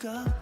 woke up.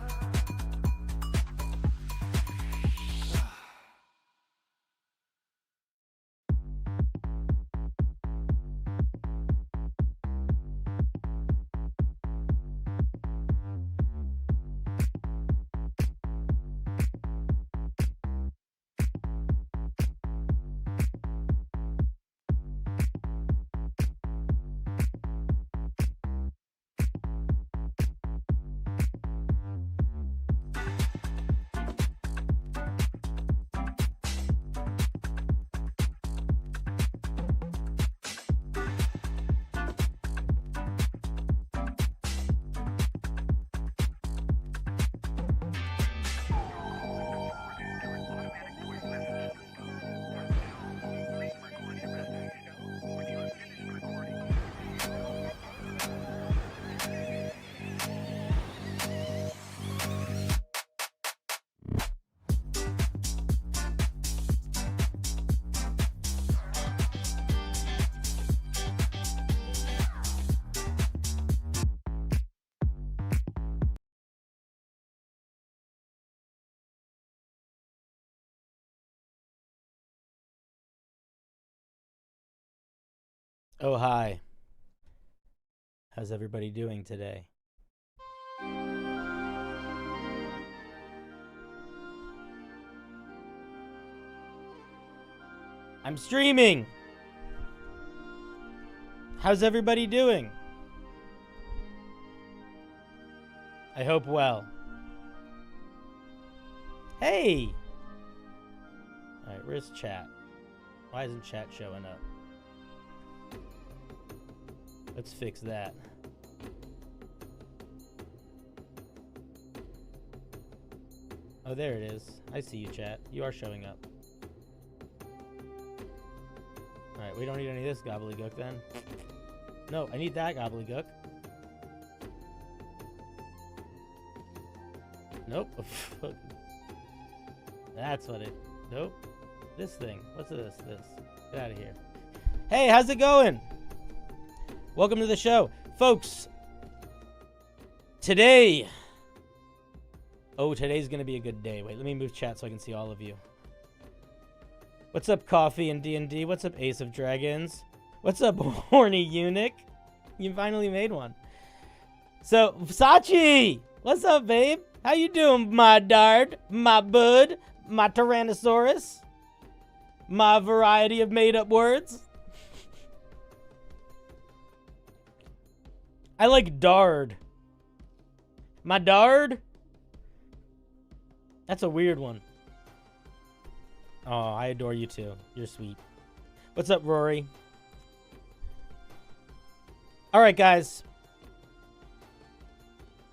Oh, hi. How's everybody doing today? I'm streaming! How's everybody doing? I hope well. Hey! Alright, where's chat? Why isn't chat showing up? Let's fix that. Oh, there it is. I see you, chat. You are showing up. Alright, we don't need any of this gobbledygook then. No, I need that gobbledygook. Nope. That's what it... Nope. This thing. What's this? This. Get out of here. Hey, how's it going? Welcome to the show. Folks, today... Oh, today's going to be a good day. Wait, let me move chat so I can see all of you. What's up, Coffee and D&D? What's up, Ace of Dragons? What's up, Horny Eunuch? You finally made one. So, Sachi! What's up, babe? How you doing, my dard? My bud? My Tyrannosaurus? My variety of made-up words? I like dard. My dard? That's a weird one. Oh, I adore you too. You're sweet. What's up, Rory? Alright, guys.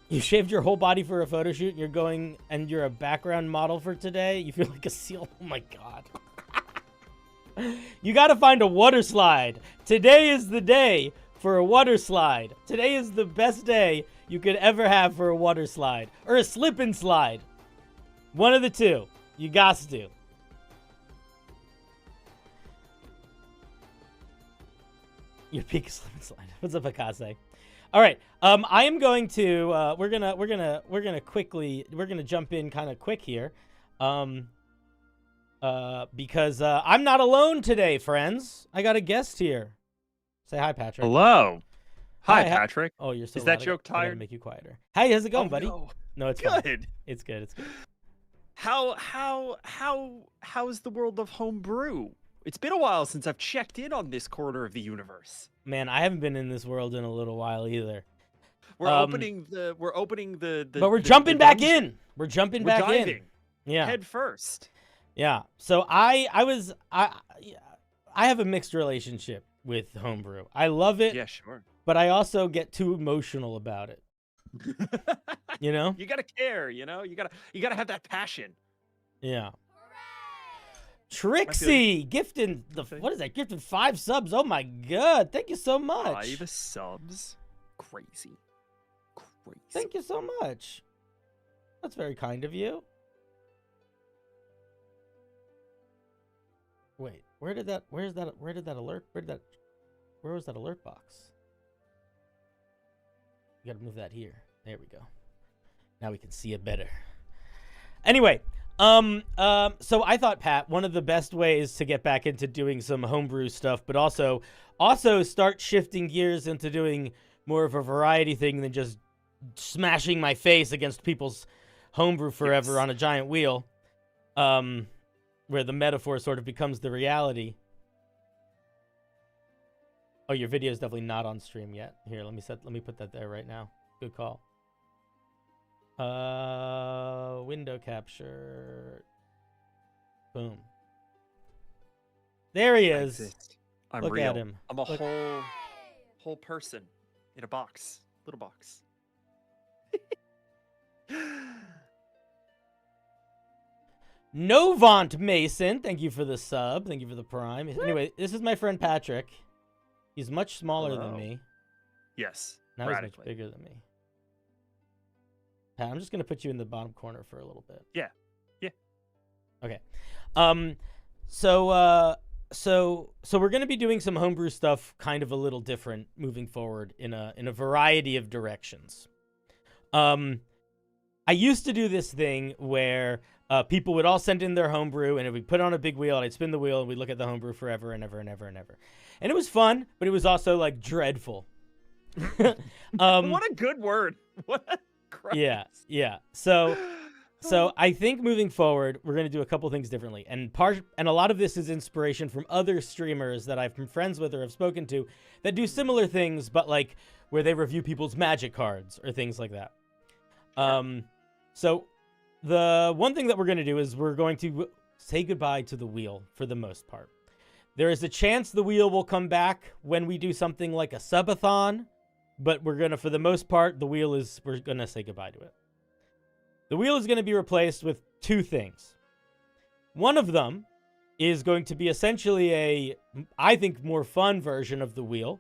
You shaved your whole body for a photo shoot and you're going and you're a background model for today? You feel like a seal? Oh my god. You gotta find a water slide. Today is the day for a water slide. Today is the best day you could ever have for a water slide. Or a slip and slide. One of the two. You gots to. Your peak slip and slide. What's up, Akase? All right. I am going to we're gonna jump in kind of quick here. Because I'm not alone today, friends. I got a guest here. Say hi, Patrick. Hello. Hi, Patrick. Oh, you're so Is that loud. joke I gotta tired? make you quieter. Hey, how's it going, buddy? No, it's good. Fine. It's good. It's good. How's the world of homebrew? It's been a while since I've checked in on this corner of the universe. Man, I haven't been in this world in a little while either. We're opening the But we're jumping back in. We're jumping back diving. in. Yeah. Head first. Yeah. So I have a mixed relationship with homebrew. I love it. Yeah, sure. But I also get too emotional about it. You know? You gotta care, you know? You gotta have that passion. Yeah. Trixie gifting what is that? Gifted 5 subs. Oh my god. Thank you so much. 5 subs? Crazy. Thank you so much. That's very kind of you. Wait, where was that alert box? You gotta move that here. There we go. Now we can see it better. Anyway, so I thought, Pat, one of the best ways to get back into doing some homebrew stuff, but also start shifting gears into doing more of a variety thing than just smashing my face against people's homebrew forever on a giant wheel, where the metaphor sort of becomes the reality. Oh, your video is definitely not on stream yet. Here, let me put that there right now. Good call. Window capture. Boom. There he is. I'm Look real. at him. I'm a whole person in a box, little box. Novant Mason, thank you for the sub. Thank you for the prime. Anyway, this is my friend Patrick. He's much smaller than me. Yes. Now he's much bigger than me. Pat, I'm just gonna put you in the bottom corner for a little bit. Yeah. Yeah. Okay. So we're gonna be doing some homebrew stuff, kind of a little different, moving forward in a variety of directions. I used to do this thing where people would all send in their homebrew, and we'd put it on a big wheel, and I'd spin the wheel, and we'd look at the homebrew forever and ever and ever and ever. And it was fun, but it was also like dreadful. What a good word. What a Christ. Yeah. So I think moving forward, we're going to do a couple things differently. And a lot of this is inspiration from other streamers that I've been friends with or have spoken to that do similar things, but like where they review people's magic cards or things like that. So the one thing that we're going to do is we're going to say goodbye to the wheel for the most part. There is a chance the wheel will come back when we do something like a subathon, but we're going to, for the most part, we're going to say goodbye to it. The wheel is going to be replaced with two things. One of them is going to be essentially I think, more fun version of the wheel,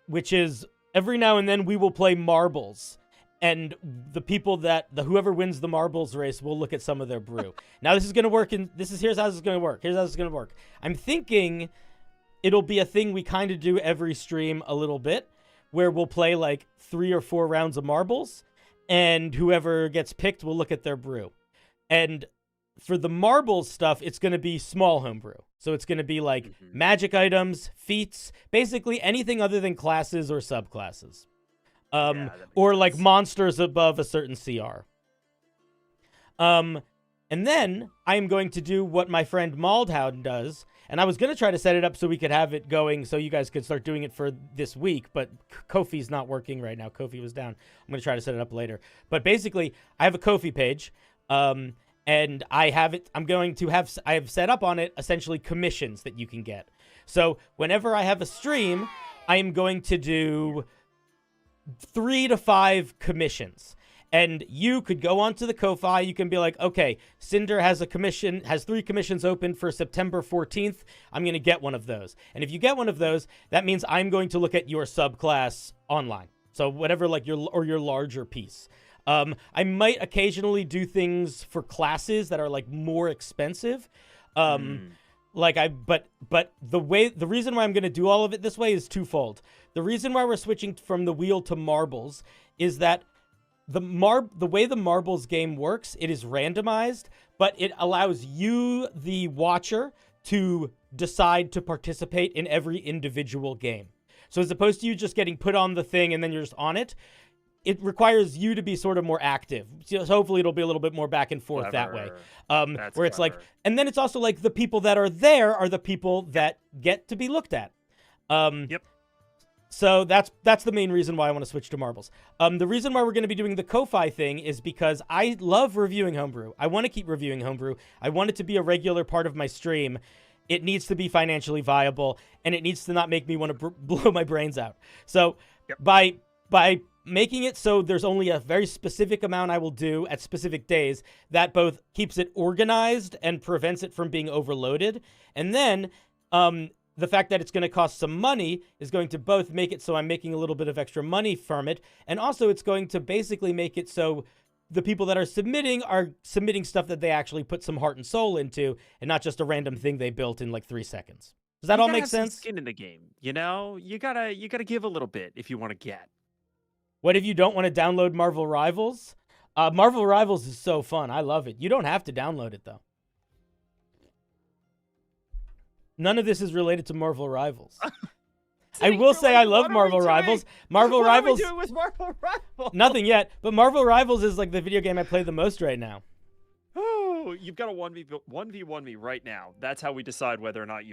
which is every now and then we will play marbles. And the people whoever wins the marbles race will look at some of their brew. Now this is going to work, here's how this is going to work. Here's how this is going to work. I'm thinking it'll be a thing we kind of do every stream a little bit, where we'll play like 3 or 4 rounds of marbles, and whoever gets picked will look at their brew. And for the marbles stuff, it's going to be small homebrew. So it's going to be like magic items, feats, basically anything other than classes or subclasses. Or like sense. Monsters above a certain CR. And then I am going to do what my friend Maldhound does, and I was going to try to set it up so we could have it going so you guys could start doing it for this week, but Ko-fi's not working right now. Ko-fi was down. I'm going to try to set it up later. But basically, I have a Ko-fi page, and I have set up on it essentially commissions that you can get. So whenever I have a stream, I am going to do 3 to 5 commissions. And you could go onto the Ko-fi. You can be like, okay, Cinder has 3 commissions open for September 14th. I'm going to get one of those. And if you get one of those, that means I'm going to look at your subclass online. So whatever, like your larger piece. I might occasionally do things for classes that are like more expensive. But the reason why I'm going to do all of it this way is twofold. The reason why we're switching from the wheel to marbles is that the way the marbles game works, it is randomized, but it allows you, the watcher, to decide to participate in every individual game. So as opposed to you just getting put on the thing and then you're just on it, it requires you to be sort of more active. So hopefully it'll be a little bit more back and forth that way. Where it's like, and then it's also like the people that are there are the people that get to be looked at. Yep. So that's the main reason why I want to switch to marbles. The reason why we're going to be doing the Ko-fi thing is because I love reviewing homebrew. I want to keep reviewing homebrew. I want it to be a regular part of my stream. It needs to be financially viable, and it needs to not make me want to blow my brains out. So by making it so there's only a very specific amount I will do at specific days, that both keeps it organized and prevents it from being overloaded. And then the fact that it's going to cost some money is going to both make it so I'm making a little bit of extra money from it, and also it's going to basically make it so the people that are submitting stuff that they actually put some heart and soul into, and not just a random thing they built in like 3 seconds. Does that all make sense? Skin in the game, you know, you gotta give a little bit if you want to get. What if you don't want to download Marvel Rivals? Marvel Rivals is so fun. I love it. You don't have to download it, though. None of this is related to Marvel Rivals. I will say I love Marvel Rivals. Marvel Rivals. What are we doing with Marvel Rivals? Nothing yet, but Marvel Rivals is like the video game I play the most right now. Oh, you've got a 1v1 me right now. That's how we decide whether or not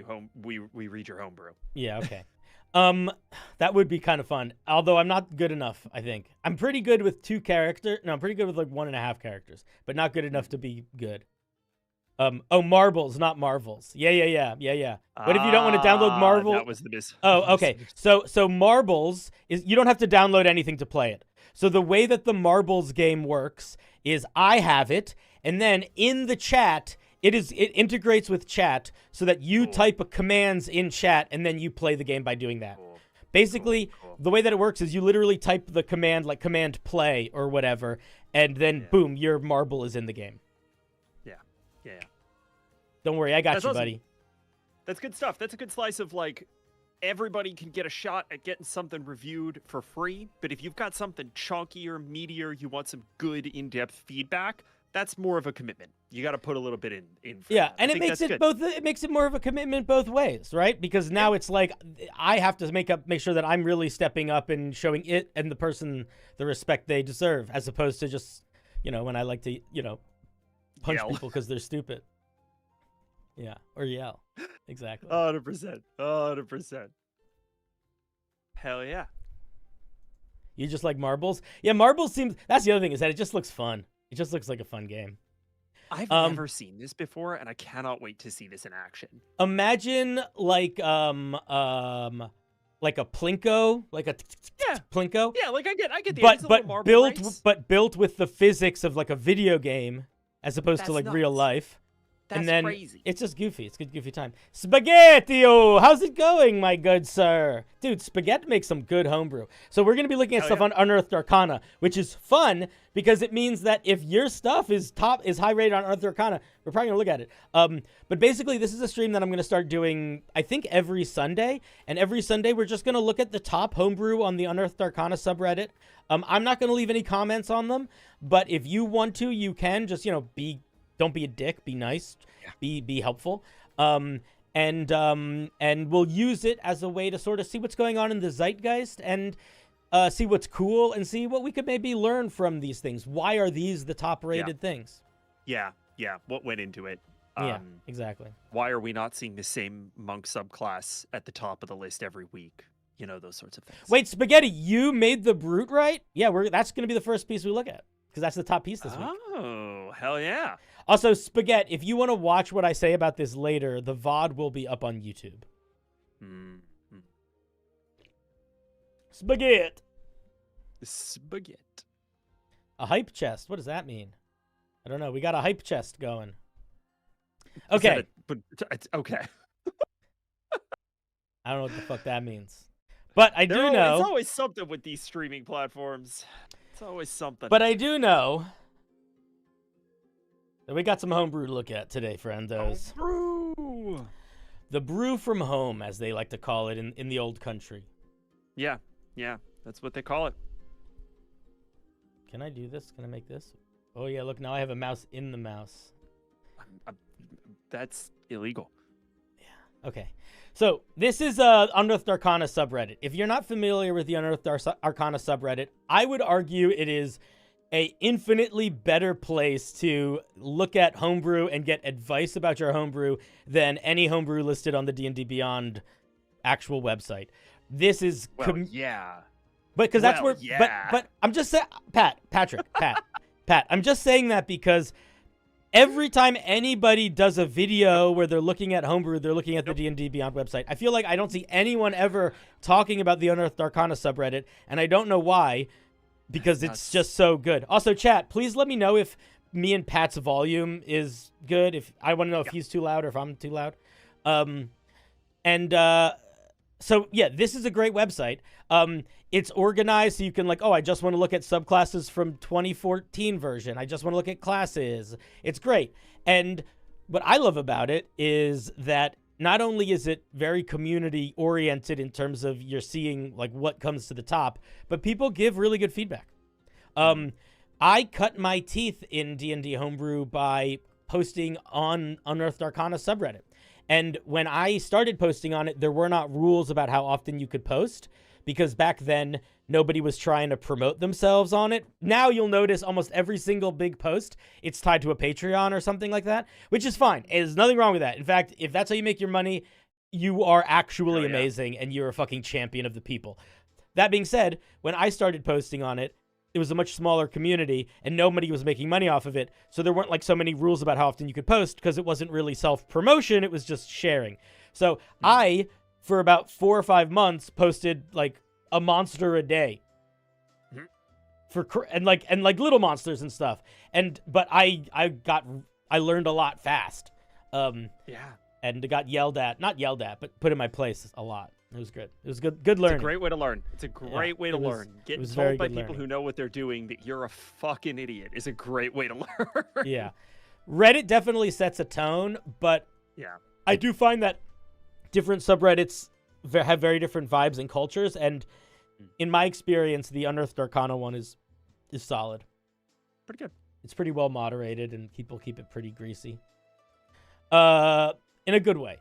we read your homebrew. Yeah, okay. That would be kind of fun. Although I'm not good enough, I think. I'm pretty good with 2 characters. No, I'm pretty good with like 1.5 characters, but not good enough to be good. Oh, marbles, not marvels. Yeah. What if you don't want to download Marvel? That was the Oh, okay. So marbles is, you don't have to download anything to play it. So the way that the marbles game works is I have it, and then in the chat, it integrates with chat so that you type a commands in chat, and then you play the game by doing that. Basically, the way that it works is you literally type the command, like command play or whatever, and then boom, your marble is in the game. Yeah. Don't worry, I got you, awesome. buddy. That's good stuff. That's a good slice of like everybody can get a shot at getting something reviewed for free. But if you've got something chunkier, meatier, you want some good in-depth feedback, that's more of a commitment. You got to put a little bit in. Yeah, and it makes it both. It makes it more of a commitment both ways, right? Because now it's like I have to make sure that I'm really stepping up and showing it and the person the respect they deserve, as opposed to just when I like to punch people because they're stupid. Yeah, or yell. Exactly. 100%. Hell yeah. You just like marbles? Yeah, marbles seems. That's the other thing, is that it just looks fun. It just looks like a fun game. I've never seen this before, and I cannot wait to see this in action. Imagine like a plinko, like a plinko. Yeah, like I get the but built with the physics of like a video game as opposed to like real life. That's and then crazy. It's just goofy. It's a good goofy time. Spaghetti-o! How's it going, my good sir? Dude, Spaghetti makes some good homebrew. So we're going to be looking at stuff on Unearthed Arcana, which is fun because it means that if your stuff is high rated on Unearthed Arcana, we're probably going to look at it. But basically, this is a stream that I'm going to start doing, I think, every Sunday. And every Sunday, we're just going to look at the top homebrew on the Unearthed Arcana subreddit. I'm not going to leave any comments on them, but if you want to, you can just, don't be a dick. Be nice. Yeah. Be helpful. And we'll use it as a way to sort of see what's going on in the zeitgeist and see what's cool and see what we could maybe learn from these things. Why are these the top-rated things? Yeah. What went into it? Yeah, exactly. Why are we not seeing the same monk subclass at the top of the list every week? Those sorts of things. Wait, Spaghetti, you made the Brutewright? Yeah, that's going to be the first piece we look at because that's the top piece this week. Oh, hell yeah. Also, Spaghetti, if you want to watch what I say about this later, the VOD will be up on YouTube. Mm-hmm. Spaghetti. Spaghetti. A hype chest. What does that mean? I don't know. We got a hype chest going. Okay. Okay. I don't know what the fuck that means. But I do know. It's always something with these streaming platforms. It's always something. But I do know that we got some homebrew to look at today, friendos. Homebrew! The brew from home, as they like to call it in the old country. Yeah, that's what they call it. Can I do this? Can I make this? Oh, yeah, look, now I have a mouse in the mouse. That's illegal. Yeah, okay. So this is Unearthed Arcana subreddit. If you're not familiar with the Unearthed Arcana subreddit, I would argue it is a infinitely better place to look at homebrew and get advice about your homebrew than any homebrew listed on the D&D Beyond actual website. This is yeah. But because that's where but I'm just saying Pat, I'm just saying that because every time anybody does a video where they're looking at homebrew, they're looking at the D&D Beyond website. I feel like I don't see anyone ever talking about the Unearthed Arcana subreddit, and I don't know why. Because it's just so good. Also, chat, please let me know if me and Pat's volume is good. If I want to know if he's too loud or if I'm too loud. So, yeah, this is a great website. It's organized so you can I just want to look at subclasses from 2014 version. I just want to look at classes. It's great. And what I love about it is that not only is it very community oriented in terms of you're seeing like what comes to the top, but people give really good feedback. I cut my teeth in D&D Homebrew by posting on Unearthed Arcana subreddit. And when I started posting on it, there were not rules about how often you could post, because back then nobody was trying to promote themselves on it. Now you'll notice almost every single big post, it's tied to a Patreon or something like that, which is fine. There's nothing wrong with that. In fact, if that's how you make your money, you are actually amazing and you're a fucking champion of the people. That being said, when I started posting on it, it was a much smaller community and nobody was making money off of it. So there weren't like so many rules about how often you could post because it wasn't really self-promotion. It was just sharing. So I, for about 4 or 5 months, posted like a monster a day and little monsters and stuff. But I learned a lot fast. And got not yelled at, but put in my place a lot. It was good. It was good learning. It's a great way to learn. It's a great way to learn. Getting told by people who know what they're doing that you're a fucking idiot is a great way to learn. Yeah. Reddit definitely sets a tone, but I do find that different subreddits have very different vibes and cultures, and in my experience, the Unearthed Arcana one is solid. Pretty good. It's pretty well moderated, and people keep it pretty greasy. In a good way.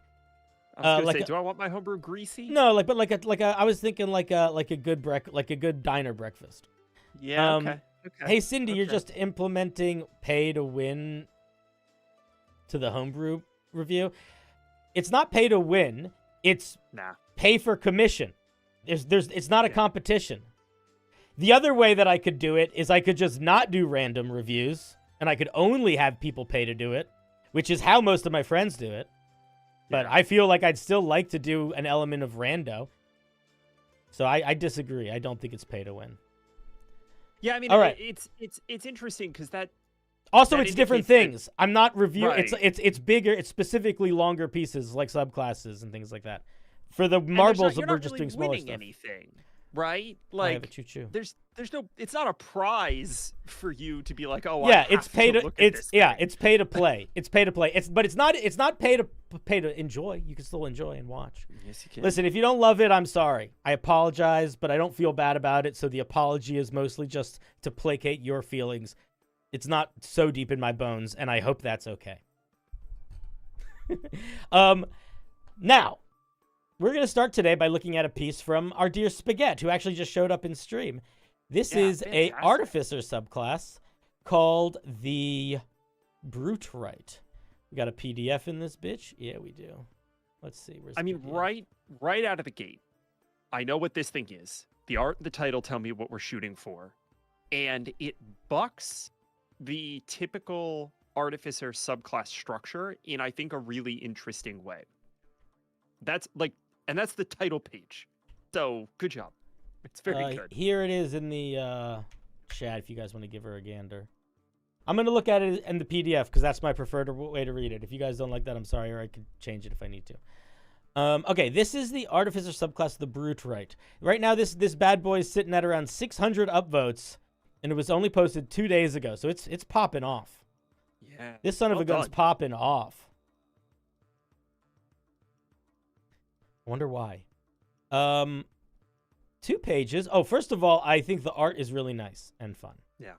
I was gonna say, do I want my homebrew greasy? No, I was thinking like a good diner breakfast. Yeah. Okay. Hey Cindy, you're just implementing pay to win to the homebrew review. It's not pay to win. It's pay for commission. It's not a competition. The other way that I could do it is I could just not do random reviews and I could only have people pay to do it, which is how most of my friends do it. But I feel like I'd still like to do an element of rando. So I disagree. I don't think it's pay to win. Yeah, I mean, it's interesting because that. Also, that it's different things. I'm not reviewing. Right. It's bigger. It's specifically longer pieces like subclasses and things like that. For the marbles, we're just doing smaller stuff. Anything, right? Like there's no. It's not a prize for you to be like, oh, yeah, it's pay to. It's pay to play. It's pay to play. But it's not pay to enjoy. You can still enjoy and watch. Yes, you can. Listen, if you don't love it, I'm sorry. I apologize, but I don't feel bad about it. So the apology is mostly just to placate your feelings. It's not so deep in my bones, and I hope that's okay. Now, we're going to start today by looking at a piece from our dear Spaghetti, who actually just showed up in stream. This is a Artificer subclass called the Brutewright. We got a PDF in this bitch? Yeah, we do. Let's see. Where's right out of the gate, I know what this thing is. The art and the title tell me what we're shooting for. And it bucks the typical Artificer subclass structure in, I think, a really interesting way. That's the title page. So good job. It's very good. Here it is in the chat if you guys want to give her a gander. I'm going to look at it in the PDF because that's my preferred way to read it. If you guys don't like that, I'm sorry, or I could change it if I need to. Okay, this is the Artificer subclass of the Brutewright. Right now, this bad boy is sitting at around 600 upvotes, and it was only posted 2 days ago, so it's popping off. Yeah. This son of a gun's popping off. I wonder why. 2 pages. Oh, first of all, I think the art is really nice and fun. Yeah.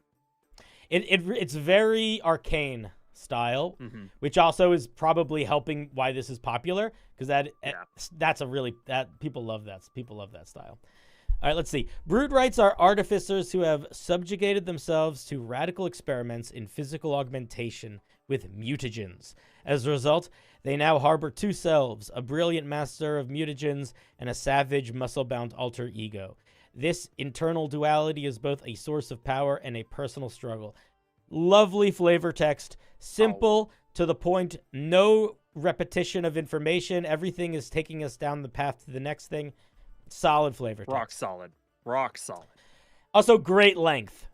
It's very arcane style, which also is probably helping why this is popular, because that's a really people love that. People love that style. All right, let's see. Brutewrights are artificers who have subjugated themselves to radical experiments in physical augmentation with mutagens. As a result, they now harbor 2 selves, a brilliant master of mutagens and a savage, muscle-bound alter ego. This internal duality is both a source of power and a personal struggle. Lovely flavor text, simple, to the point, no repetition of information. Everything is taking us down the path to the next thing. Solid flavor text. Rock solid. Also, great length.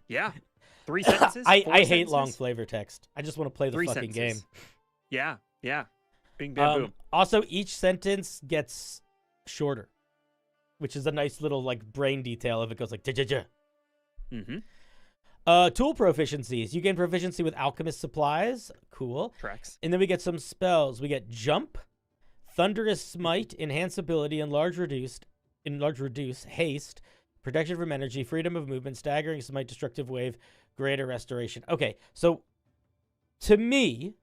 Yeah. 3 sentences? I hate long flavor text. I just want to play the 3 fucking sentences. game. Yeah. Bing, bam, boom. Also, each sentence gets shorter, which is a nice little like brain detail if it goes like ja. Tool proficiencies. You gain proficiency with alchemist supplies. Cool. Tracks. And then we get some spells. We get jump, Thunderous Smite, enhance ability, enlarge reduce, haste, protection from energy, freedom of movement, staggering smite, destructive wave, greater restoration. Okay, so to me,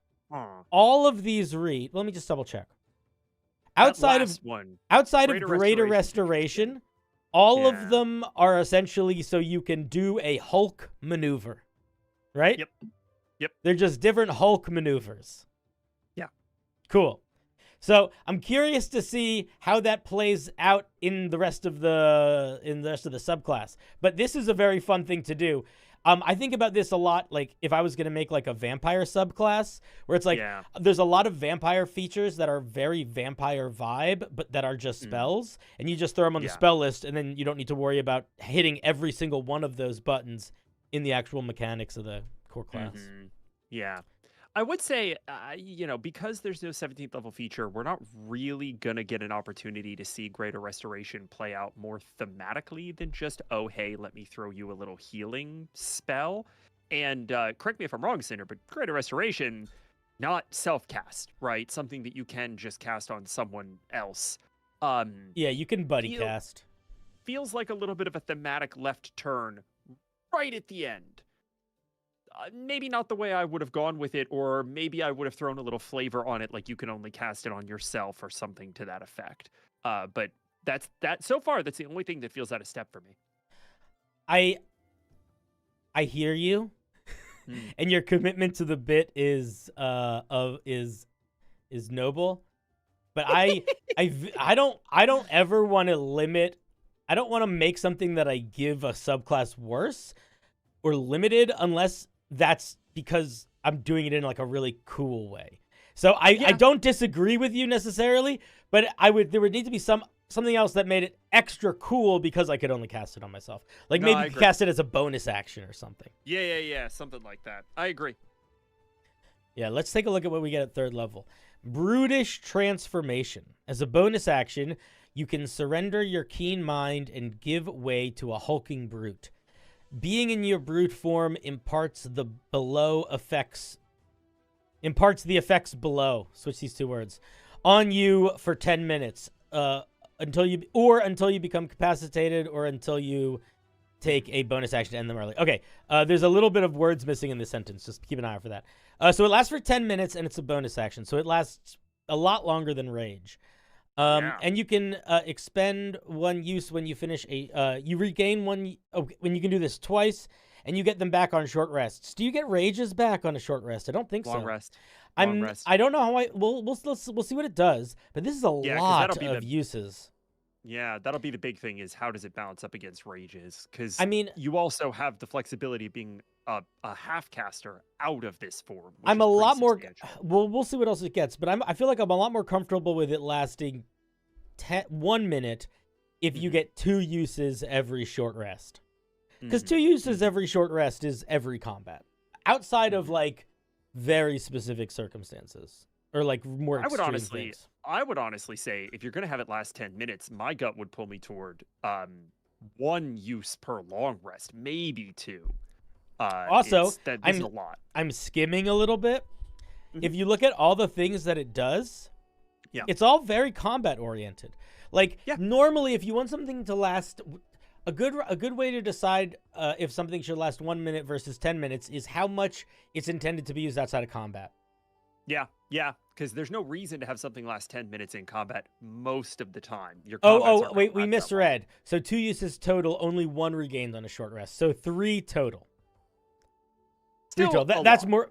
all of these read. Let me just double check. Outside of greater restoration, all of them are essentially so you can do a Hulk maneuver, right? Yep. They're just different Hulk maneuvers. Yeah. Cool. So I'm curious to see how that plays out in the rest of the subclass. But this is a very fun thing to do. I think about this a lot, like if I was going to make like a vampire subclass, where it's like there's a lot of vampire features that are very vampire vibe, but that are just spells, and you just throw them on the spell list, and then you don't need to worry about hitting every single one of those buttons in the actual mechanics of the core class. Yeah. I would say, because there's no 17th level feature, we're not really going to get an opportunity to see Greater Restoration play out more thematically than just, oh, hey, let me throw you a little healing spell. And correct me if I'm wrong, Cinder, but Greater Restoration, not self-cast, right? Something that you can just cast on someone else. Yeah, you can buddy cast. Feels like a little bit of a thematic left turn right at the end. Maybe not the way I would have gone with it, or maybe I would have thrown a little flavor on it, like you can only cast it on yourself or something to that effect. But so far, that's the only thing that feels out of step for me. I hear you, and your commitment to the bit is noble, but I don't ever want to limit. I don't want to make something that I give a subclass worse or limited unless that's because I'm doing it in like a really cool way. So I don't disagree with you necessarily, but there would need to be something else that made it extra cool because I could only cast it on myself. Like maybe cast it as a bonus action or something. Yeah, something like that. I agree. Yeah, let's take a look at what we get at 3rd level. Brutish Transformation. As a bonus action, you can surrender your keen mind and give way to a hulking brute. Being in your brute form imparts the effects below. Switch these two words. On you for 10 minutes. Until you become capacitated, or until you take a bonus action to end them early. Okay. There's a little bit of words missing in this sentence. Just keep an eye out for that. So it lasts for 10 minutes and it's a bonus action. So it lasts a lot longer than Rage. And you can expend one use when you finish you regain one when you can do this twice, and you get them back on short rests. Do you get rages back on a short rest? I don't think so. Long rest. I don't know how we'll see what it does, but this is a lot of uses. Yeah, that'll be the big thing, is how does it balance up against rages? Because you also have the flexibility of being a half caster out of this form. I'm a lot more. We'll see what else it gets, but I feel like I'm a lot more comfortable with it lasting 1 minute if you get 2 uses every short rest. Because 2 uses every short rest is every combat, outside of like very specific circumstances or like more extreme things. I would honestly say if you're going to have it last 10 minutes, my gut would pull me toward 1 use per long rest, maybe 2. Also, that's a lot. I'm skimming a little bit. If you look at all the things that it does, it's all very combat oriented. Like normally, if you want something to last, a good way to decide if something should last 1 minute versus 10 minutes is how much it's intended to be used outside of combat. Yeah, because there's no reason to have something last 10 minutes in combat most of the time. Wait, we misread. So 2 uses total, only 1 regained on a short rest. So 3 total. That's more.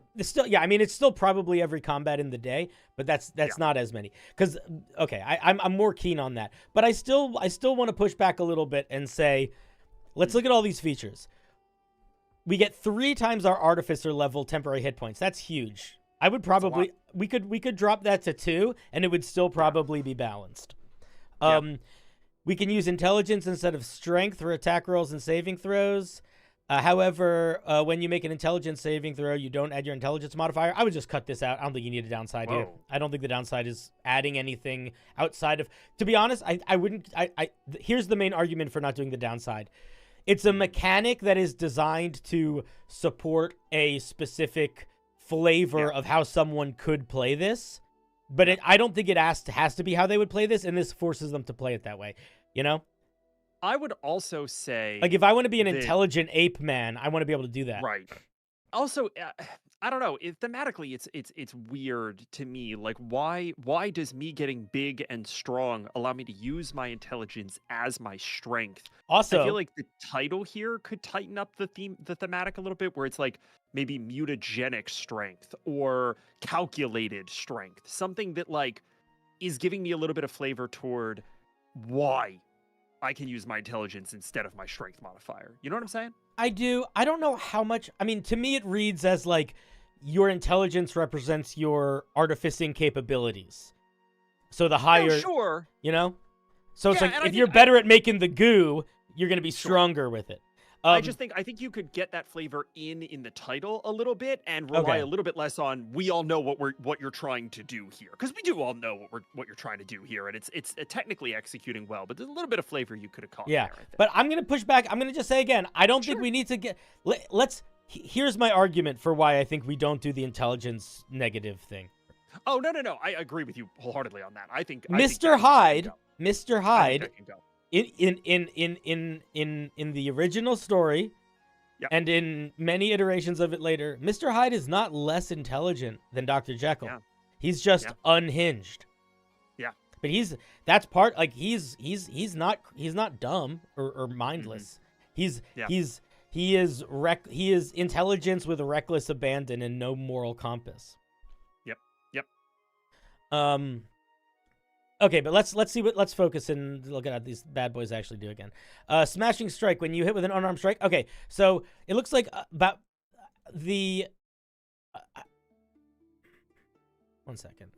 I mean, it's still probably every combat in the day, but that's not as many. Because I'm more keen on that, but I still want to push back a little bit and say, let's look at all these features. We get 3 times our artificer level temporary hit points. That's huge. I would probably we could drop that to 2, and it would still probably be balanced. We can use intelligence instead of strength for attack rolls and saving throws. However, when you make an intelligence saving throw, you don't add your intelligence modifier. I would just cut this out. I don't think you need a downside here. I don't think the downside is adding anything outside of... To be honest, I wouldn't... Here's the main argument for not doing the downside. It's a mechanic that is designed to support a specific flavor of how someone could play this. But I don't think it has to be how they would play this, and this forces them to play it that way. You know? I would also say, Like, if I want to be an intelligent ape man, I want to be able to do that. right. Also, I don't know. Thematically, it's weird to me. Like, why does me getting big and strong allow me to use my intelligence as my strength? Also, I feel like the title here could tighten up the thematic a little bit, where it's like maybe mutagenic strength or calculated strength, something that like is giving me a little bit of flavor toward why I can use my intelligence instead of my strength modifier. You know what I'm saying? I do. I don't know how much. I mean, to me, it reads as like your intelligence represents your artificing capabilities. So the higher, sure, you know. So it's Yeah, like and if you're better at making the goo, you're going to be stronger with it. I think you could get that flavor in the title a little bit and rely a little bit less on we all know what you're trying to do here, because we do all know what you're trying to do here, and it's technically executing well, but there's a little bit of flavor you could have caught. Yeah, there, I think. but I'm gonna push back. I'm gonna just say again, I don't think we need to get. Here's my argument for why I think we don't do the intelligence negative thing. Oh no, I agree with you wholeheartedly on that. I think Mr. Hyde in the original story, and in many iterations of it later, Mr. Hyde is not less intelligent than Dr. Jekyll. Yeah. He's just unhinged. Yeah. But that's part, like he's not dumb or mindless. He is intelligence with reckless abandon and no moral compass. Yep. Okay, but let's focus and look at how these bad boys actually do again. Smashing strike, when you hit with an unarmed strike. Okay, so it looks like about the 1 second.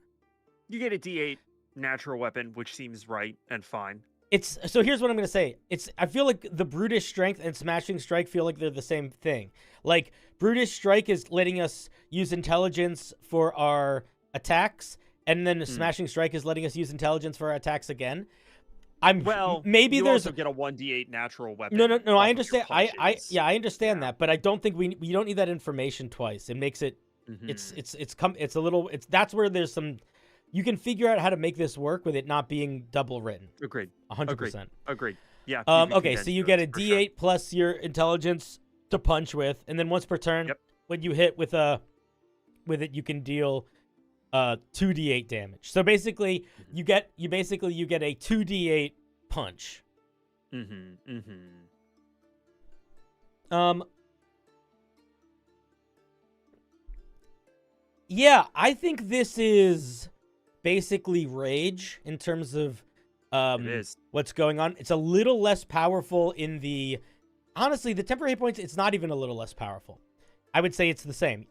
You get a D8 natural weapon, which seems right and fine. So here's what I'm going to say. I feel like the brutish strength and smashing strike feel like they're the same thing. Like brutish strike is letting us use intelligence for our attacks, and then smashing strike is letting us use intelligence for our attacks again. Maybe you there's also get a 1d8 natural weapon. No. I understand. I understand that, but I don't think we don't need that information twice. It makes it that's where there's some. You can figure out how to make this work with it not being double written. Agreed. 100%. Agreed. Yeah. Okay, so you get a D8 plus your intelligence to punch with, and then once per turn, when you hit with it, you can deal 2d8 damage. So basically, you get a 2d8 punch. Yeah, I think this is basically rage in terms of what's going on. It's a little less powerful honestly, the temporary hit points, it's not even a little less powerful. I would say it's the same.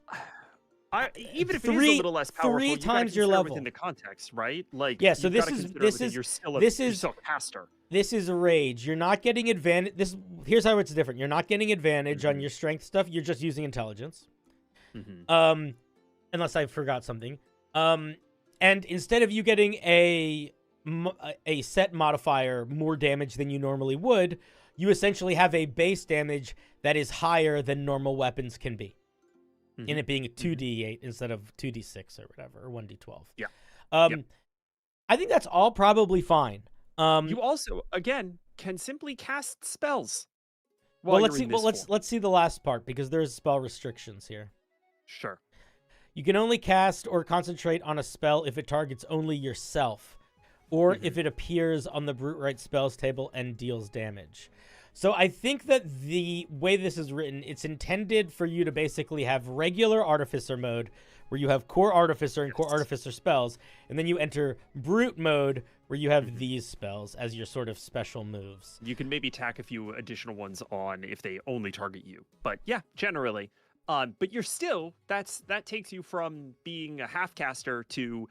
Even if it is a little less powerful, 3 times your level within the context, right? Like, yeah. So you're still a caster. This is rage. You're not getting advantage. Here's how it's different. You're not getting advantage on your strength stuff. You're just using intelligence. Unless I forgot something. And instead of you getting a set modifier more damage than you normally would, you essentially have a base damage that is higher than normal weapons can be. In it being a 2d8 instead of 2d6 or whatever, or 1d12. Yeah. I think that's all probably fine. You also, again, can simply cast spells. Let's see the last part, because there's spell restrictions here. Sure. You can only cast or concentrate on a spell if it targets only yourself, or if it appears on the Brutewright spells table and deals damage. So I think that the way this is written, it's intended for you to basically have regular Artificer mode, where you have Core Artificer and Core Artificer spells, and then you enter Brute mode, where you have these spells as your sort of special moves. You can maybe tack a few additional ones on if they only target you. But yeah, generally. But you're still, that takes you from being a half caster to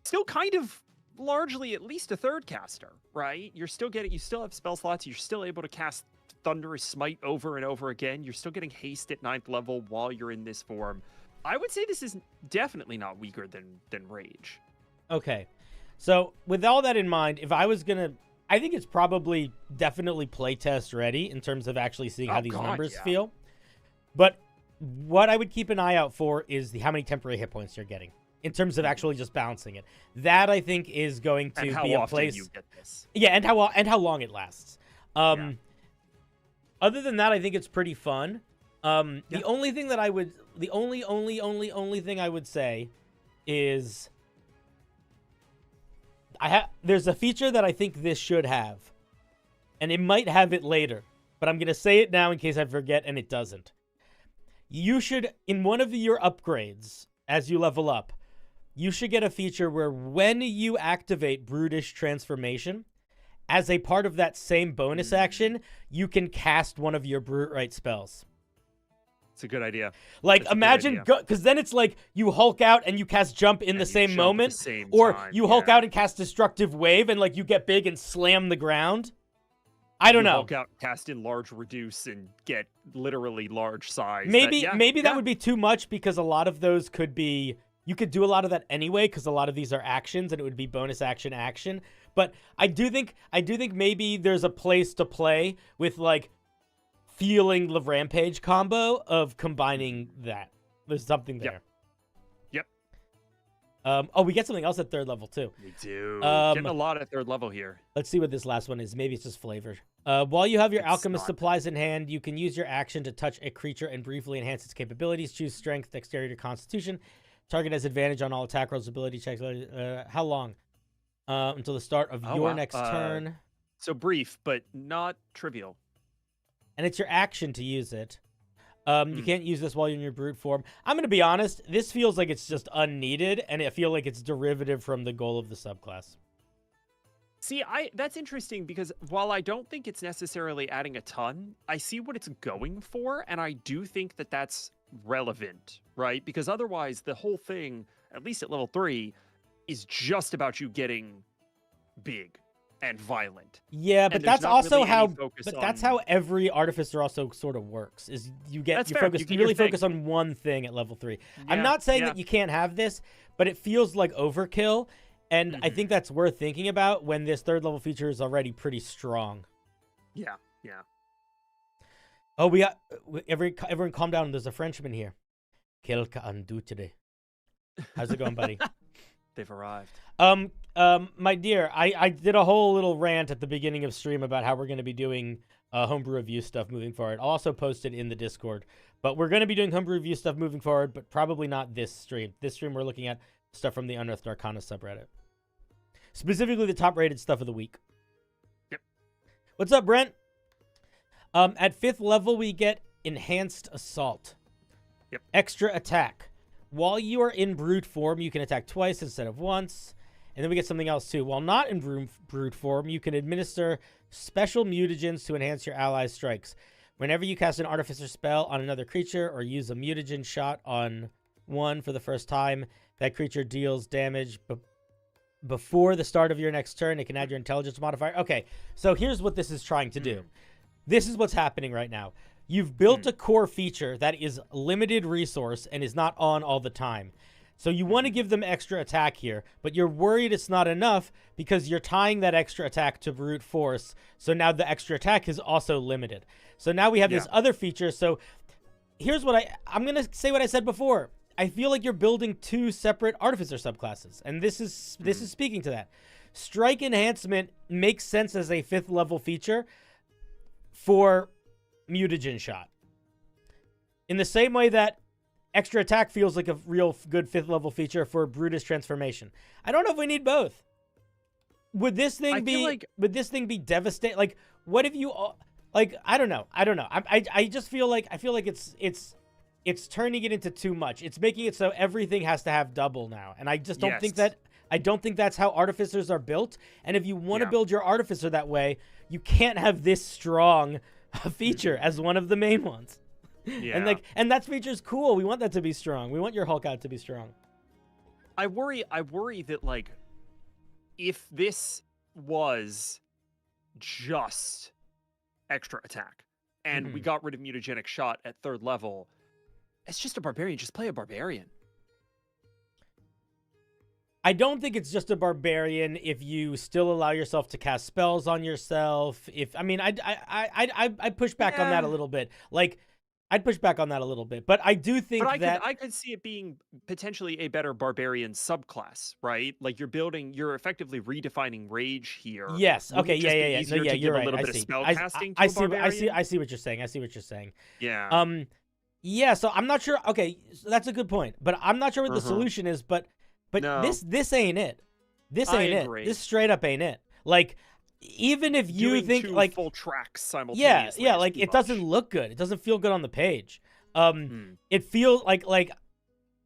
still kind of largely at least a third caster, right? You still have spell slots. You're still able to cast Thunderous Smite over and over again. You're still getting haste at 9th level while you're in this form. I would say this is definitely not weaker than Rage. Okay. So with all that in mind, if I was going to, I think it's probably definitely playtest ready in terms of actually seeing how these numbers feel. But what I would keep an eye out for is how many temporary hit points you're getting. in terms of actually just balancing it. That I think is going to And how be a often place. you get this. Yeah, and how long it lasts. Other than that, I think it's pretty fun. The only thing that I would, the only thing I would say is, there's a feature that I think this should have, and it might have it later, but I'm gonna say it now in case I forget and it doesn't. You should, in one of your upgrades, as you level up, you should get a feature where when you activate Brutish Transformation, as a part of that same bonus action, you can cast one of your Brutewright spells. It's a good idea. Like, imagine, because then it's like you Hulk out and you cast Jump in the same moment, or you Hulk out and cast Destructive Wave and, like, you get big and slam the ground. I don't know. Hulk out, cast in large reduce, and get literally large size. Maybe that would be too much, because a lot of those could be, you could do a lot of that anyway, because a lot of these are actions and it would be bonus action. But I do think maybe there's a place to play with, like, feeling the Rampage combo of combining that. There's something there. Yep. Oh, we get something else at 3rd level too. We do. Getting a lot at 3rd level here. Let's see what this last one is. Maybe it's just flavored. While you have your alchemist supplies in hand, you can use your action to touch a creature and briefly enhance its capabilities. Choose strength, dexterity, or constitution. Target has advantage on all attack rolls, ability checks. How long? Until the start of your next turn. So brief, but not trivial. And it's your action to use it. You can't use this while you're in your brute form. I'm going to be honest. This feels like it's just unneeded, and I feel like it's derivative from the goal of the subclass. See, that's interesting, because while I don't think it's necessarily adding a ton, I see what it's going for, and I do think that that's relevant, right? Because otherwise, the whole thing, at least at level 3, is just about you getting big and violent. Yeah, but that's also that's how every artificer also sort of works. Is you really focus on one thing at level 3. Yeah, I'm not saying that you can't have this, but it feels like overkill, and I think that's worth thinking about when this 3rd level feature is already pretty strong. Yeah. Oh, we got everyone calm down. There's a Frenchman here. Quelques andu today. How's it going, buddy? They've arrived. My dear, I did a whole little rant at the beginning of stream about how we're going to be doing homebrew review stuff moving forward. I'll also post it in the Discord. But we're going to be doing homebrew review stuff moving forward, but probably not this stream. This stream, we're looking at stuff from the Unearthed Arcana subreddit. Specifically, the top-rated stuff of the week. Yep. What's up, Brent? At 5th level, we get Enhanced Assault. Yep. Extra attack. While you are in brute form, you can attack twice instead of once. And then we get something else, too. While not in brute form, you can administer special mutagens to enhance your allies' strikes. Whenever you cast an artificer spell on another creature or use a mutagen shot on one for the first time, that creature deals damage before the start of your next turn. It can add your intelligence modifier. Okay, so here's what this is trying to do. This is what's happening right now. You've built a core feature that is limited resource and is not on all the time. So you want to give them extra attack here, but you're worried it's not enough because you're tying that extra attack to brute force. So now the extra attack is also limited. So now we have this other feature. So here's what I'm going to say what I said before. I feel like you're building 2 separate artificer subclasses, and this is speaking to that. Strike enhancement makes sense as a 5th level feature for mutagen shot. In the same way that extra attack feels like a real good 5th level feature for Brutish Transformation. I don't know if we need both. Would this thing be devastating? Like, what if you like? I don't know. I just feel like it's turning it into too much. It's making it so everything has to have double now, and I just don't think that. I don't think that's how artificers are built. And if you want to build your artificer that way, you can't have this strong a feature as one of the main ones. Yeah. And that feature's cool. We want that to be strong. We want your Hulk out to be strong. I worry that, like, if this was just extra attack and we got rid of mutagenic shot at 3rd level, it's just a barbarian. Just play a barbarian. I don't think it's just a barbarian if you still allow yourself to cast spells on yourself. I push back on that a little bit. Like, I'd push back on that a little bit, but I do think But that I could see it being potentially a better barbarian subclass, right? Like you're effectively redefining rage here. yes. Wouldn't Okay. it Yeah. just be Yeah. Yeah. No. easier Yeah. to You're give a right. little I bit of see. spell I casting to I a see. I see. barbarian? I see what you're saying. I see what you're saying. Yeah. Yeah. So I'm not sure. Okay. So that's a good point, but I'm not sure what the solution is. But No. this ain't it. This I ain't agree. it. This straight up ain't it. Like, even if you Doing think two like full tracks yeah, simultaneously. yeah, is like too it much. doesn't look good. It doesn't feel good on the page. Hmm. It feels like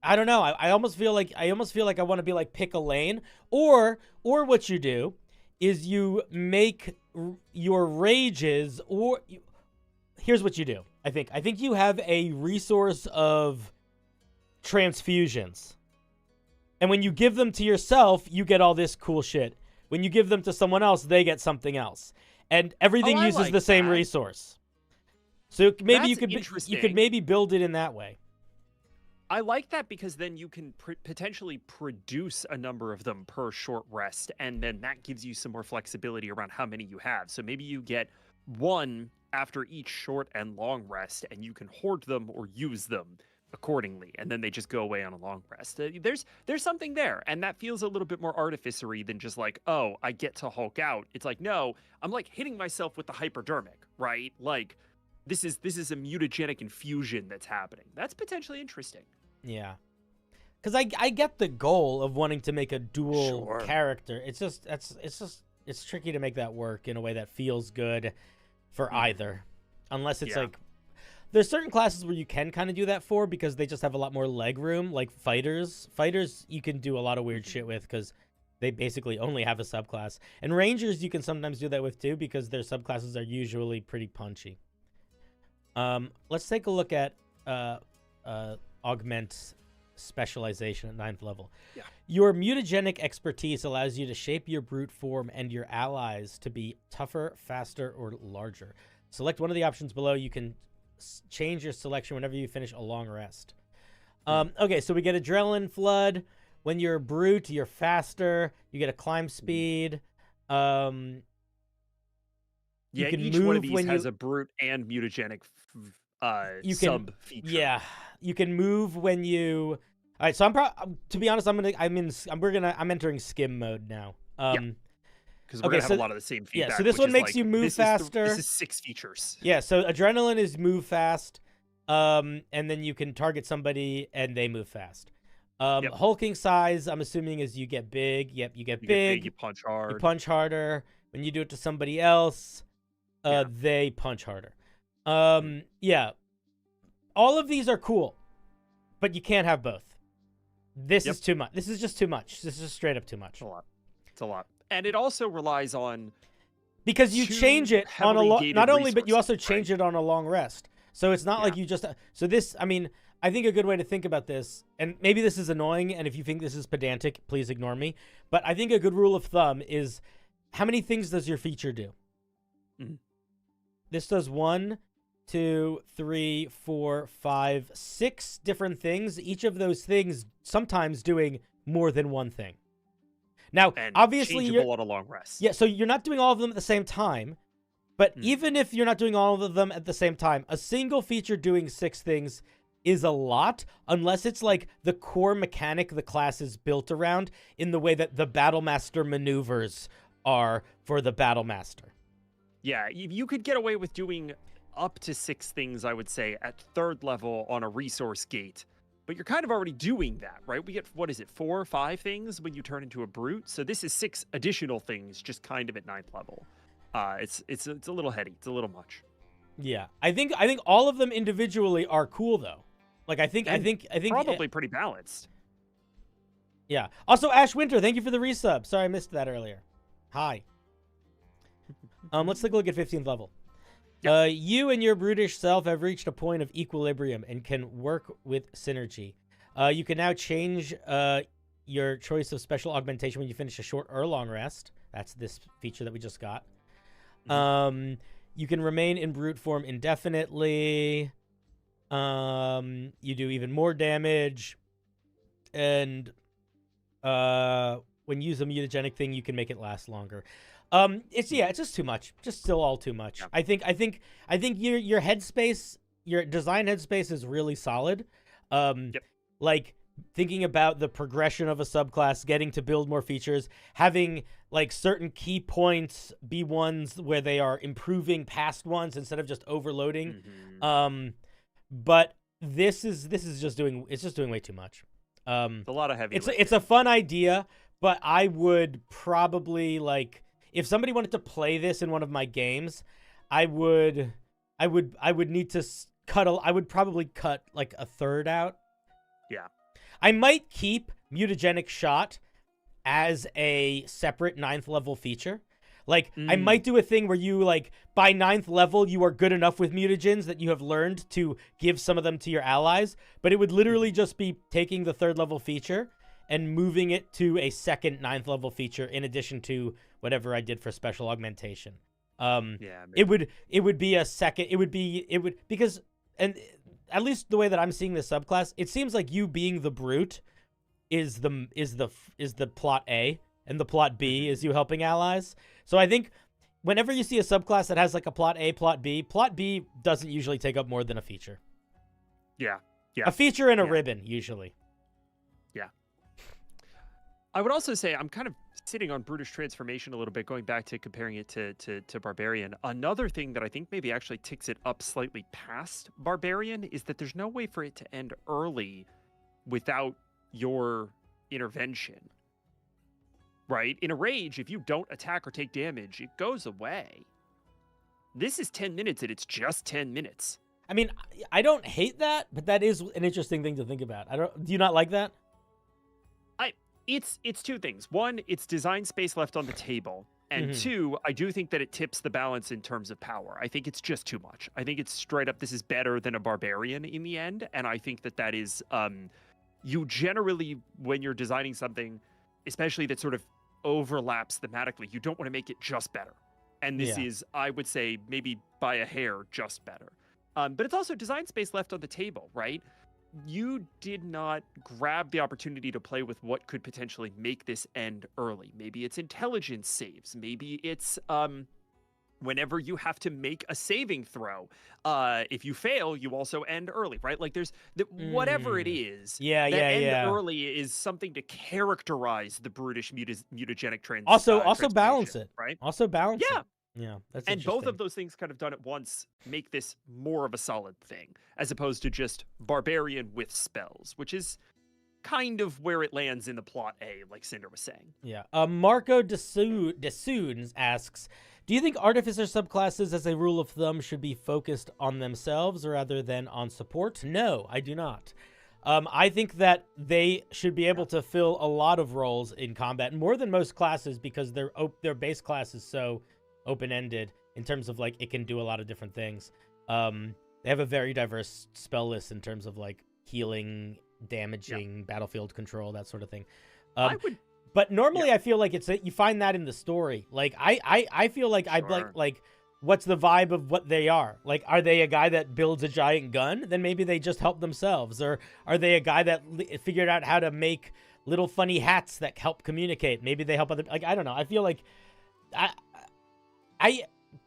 I don't know. I almost feel like I want to be like pick a lane, or what you do is you make your rages, or here's what you do. I think you have a resource of transfusions, and when you give them to yourself, you get all this cool shit. When you give them to someone else, they get something else, and everything I uses like the same that. resource. So maybe That's you could interesting. maybe build it in that way. I like that because then you can potentially produce a number of them per short rest, and then that gives you some more flexibility around how many you have. So maybe you get one after each short and long rest, and you can hoard them or use them accordingly, and then they just go away on a long rest. There's something there, and that feels a little bit more artificery than just like, oh, I get to Hulk out. It's like, no, I'm like hitting myself with the hypodermic, right? Like this is a mutagenic infusion that's happening. That's potentially interesting. Yeah. Because I get the goal of wanting to make a dual Sure. character. It's tricky to make that work in a way that feels good for either. Unless it's Yeah. like, there's certain classes where you can kind of do that for because they just have a lot more leg room, like fighters. Fighters you can do a lot of weird shit with because they basically only have a subclass. And rangers you can sometimes do that with too because their subclasses are usually pretty punchy. Let's take a look at augment specialization at 9th level. Yeah. Your mutagenic expertise allows you to shape your brute form and your allies to be tougher, faster, or larger. Select one of the options below. You can change your selection whenever you finish a long rest. Okay, so we get adrenaline flood. When you're a brute, you're faster. You get a climb speed. Yeah, can each one of move these when has you- a brute and mutagenic You can- sub feature. Yeah, you can move when you. All right, so to be honest, I'm entering skim mode now. Because we're okay, gonna have so- a lot of the same feedback. yeah, so this which one is makes like, you move faster. This is 6 features. Yeah, so adrenaline is move fast, and then you can target somebody and they move fast. Yep. Hulking size, I'm assuming, is you get big. Yep, you get You big. you punch hard. You punch harder. When you do it to somebody else, Yeah. they punch harder. Yeah. All of these are cool, but you can't have both. This Yep. is too much. This is just too much. This is just straight up too much. It's a lot. It's a lot. And it also relies on Because you two change it on a heavily gated not only, but you also resources, change it on a long rest. So it's not like you just. So this, I mean, I think a good way to think about this, and maybe this is annoying, and if you think this is pedantic, please ignore me. But I think a good rule of thumb is, how many things does your feature do? Mhm. This does 1, 2, 3, 4, 5, 6 different things. Each of those things sometimes doing more than one thing. Now, and obviously, changeable on a long rest. yeah, so you're not doing all of them at the same time. But even if you're not doing all of them at the same time, a single feature doing 6 things is a lot, unless it's like the core mechanic the class is built around in the way that the Battlemaster maneuvers are for the Battlemaster. Yeah, you could get away with doing up to 6 things, I would say, at 3rd level on a resource gate. But you're kind of already doing that, right? We get, 4 or 5 things when you turn into a brute. So this is 6 additional things just kind of at 9th level. It's a little heady. It's a little much. Yeah. I think all of them individually are cool though. Like I think Probably pretty balanced. Yeah. Also, Ash Winter, thank you for the resub. Sorry I missed that earlier. Hi. Let's take a look at 15th level. Yep. You and your brutish self have reached a point of equilibrium and can work with synergy. You can now change your choice of special augmentation when you finish a short or long rest. That's this feature that we just got. You can remain in brute form indefinitely. You do even more damage. And when you use a mutagenic thing, you can make it last longer. It's just too much. Just still all too much. Yeah. I think your headspace, your design headspace is really solid. Yep. Like thinking about the progression of a subclass, getting to build more features, having like certain key points be ones where they are improving past ones instead of just overloading. But this is just doing way too much. It's a lot of heavy. It's a fun idea, but I would probably like if somebody wanted to play this in one of my games, I would need to I would probably cut like a third out. Yeah. I might keep mutagenic shot as a separate 9th level feature. Like, I might do a thing where you, like, by 9th level, you are good enough with mutagens that you have learned to give some of them to your allies. But it would literally just be taking the 3rd level feature and moving it to a second 9th level feature in addition to whatever I did for special augmentation. It would be a second. Because, and at least the way that I'm seeing this subclass, it seems like you being the brute is the plot A, and the plot B is you helping allies. So I think whenever you see a subclass that has like a plot A, plot B doesn't usually take up more than a feature. Yeah. A feature and a ribbon usually. Yeah. I would also say I'm kind of sitting on Brutish Transformation a little bit, going back to comparing it to Barbarian. Another thing that I think maybe actually ticks it up slightly past Barbarian is that there's no way for it to end early without your intervention. Right? In a rage, if you don't attack or take damage, it goes away. This is 10 minutes and it's just 10 minutes. I mean, I don't hate that, but that is an interesting thing to think about. Do you not like that? It's two things. One, it's design space left on the table. And two, I do think that it tips the balance in terms of power. I think it's just too much. I think it's straight up, this is better than a Barbarian in the end. And I think that is, you generally, when you're designing something, especially that sort of overlaps thematically, you don't want to make it just better. And this is, I would say, maybe by a hair, just better. But it's also design space left on the table, right? You did not grab the opportunity to play with what could potentially make this end early. Maybe it's intelligence saves. Maybe it's whenever you have to make a saving throw. If you fail, you also end early, right? Like there's whatever it is. End early is something to characterize the brutish mutagenic trend. Also balance it, right? Also balance it. Yeah, that's and both of those things kind of done at once make this more of a solid thing, as opposed to just Barbarian with spells, which is kind of where it lands in the plot A, like Cinder was saying. Yeah. Marco Desoons asks, do you think Artificer subclasses, as a rule of thumb, should be focused on themselves rather than on support? No, I do not. I think that they should be able to fill a lot of roles in combat, more than most classes, because their base class is so open-ended in terms of like it can do a lot of different things. They have a very diverse spell list in terms of like healing, damaging, battlefield control, that sort of thing. But normally I feel like you find that in the story. Like I feel like like what's the vibe of what they are? Like, are they a guy that builds a giant gun? Then maybe they just help themselves. Or are they a guy that figured out how to make little funny hats that help communicate? Maybe they help other, like, I don't know. I feel like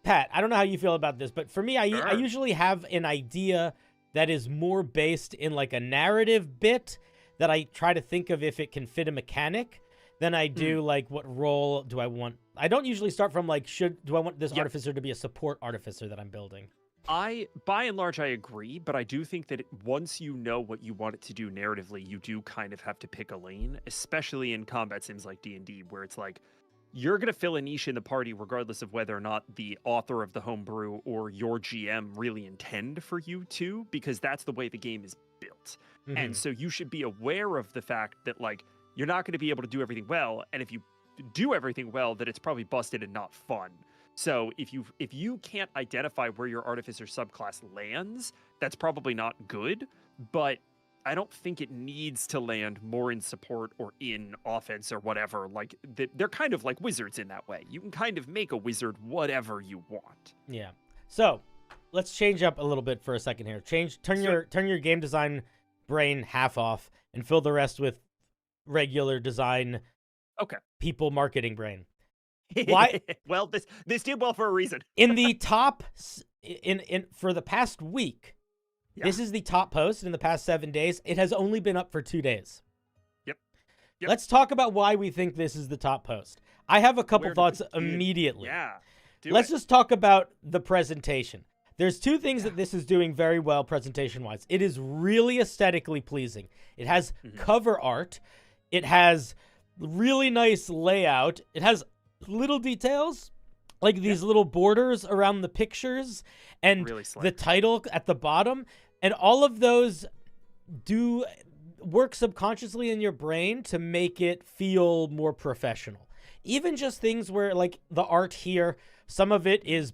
Pat, I don't know how you feel about this, but for me, I usually have an idea that is more based in like a narrative bit that I try to think of if it can fit a mechanic than I do like what role do I want. I don't usually start from like, do I want this artificer to be a support artificer that I'm building? By and large, I agree, but I do think that once you know what you want it to do narratively, you do kind of have to pick a lane, especially in combat sims like D&D, where it's like, you're going to fill a niche in the party regardless of whether or not the author of the homebrew or your GM really intend for you to, because that's the way the game is built. And so you should be aware of the fact that, like, you're not going to be able to do everything well, and if you do everything well, that it's probably busted and not fun. So if you can't identify where your artificer subclass lands, that's probably not good, but I don't think it needs to land more in support or in offense or whatever. Like, they're kind of like wizards in that way. You can kind of make a wizard whatever you want. Yeah. So let's change up a little bit for a second here. Turn your game design brain half off and fill the rest with regular design. Okay. People marketing brain. Why? Well, this did well for a reason. In the top, for the past week, Yeah. This is the top post in the past 7 days. It has only been up for 2 days. Yep. Let's talk about why we think this is the top post. I have a couple Where to thoughts begin? immediately. Yeah. Let's just talk about the presentation. There's 2 things that this is doing very well presentation-wise. It is really aesthetically pleasing. It has cover art. It has really nice layout. It has little details, like these little borders around the pictures and Really slick. the title at the bottom. And all of those do work subconsciously in your brain to make it feel more professional. Even just things where, like, the art here, some of it is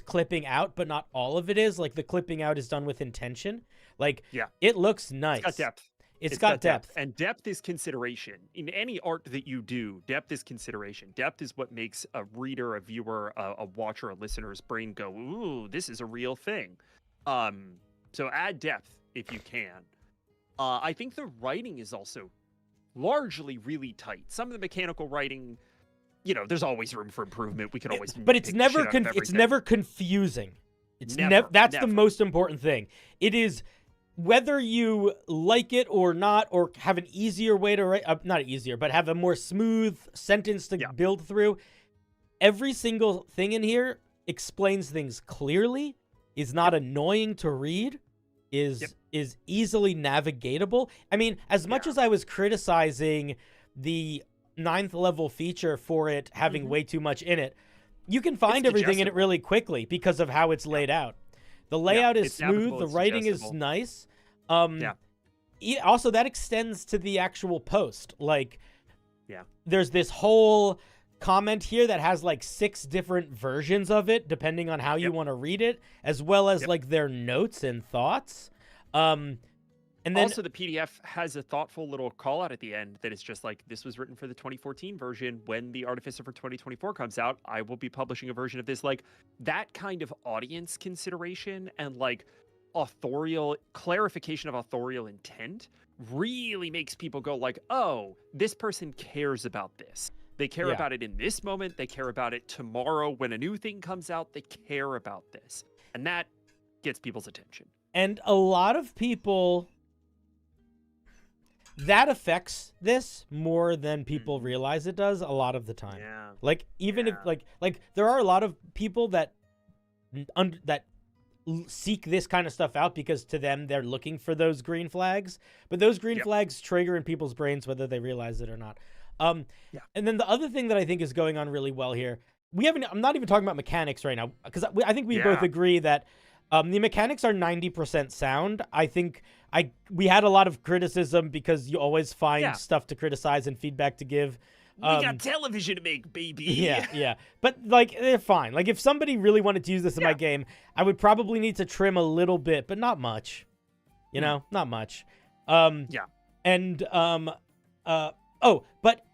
clipping out, but not all of it is. Like, the clipping out is done with intention. Like, it looks nice. It's got depth. It's got depth. And depth is consideration. In any art that you do, depth is consideration. Depth is what makes a reader, a viewer, a watcher, a listener's brain go, ooh, this is a real thing. So add depth if you can. I think the writing is also largely really tight. Some of the mechanical writing, you know, there's always room for improvement. We could always but it's never confusing. It's never that's the most important thing. It is, whether you like it or not, or have an easier way to write, not easier, but have a more smooth sentence to build through, every single thing in here explains things clearly, is not annoying to read, is easily navigatable. I mean, as much as I was criticizing the 9th level feature for it having way too much in it, you can find everything in it really quickly because of how it's laid out. The layout is smooth. The writing is nice. Also, that extends to the actual post. Like, there's this whole comment here that has like 6 different versions of it, depending on how you want to read it, as well as like their notes and thoughts. And then also, the PDF has a thoughtful little call out at the end that is just like, this was written for the 2014 version. When the Artificer for 2024 comes out, I will be publishing a version of this. Like, that kind of audience consideration and like authorial clarification of authorial intent really makes people go like, oh, this person cares about this. They care about it in this moment. They care about it tomorrow when a new thing comes out. They care about this. And that gets people's attention. And a lot of people, that affects this more than people realize it does a lot of the time. Yeah. Like, even if like there are a lot of people that seek this kind of stuff out because to them they're looking for those green flags, but those green flags trigger in people's brains whether they realize it or not. And then the other thing that I think is going on really well here, I'm not even talking about mechanics right now, because I think we both agree that the mechanics are 90% sound. I think we had a lot of criticism because you always find stuff to criticize and feedback to give. We got television to make, baby. Yeah. But, like, they're fine. Like, if somebody really wanted to use this in my game, I would probably need to trim a little bit, but not much. You know? Not much. And, but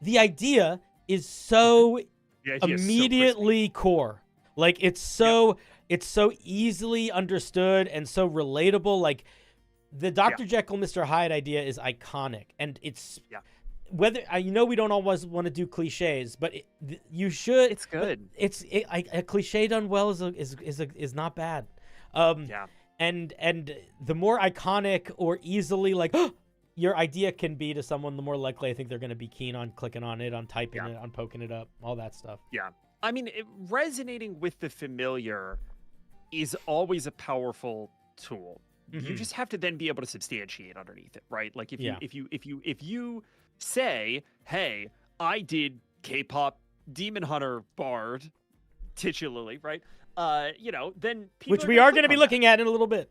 the idea is so immediately core. Like, it's so easily understood and so relatable. Like, the Dr. Jekyll, Mr. Hyde idea is iconic, and it's whether we don't always want to do cliches, but you should. It's good. A cliche done well is not bad. And the more iconic or easily like your idea can be to someone, the more likely I think they're going to be keen on clicking on it, on typing it, on poking it up, all that stuff. Yeah. I mean, resonating with the familiar is always a powerful tool. You just have to then be able to substantiate underneath it, right? Like if you say, "Hey, I did K-pop Demon Hunter Bard titularly," right? Then people which we are going to be looking at in a little bit.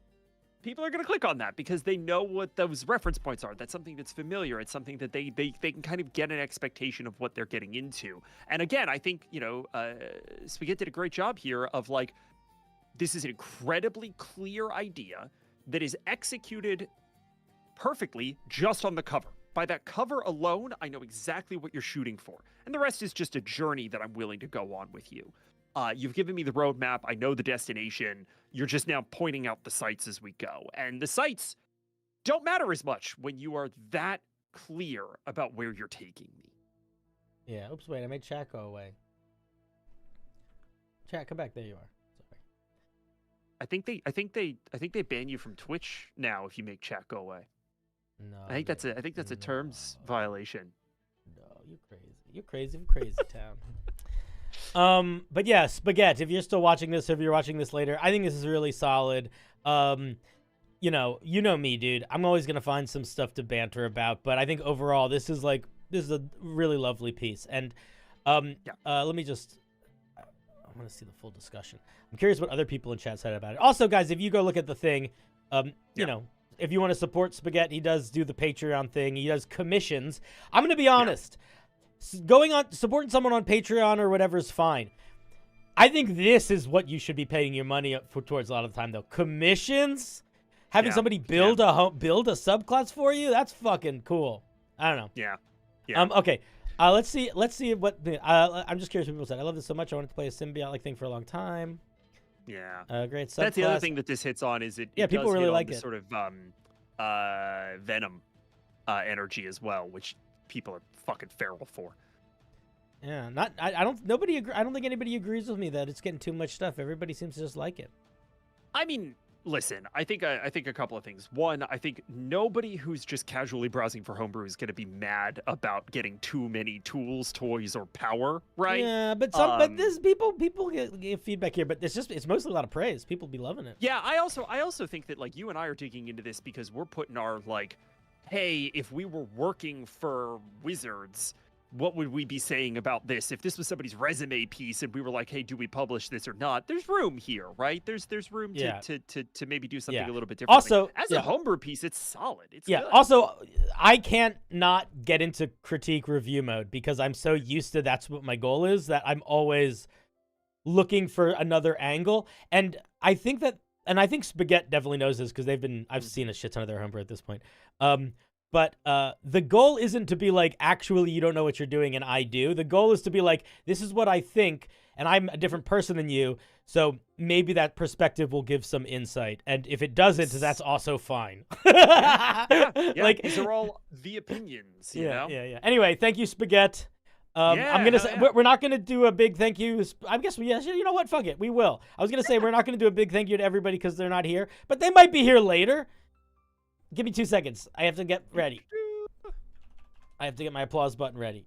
People are going to click on that because they know what those reference points are. That's something that's familiar. It's something that they can kind of get an expectation of what they're getting into. And again, I think, Spaghetti did a great job here of like, this is an incredibly clear idea that is executed perfectly just on the cover. By that cover alone, I know exactly what you're shooting for. And the rest is just a journey that I'm willing to go on with you. You've given me the roadmap. I know the destination. You're just now pointing out the sites as we go. And the sites don't matter as much when you are that clear about where you're taking me. Yeah. Oops, wait. I made chat go away. Chat, come back. There you are. I think they ban you from Twitch now if you make chat go away. No. I think that's a terms violation. No, you're crazy. You're crazy from Crazy Town. But yeah, Spaghetti, if you're still watching this, if you're watching this later, I think this is really solid. You know me, dude. I'm always gonna find some stuff to banter about, but I think overall this is a really lovely piece. And let me just I want to see the full discussion. I'm curious what other people in chat said about it. Also, guys, if you go look at the thing, you know, if you want to support Spaghetti, he does do the Patreon thing. He does commissions. I'm going to be honest. Supporting someone on Patreon or whatever is fine. I think this is what you should be paying your money towards a lot of the time, though. Commissions? Having somebody build a subclass for you? That's fucking cool. I don't know. Yeah. Okay. Let's see what I'm just curious what people said. I love this so much. I wanted to play a symbiote-like thing for a long time. Yeah. Great subclass. That's the other thing that this hits on is it people does really hit like on the it. sort of venom energy as well, which people are fucking feral for. Yeah, I don't think anybody agrees with me that it's getting too much stuff. Everybody seems to just like it. I mean, listen, I think a couple of things. One, I think nobody who's just casually browsing for homebrew is going to be mad about getting too many tools, toys, or power, right? Yeah, but this people get feedback here, but it's mostly a lot of praise. People be loving it. Yeah, I also think that like you and I are digging into this because we're putting our like, hey, if we were working for Wizards, what would we be saying about this? If this was somebody's resume piece and we were like, hey, do we publish this or not? There's room here, right? There's room to maybe do something a little bit different. Also, as a homebrew piece, it's solid. It's good. Also, I can't not get into critique review mode because I'm so used to that's what my goal is that I'm always looking for another angle. And I think Spaghetti definitely knows this because I've seen a shit ton of their homebrew at this point. But the goal isn't to be like, actually, you don't know what you're doing and I do. The goal is to be like, this is what I think, and I'm a different person than you, so maybe that perspective will give some insight. And if it doesn't, that's also fine. Like, these are all the opinions, you know? Yeah. Anyway, thank you, Spaghetti. I'm going to say, we're not going to do a big thank you. I guess you know what? Fuck it. We will. I was going to say, we're not going to do a big thank you to everybody because they're not here, but they might be here later. Give me 2 seconds. I have to get ready. I have to get my applause button ready.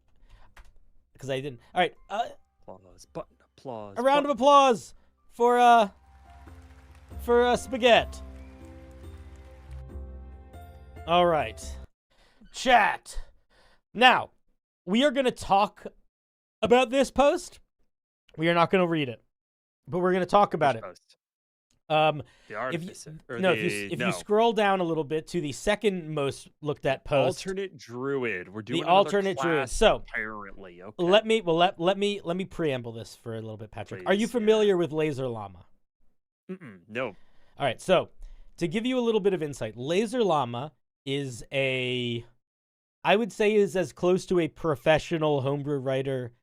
Because I didn't. All right. Applause button. Applause. A round of applause for Spaghetti. All right. Chat. Now, we are going to talk about this post. We are not going to read it. But we're going to talk about it. Post? If you scroll down a little bit to the second most looked at post, alternate druid. We're doing the alternate druid. So apparently, okay. let me preamble this for a little bit, Patrick. Please, are you familiar with Laser Llama? No. All right. So to give you a little bit of insight, Laser Llama is I would say is as close to a professional homebrew writer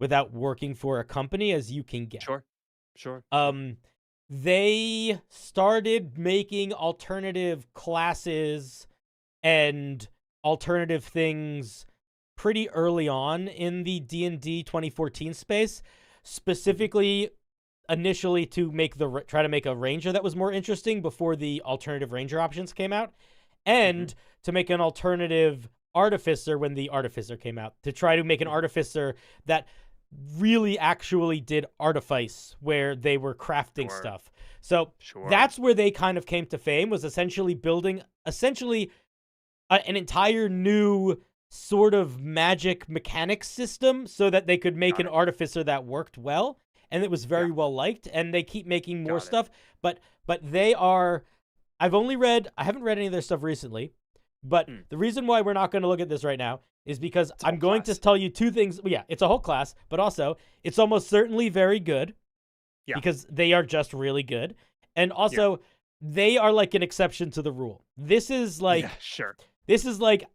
without working for a company as you can get. Sure. They started making alternative classes and alternative things pretty early on in the D&D 2014 space, specifically initially to try to make a ranger that was more interesting before the alternative ranger options came out, and to make an alternative artificer when the artificer came out, to try to make an artificer that really actually did artifice where they were crafting stuff. So that's where they kind of came to fame, was essentially building an entire new sort of magic mechanics system so that they could make an artificer that worked well, and it was very well liked, and they keep making more stuff. But they are, I haven't read any of their stuff recently, but the reason why we're not going to look at this right now is because I'm going to tell you two things. Well, yeah, it's a whole class, but also it's almost certainly very good because they are just really good. And also they are like an exception to the rule. This is like, this is like,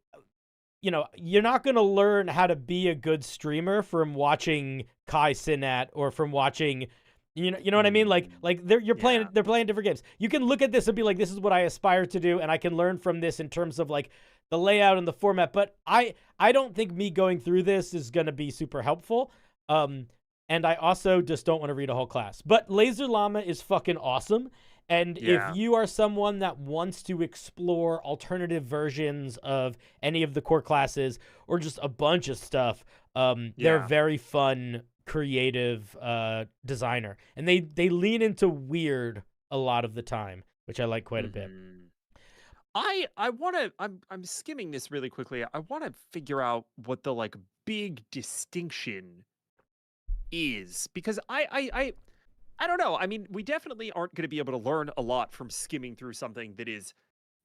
you know, you're not going to learn how to be a good streamer from watching Kai Cenat or from watching, you know what I mean? Like they're playing different games. You can look at this and be like, this is what I aspire to do, and I can learn from this in terms of like the layout and the format. But I don't think me going through this is going to be super helpful. And and I also just don't want to read a whole class. But Laser Llama is fucking awesome. And if you are someone that wants to explore alternative versions of any of the core classes or just a bunch of stuff, they're very fun, creative designer. And they lean into weird a lot of the time, which I like quite a bit. I want to I'm skimming this really quickly. I want to figure out what the like big distinction is, because I don't know. I mean, we definitely aren't going to be able to learn a lot from skimming through something that is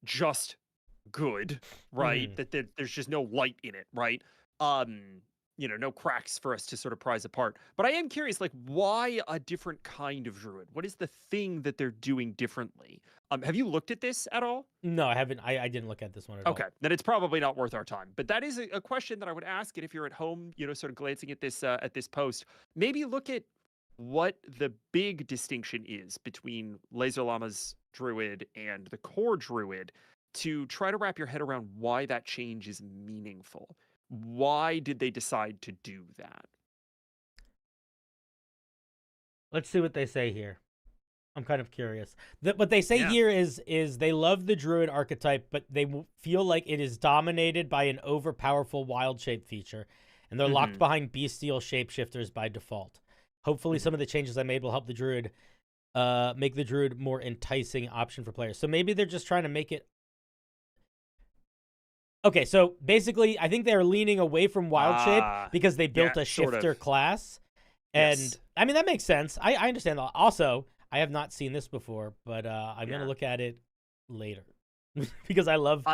just good, right? That there's just no light in it, right? You know, no cracks for us to sort of prize apart. But I am curious, like, why a different kind of druid? What is the thing that they're doing differently? Have you looked at this at all? No, I haven't. I didn't look at this one at all. Okay, then it's probably not worth our time. But that is a question that I would ask. And if you're at home, you know, sort of glancing at this post, maybe look at what the big distinction is between Laser Llama's druid and the core druid, to try to wrap your head around why that change is meaningful. Why did they decide to do that? Let's see what they say here. I'm kind of curious. What they say here is they love the druid archetype, but they feel like it is dominated by an overpowerful wild shape feature, and they're locked behind bestial shapeshifters by default. Hopefully some of the changes I made will help the druid make the druid more enticing option for players. So maybe they're just trying to make it. Okay, so basically, I think they're leaning away from wild shape because they built a shifter class. And I mean, that makes sense. I understand that. Also, I have not seen this before, but I'm going to look at it later because I love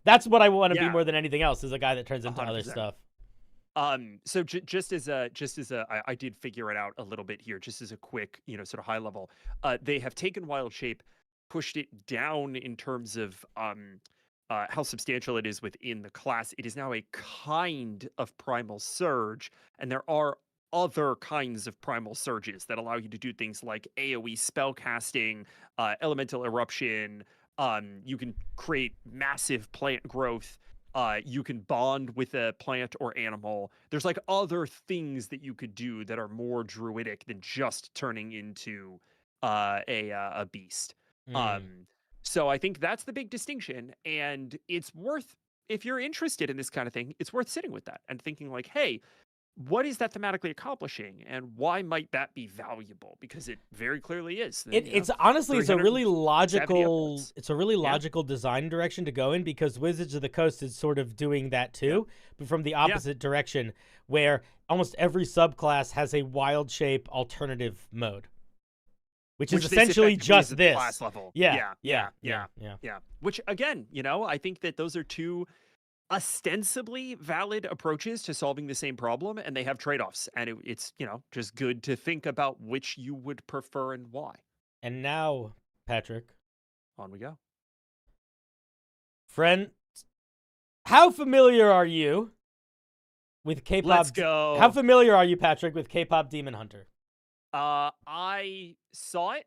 that's what I want to be more than anything else, is a guy that turns into 100%. Other stuff. So just as I did figure it out a little bit here, just as a quick, you know, sort of high level, they have taken wild shape, pushed it down in terms of how substantial it is within the class. It is now a kind of primal surge, and there are other kinds of primal surges that allow you to do things like AoE spellcasting, elemental eruption. You can create massive plant growth. You can bond with a plant or animal. There's like other things that you could do that are more druidic than just turning into a beast. So I think that's the big distinction, and it's worth, if you're interested in this kind of thing, it's worth sitting with that and thinking like, hey, what is that thematically accomplishing, and why might that be valuable? Because it very clearly is. It's honestly, it's a really logical design direction to go in, because Wizards of the Coast is sort of doing that too, but from the opposite direction, where almost every subclass has a wild shape alternative mode. Which is essentially just this class level. Yeah. Which, again, you know, I think that those are two ostensibly valid approaches to solving the same problem, and they have trade-offs. And it's, you know, just good to think about which you would prefer and why. And now, Patrick, on we go. Friend, how familiar are you with K-pop? Let's go. How familiar are you, Patrick, with K-pop Demon Hunter? I saw it,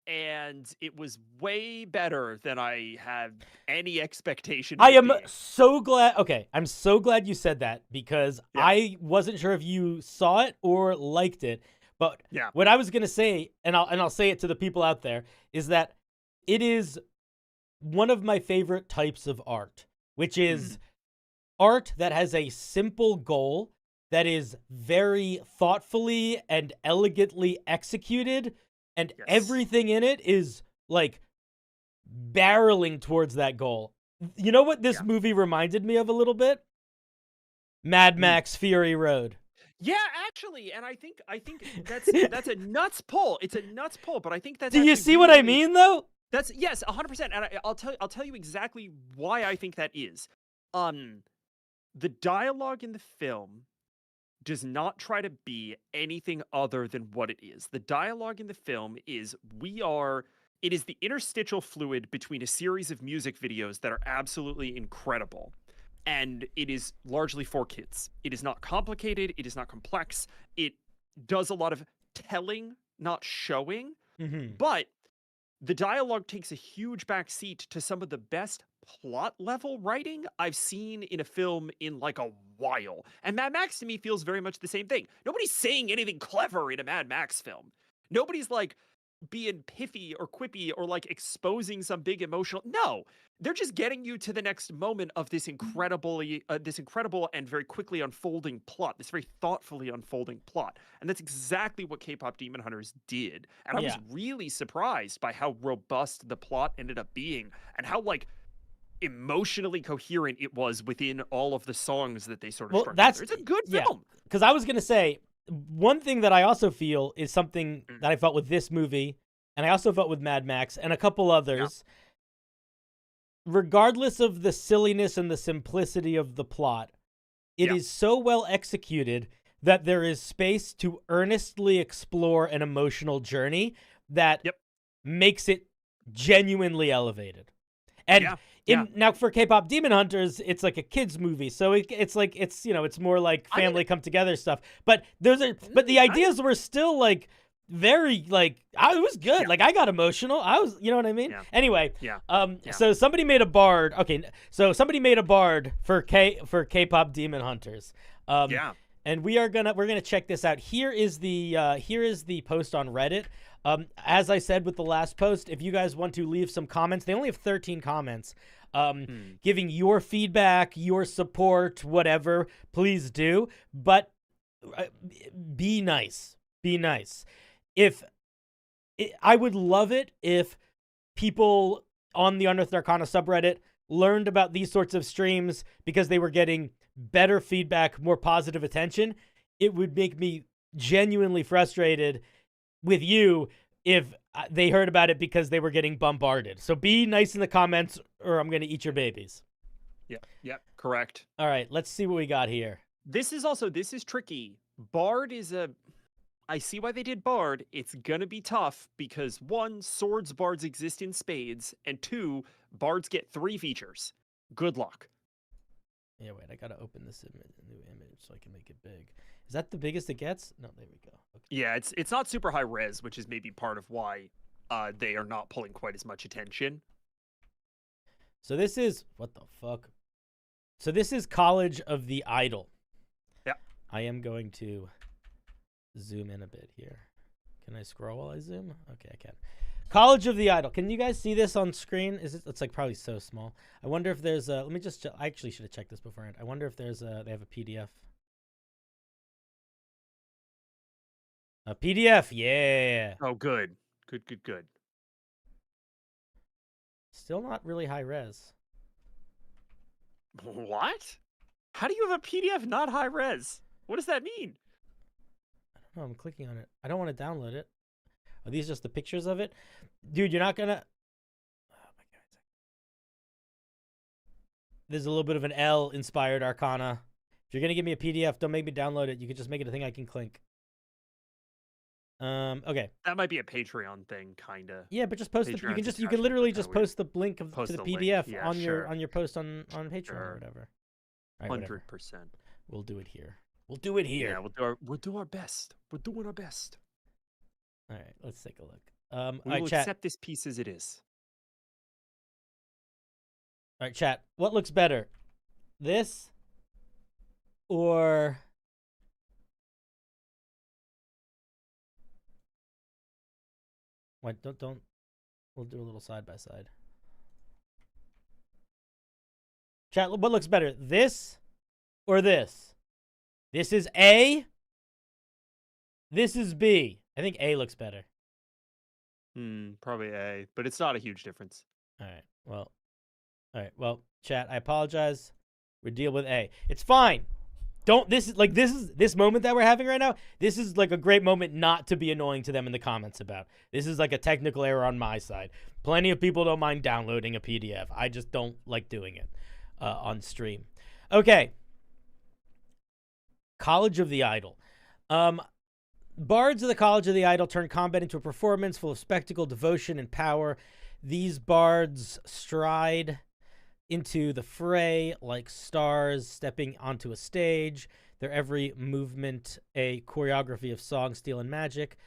and it was way better than I had any expectation. I am so glad. Okay, I'm so glad you said that, because I wasn't sure if you saw it or liked it. But what I was gonna say, and I'll say it to the people out there, is that it is one of my favorite types of art, which is art that has a simple goal that is very thoughtfully and elegantly executed, and everything in it is, like, barreling towards that goal. You know what this movie reminded me of a little bit? Mad Max Fury Road. Yeah, actually, and I think that's a nuts pull. It's a nuts pull, but I think that's. Do you see what I mean, though? That's 100%, and I'll tell you exactly why I think that is. The dialogue in the film does not try to be anything other than what it is. The dialogue in the film is it is the interstitial fluid between a series of music videos that are absolutely incredible. And it is largely for kids. It is not complicated. It is not complex. It does a lot of telling, not showing. But the dialogue takes a huge backseat to some of the best plot level writing I've seen in a film in like a while. And Mad Max to me feels very much the same thing. Nobody's saying anything clever in a Mad Max film. Nobody's like being pithy or quippy or like exposing some big emotional. No, they're just getting you to the next moment of this incredible and very quickly unfolding plot, this very thoughtfully unfolding plot. And that's exactly what K-pop Demon Hunters did. And I was really surprised by how robust the plot ended up being and how like emotionally coherent it was within all of the songs that they sort of struck together. It's a good film. Because I was gonna say, one thing that I also feel is something that I felt with this movie, and I also felt with Mad Max and a couple others. Regardless of the silliness and the simplicity of the plot, it is so well executed that there is space to earnestly explore an emotional journey that makes it genuinely elevated. And now for K-pop Demon Hunters, it's like a kids movie, so it's like it's more like family come together stuff. But the ideas were still like very like it was good. Like I got emotional. I was, you know what I mean? Anyway, so somebody made a bard. Okay, so somebody made a bard for K-pop Demon Hunters. And we're gonna check this out. Here is the post on Reddit. As I said with the last post, if you guys want to leave some comments, they only have 13 comments. Giving your feedback, your support, whatever, please do. But be nice. Be nice. I would love it if people on the Unearthed Arcana subreddit learned about these sorts of streams because they were getting better feedback, more positive attention. It would make me genuinely frustrated with you if they heard about it because they were getting bombarded. So be nice in the comments or I'm going to eat your babies. Yeah, correct. All right, let's see what we got here. This is tricky. Bard is I see why they did Bard. It's gonna be tough because 1, swords bards exist in spades, and 2, bards get 3 features. Good luck. Yeah, wait, I gotta open this new image so I can make it big. Is that the biggest it gets? No, there we go. Okay. Yeah, it's not super high res, which is maybe part of why they are not pulling quite as much attention. So this is, what the fuck? So this is College of the Idol. Yeah. I am going to zoom in a bit here. Can I scroll while I zoom? Okay, I can. College of the Idol. Can you guys see this on screen? It's like probably so small. I wonder if there's a, let me just, I actually should have checked this beforehand. I wonder if there's a, they have a PDF. A PDF, yeah. Oh, good. Good. Still not really high res. What? How do you have a PDF not high res? What does that mean? I don't know. I'm clicking on it. I don't want to download it. Are these just the pictures of it? Dude, you're not gonna... Oh my God. There's a little bit of an L-inspired Arcana. If you're gonna give me a PDF, don't make me download it. You can just make it a thing I can clink. Okay. That might be a Patreon thing, kinda. Yeah, but just post the... You can literally just post the link to the PDF on your post on Patreon or whatever. 100%. We'll do it here. We'll do it here. Yeah, we'll do our best. We're doing our best. All right, let's take a look. We will accept this piece as it is. All right, chat. What looks better, this or what? Don't. We'll do a little side by side. Chat. What looks better, this or this? This is A. This is B. I think A looks better. Probably A, but it's not a huge difference. All right. Well, chat, I apologize. We deal with A. It's fine. This moment that we're having right now. This is like a great moment not to be annoying to them in the comments about. This is like a technical error on my side. Plenty of people don't mind downloading a PDF. I just don't like doing it on stream. Okay. College of the Idol. Bards of the College of the Idol turn combat into a performance full of spectacle, devotion, and power. These bards stride into the fray like stars stepping onto a stage. Their every movement a choreography of song, steel, and magic,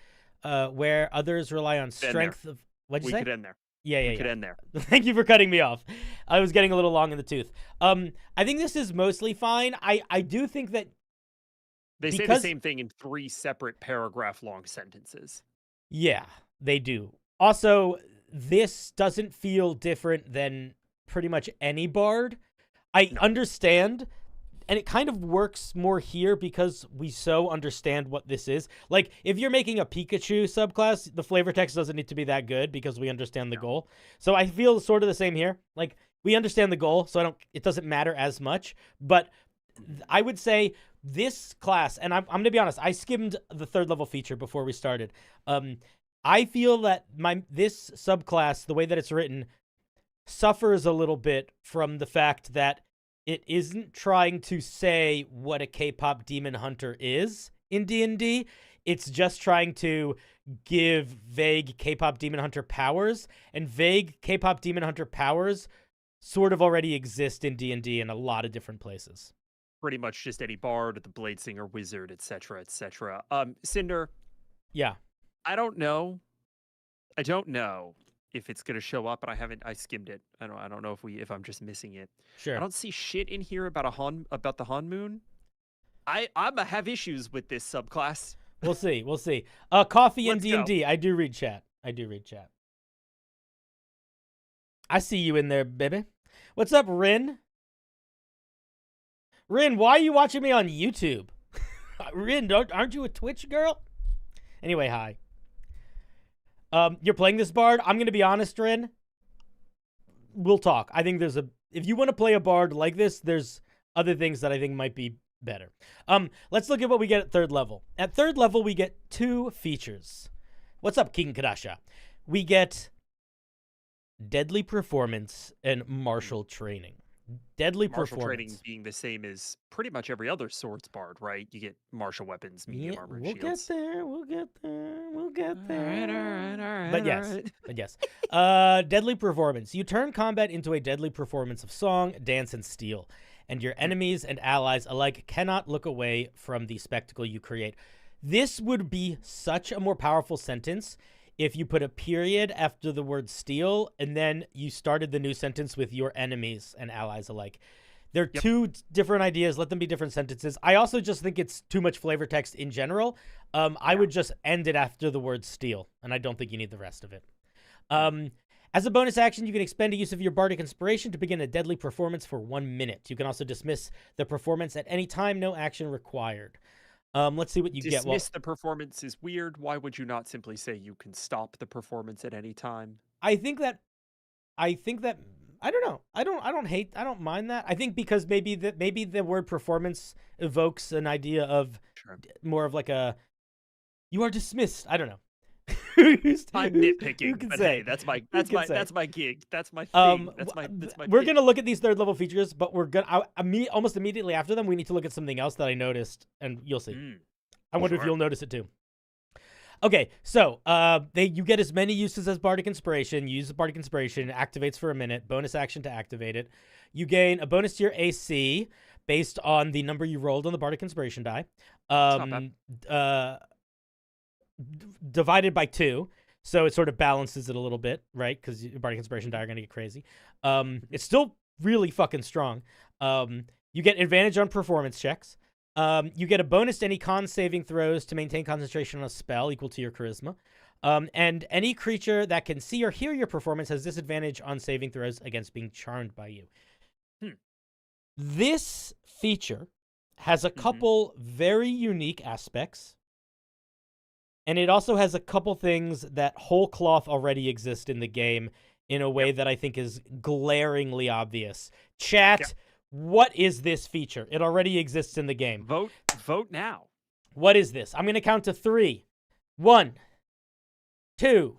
where others rely on strength of... What'd you say? We could end there. We could end there. Thank you for cutting me off. I was getting a little long in the tooth. I think this is mostly fine. I do think that they say the same thing in 3 separate paragraph-long sentences. Yeah, they do. Also, this doesn't feel different than pretty much any bard. I understand, and it kind of works more here because we so understand what this is. Like, if you're making a Pikachu subclass, the flavor text doesn't need to be that good because we understand the goal. So I feel sort of the same here. Like, we understand the goal, so it doesn't matter as much. But I would say this class, and I'm going to be honest, I skimmed the 3rd level feature before we started. I feel that this subclass, the way that it's written, suffers a little bit from the fact that it isn't trying to say what a K-pop demon hunter is in D&D. It's just trying to give vague K-pop demon hunter powers, and vague K-pop demon hunter powers sort of already exist in D&D in a lot of different places. Pretty much just any bard, the bladesinger, wizard, etc., etc. Cinder. Yeah. I don't know if it's gonna show up, but I skimmed it. I don't know if I'm just missing it. Sure. I don't see shit in here about the Han Moon. I'm a have issues with this subclass. We'll see. Coffee and D&D. I do read chat. I see you in there, baby. What's up, Rin? Rin, why are you watching me on YouTube? Rin, aren't you a Twitch girl? Anyway, hi. You're playing this bard. I'm going to be honest, Rin. We'll talk. I think if you want to play a bard like this, there's other things that I think might be better. Let's look at what we get at 3rd level. At 3rd level, we get 2 features. What's up, King Kadasha? We get Deadly Performance and Martial Training. Deadly martial Performance. Training being the same as pretty much every other swords bard, right? You get martial weapons, medium armor, and shields. We'll get there. All right. But yes. Deadly Performance. You turn combat into a deadly performance of song, dance, and steel, and your enemies and allies alike cannot look away from the spectacle you create. This would be such a more powerful sentence if you put a period after the word steel, and then you started the new sentence with your enemies and allies alike. They're 2 different ideas. Let them be different sentences. I also just think it's too much flavor text in general. I would just end it after the word steel, and I don't think you need the rest of it. As a bonus action, you can expend a use of your bardic inspiration to begin a deadly performance for 1 minute. You can also dismiss the performance at any time, no action required. Let's see what you get. Dismiss the performance is weird. Why would you not simply say you can stop the performance at any time? I think that I don't know. I don't mind that. I think because maybe the word performance evokes an idea of more of like a you are dismissed. I don't know. I'm nitpicking, but hey, that's my gig. That's my thing. We're gonna look at these 3rd level features, but we're gonna almost immediately after them, we need to look at something else that I noticed, and you'll see. I wonder if you'll notice it too. Okay, so you get as many uses as Bardic Inspiration. You use the Bardic Inspiration, it activates for a minute. Bonus action to activate it. You gain a bonus to your AC based on the number you rolled on the Bardic Inspiration die. Divided by 2, so it sort of balances it a little bit, right? Because your Bardic Inspiration die are going to get crazy. It's still really fucking strong. You get advantage on performance checks. You get a bonus to any con saving throws to maintain concentration on a spell equal to your charisma. And any creature that can see or hear your performance has disadvantage on saving throws against being charmed by you. This feature has a couple very unique aspects. And it also has a couple things that whole cloth already exist in the game in a way that I think is glaringly obvious. Chat, what is this feature? It already exists in the game. Vote now. What is this? I'm going to count to 3. 1, 2,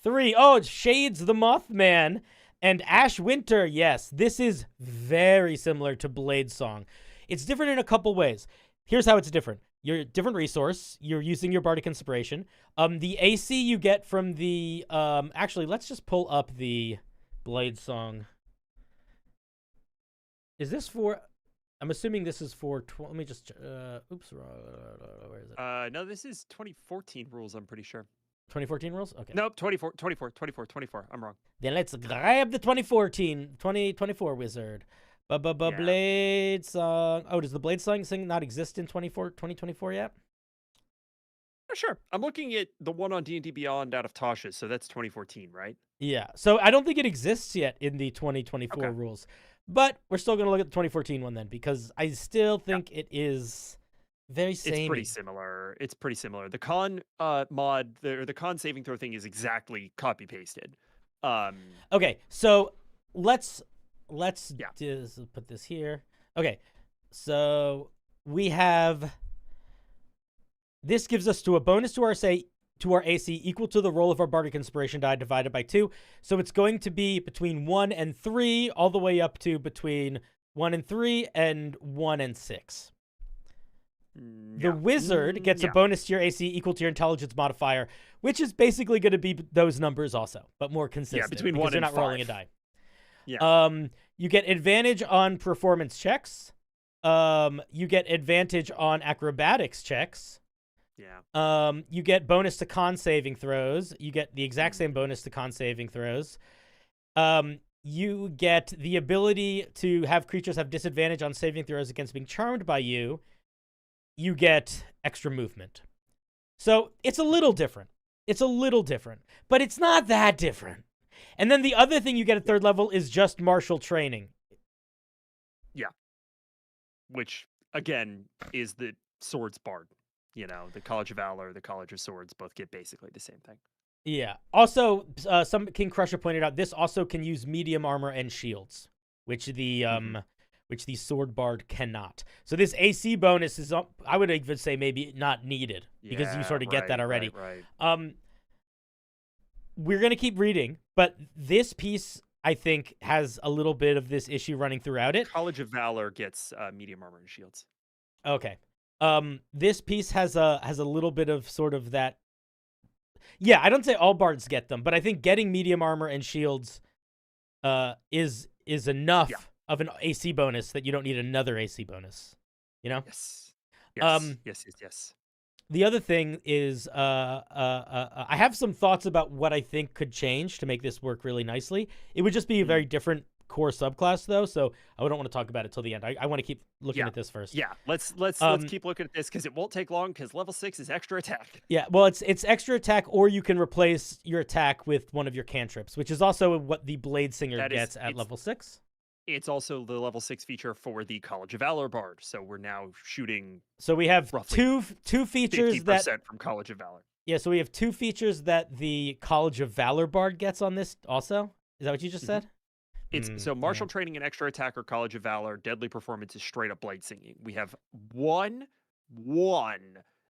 3. Oh, it's Shades the Mothman and Ash Winter. Yes, this is very similar to Blade Song. It's different in a couple ways. Here's how it's different. You're a different resource. You're using your Bardic Inspiration. The AC you get from the... actually, let's just pull up the Blade Song. Is this for... I'm assuming this is for... let me just... oops. Where is it? No, this is 2014 rules, I'm pretty sure. 2014 rules? Okay. Nope, 24. I'm wrong. Then let's grab the 2024 wizard. Yeah. Blade Song. Oh, does the Blade Song thing not exist in 2024 yet? Sure. I'm looking at the one on D&D Beyond out of Tasha's, so that's 2014, right? Yeah. So I don't think it exists yet in the 2024 rules. But we're still going to look at the 2014 one then, because I still think it is very samey. It's pretty similar. The con mod, the con saving throw thing is exactly copy pasted. Okay, so let's just put this here. Okay, so we have this gives us a bonus to our AC equal to the roll of our Bardic Inspiration die divided by 2. So it's going to be between 1 and 3, all the way up to between 1 and 3 and 1 and 6. The wizard gets a bonus to your AC equal to your intelligence modifier, which is basically going to be those numbers also, but more consistent. Yeah, between 1 and 5. You're not rolling a die. Yeah. You get advantage on performance checks. You get advantage on acrobatics checks. Yeah. You get bonus to con saving throws. You get the exact same bonus to con saving throws. You get the ability to have creatures have disadvantage on saving throws against being charmed by you. You get extra movement. So it's a little different. But it's not that different. And then the other thing you get at 3rd level is just martial training. Yeah. Which, again, is the Swords Bard. You know, the College of Valor, the College of Swords both get basically the same thing. Yeah. Also, some King Crusher pointed out this also can use medium armor and shields, which the Sword Bard cannot. So this AC bonus is, I would even say, maybe not needed because you sort of get that already. Right. We're gonna keep reading, but this piece I think has a little bit of this issue running throughout it. College of Valor gets medium armor and shields. Okay. This piece has a little bit of sort of that. Yeah, I don't say all bards get them, but I think getting medium armor and shields is enough of an AC bonus that you don't need another AC bonus. You know? Yes. Yes. The other thing is I have some thoughts about what I think could change to make this work really nicely. It would just be a very different core subclass though, so I don't want to talk about it till the end. I want to keep looking at this first. Yeah, let's keep looking at this because it won't take long because level 6 is extra attack. Yeah, well it's extra attack, or you can replace your attack with one of your cantrips, which is also what the Blade Singer gets at level 6. It's also the level 6 feature for the College of Valor Bard, so we're now shooting. So we have two features 50% from College of Valor. Yeah, so we have 2 features that the College of Valor Bard gets on this also. Is that what you just said? It's so martial training and extra attack or College of Valor. Deadly performance is straight up blade singing. We have one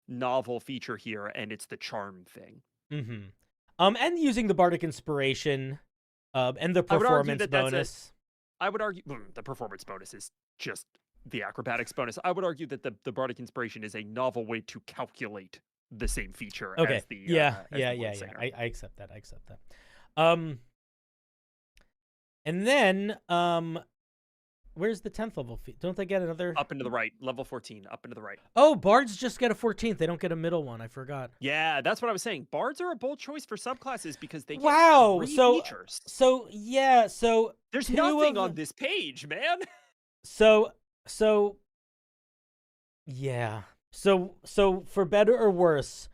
novel feature here, and it's the charm thing. And using the Bardic Inspiration, and the performance bonus. I would argue the performance bonus is just the acrobatics bonus. I would argue that the Bardic Inspiration is a novel way to calculate the same feature as the I accept that. And then, where's the 10th level feat? Don't they get another? Up into the right, level 14, up into the right. Oh, bards just get a 14th. They don't get a middle one. I forgot. Yeah, that's what I was saying. Bards are a bold choice for subclasses because they get 3 features. So there's nothing on this page, man. So for better or worse,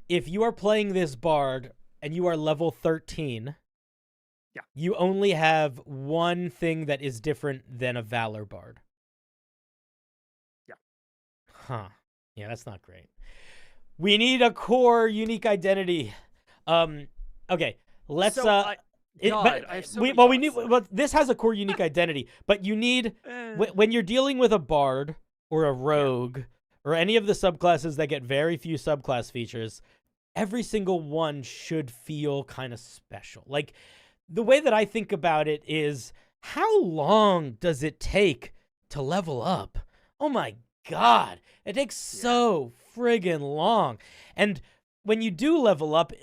if you are playing this bard and you are level 13. Yeah. You only have one thing that is different than a Valor Bard. Yeah. Huh. Yeah, that's not great. We need a core unique identity. Okay, let's this has a core unique identity, but you need when you're dealing with a bard or a rogue or any of the subclasses that get very few subclass features, every single one should feel kind of special. Like, the way that I think about it is, how long does it take to level up? Oh my God, it takes so friggin' long. And when you do level up,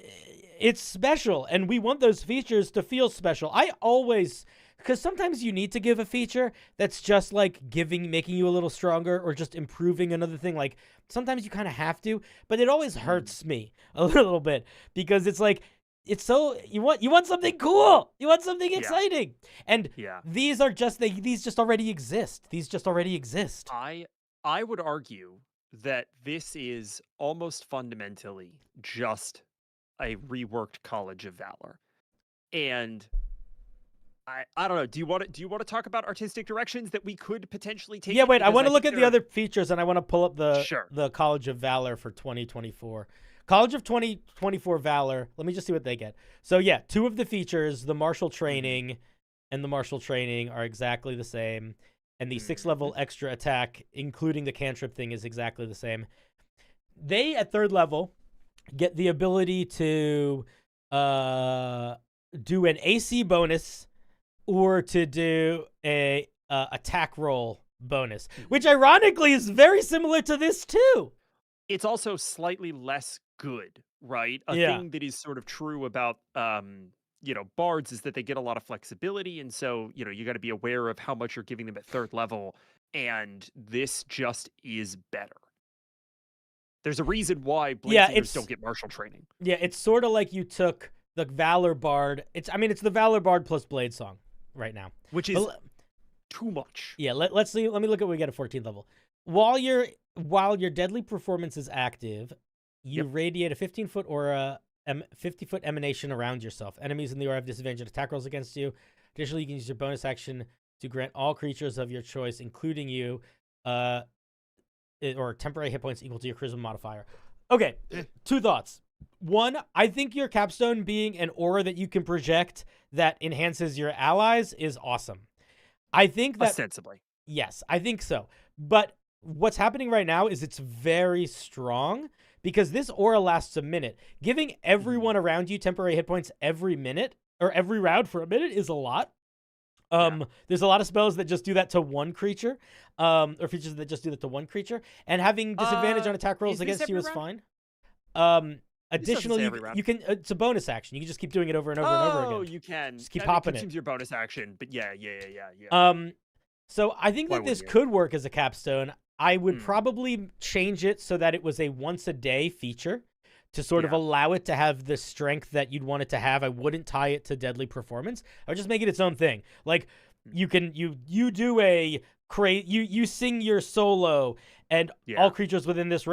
it's special, and we want those features to feel special. I always because sometimes you need to give a feature that's just like making you a little stronger or just improving another thing. Like sometimes you kind of have to, but it always hurts me a little bit because it's like, it's so you want something cool, you want something exciting, and these just already exist. These just already exist. I would argue that this is almost fundamentally just a reworked College of Valor, and I don't know. Do you want to talk about artistic directions that we could potentially take? Yeah, wait. I want to look at the other features, and I want to pull up the College of Valor for 2024. College of 2024 Valor. Let me just see what they get. So yeah, 2 of the features, the martial training and the martial training, are exactly the same, and the 6th level extra attack, including the cantrip thing, is exactly the same. They at 3rd level get the ability to do an AC bonus or to do a attack roll bonus, which ironically is very similar to this too. It's also slightly less good, right? A thing that is sort of true about bards is that they get a lot of flexibility, and so you got to be aware of how much you're giving them at 3rd level, and this just is better. There's a reason why Bladesingers don't get martial training. Yeah, it's sort of like you took the Valor Bard. It's the Valor Bard plus Blade Song right now, which is too much. Yeah, let's see. Let me look at what we get at 14th level. While your deadly performance is active, you radiate a 15-foot aura, 50-foot emanation around yourself. Enemies in the aura have disadvantage on attack rolls against you. Additionally, you can use your bonus action to grant all creatures of your choice, including you, or temporary hit points equal to your charisma modifier. Okay, 2 thoughts. 1, I think your capstone being an aura that you can project that enhances your allies is awesome. I think that ostensibly. Yes, I think so. But what's happening right now is it's very strong because this aura lasts a minute. Giving everyone around you temporary hit points every minute or every round for a minute is a lot. There's a lot of spells that just do that to one creature, or features that just do that to one creature, and having disadvantage on attack rolls against you is fine. Additionally, you can it's a bonus action. You can just keep doing it over and over and over again. Oh, you can. Just keep popping it. Consumes your bonus action, but yeah. So I think that this could work as a capstone. I would probably change it so that it was a once-a-day feature to sort of allow it to have the strength that you'd want it to have. I wouldn't tie it to deadly performance. I would just make it its own thing. Like you do a you sing your solo, and all creatures within this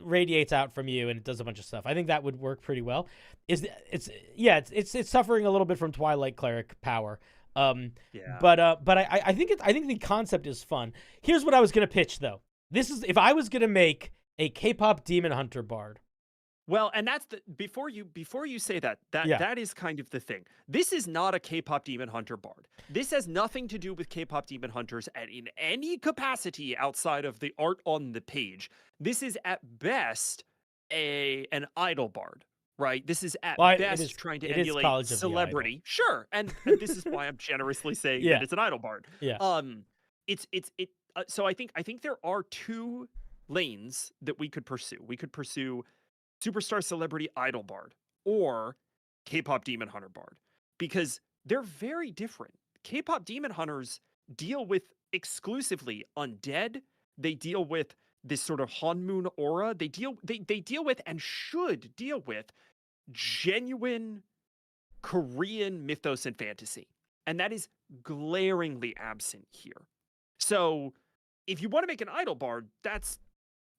radiates out from you, and it does a bunch of stuff. I think that would work pretty well. It's suffering a little bit from Twilight Cleric power. But I think the concept is fun. Here's what I was gonna pitch though. This is if I was gonna make a K-pop Demon Hunter bard. Well, and that's before you say that is kind of the thing. This is not a K-pop Demon Hunter bard. This has nothing to do with K-pop Demon Hunters in any capacity outside of the art on the page. This is at best an idol bard. Right, this is at best trying to emulate celebrity. Sure, and this is why I'm generously saying that it's an idol bard. Yeah. So I think there are 2 lanes that we could pursue. We could pursue Superstar Celebrity Idol Bard or K-pop Demon Hunter Bard because they're very different. K-pop Demon Hunters deal with exclusively undead. They deal with this sort of Hanmoon aura. They deal with and should deal with genuine Korean mythos and fantasy. And that is glaringly absent here. So if you want to make an idol bard,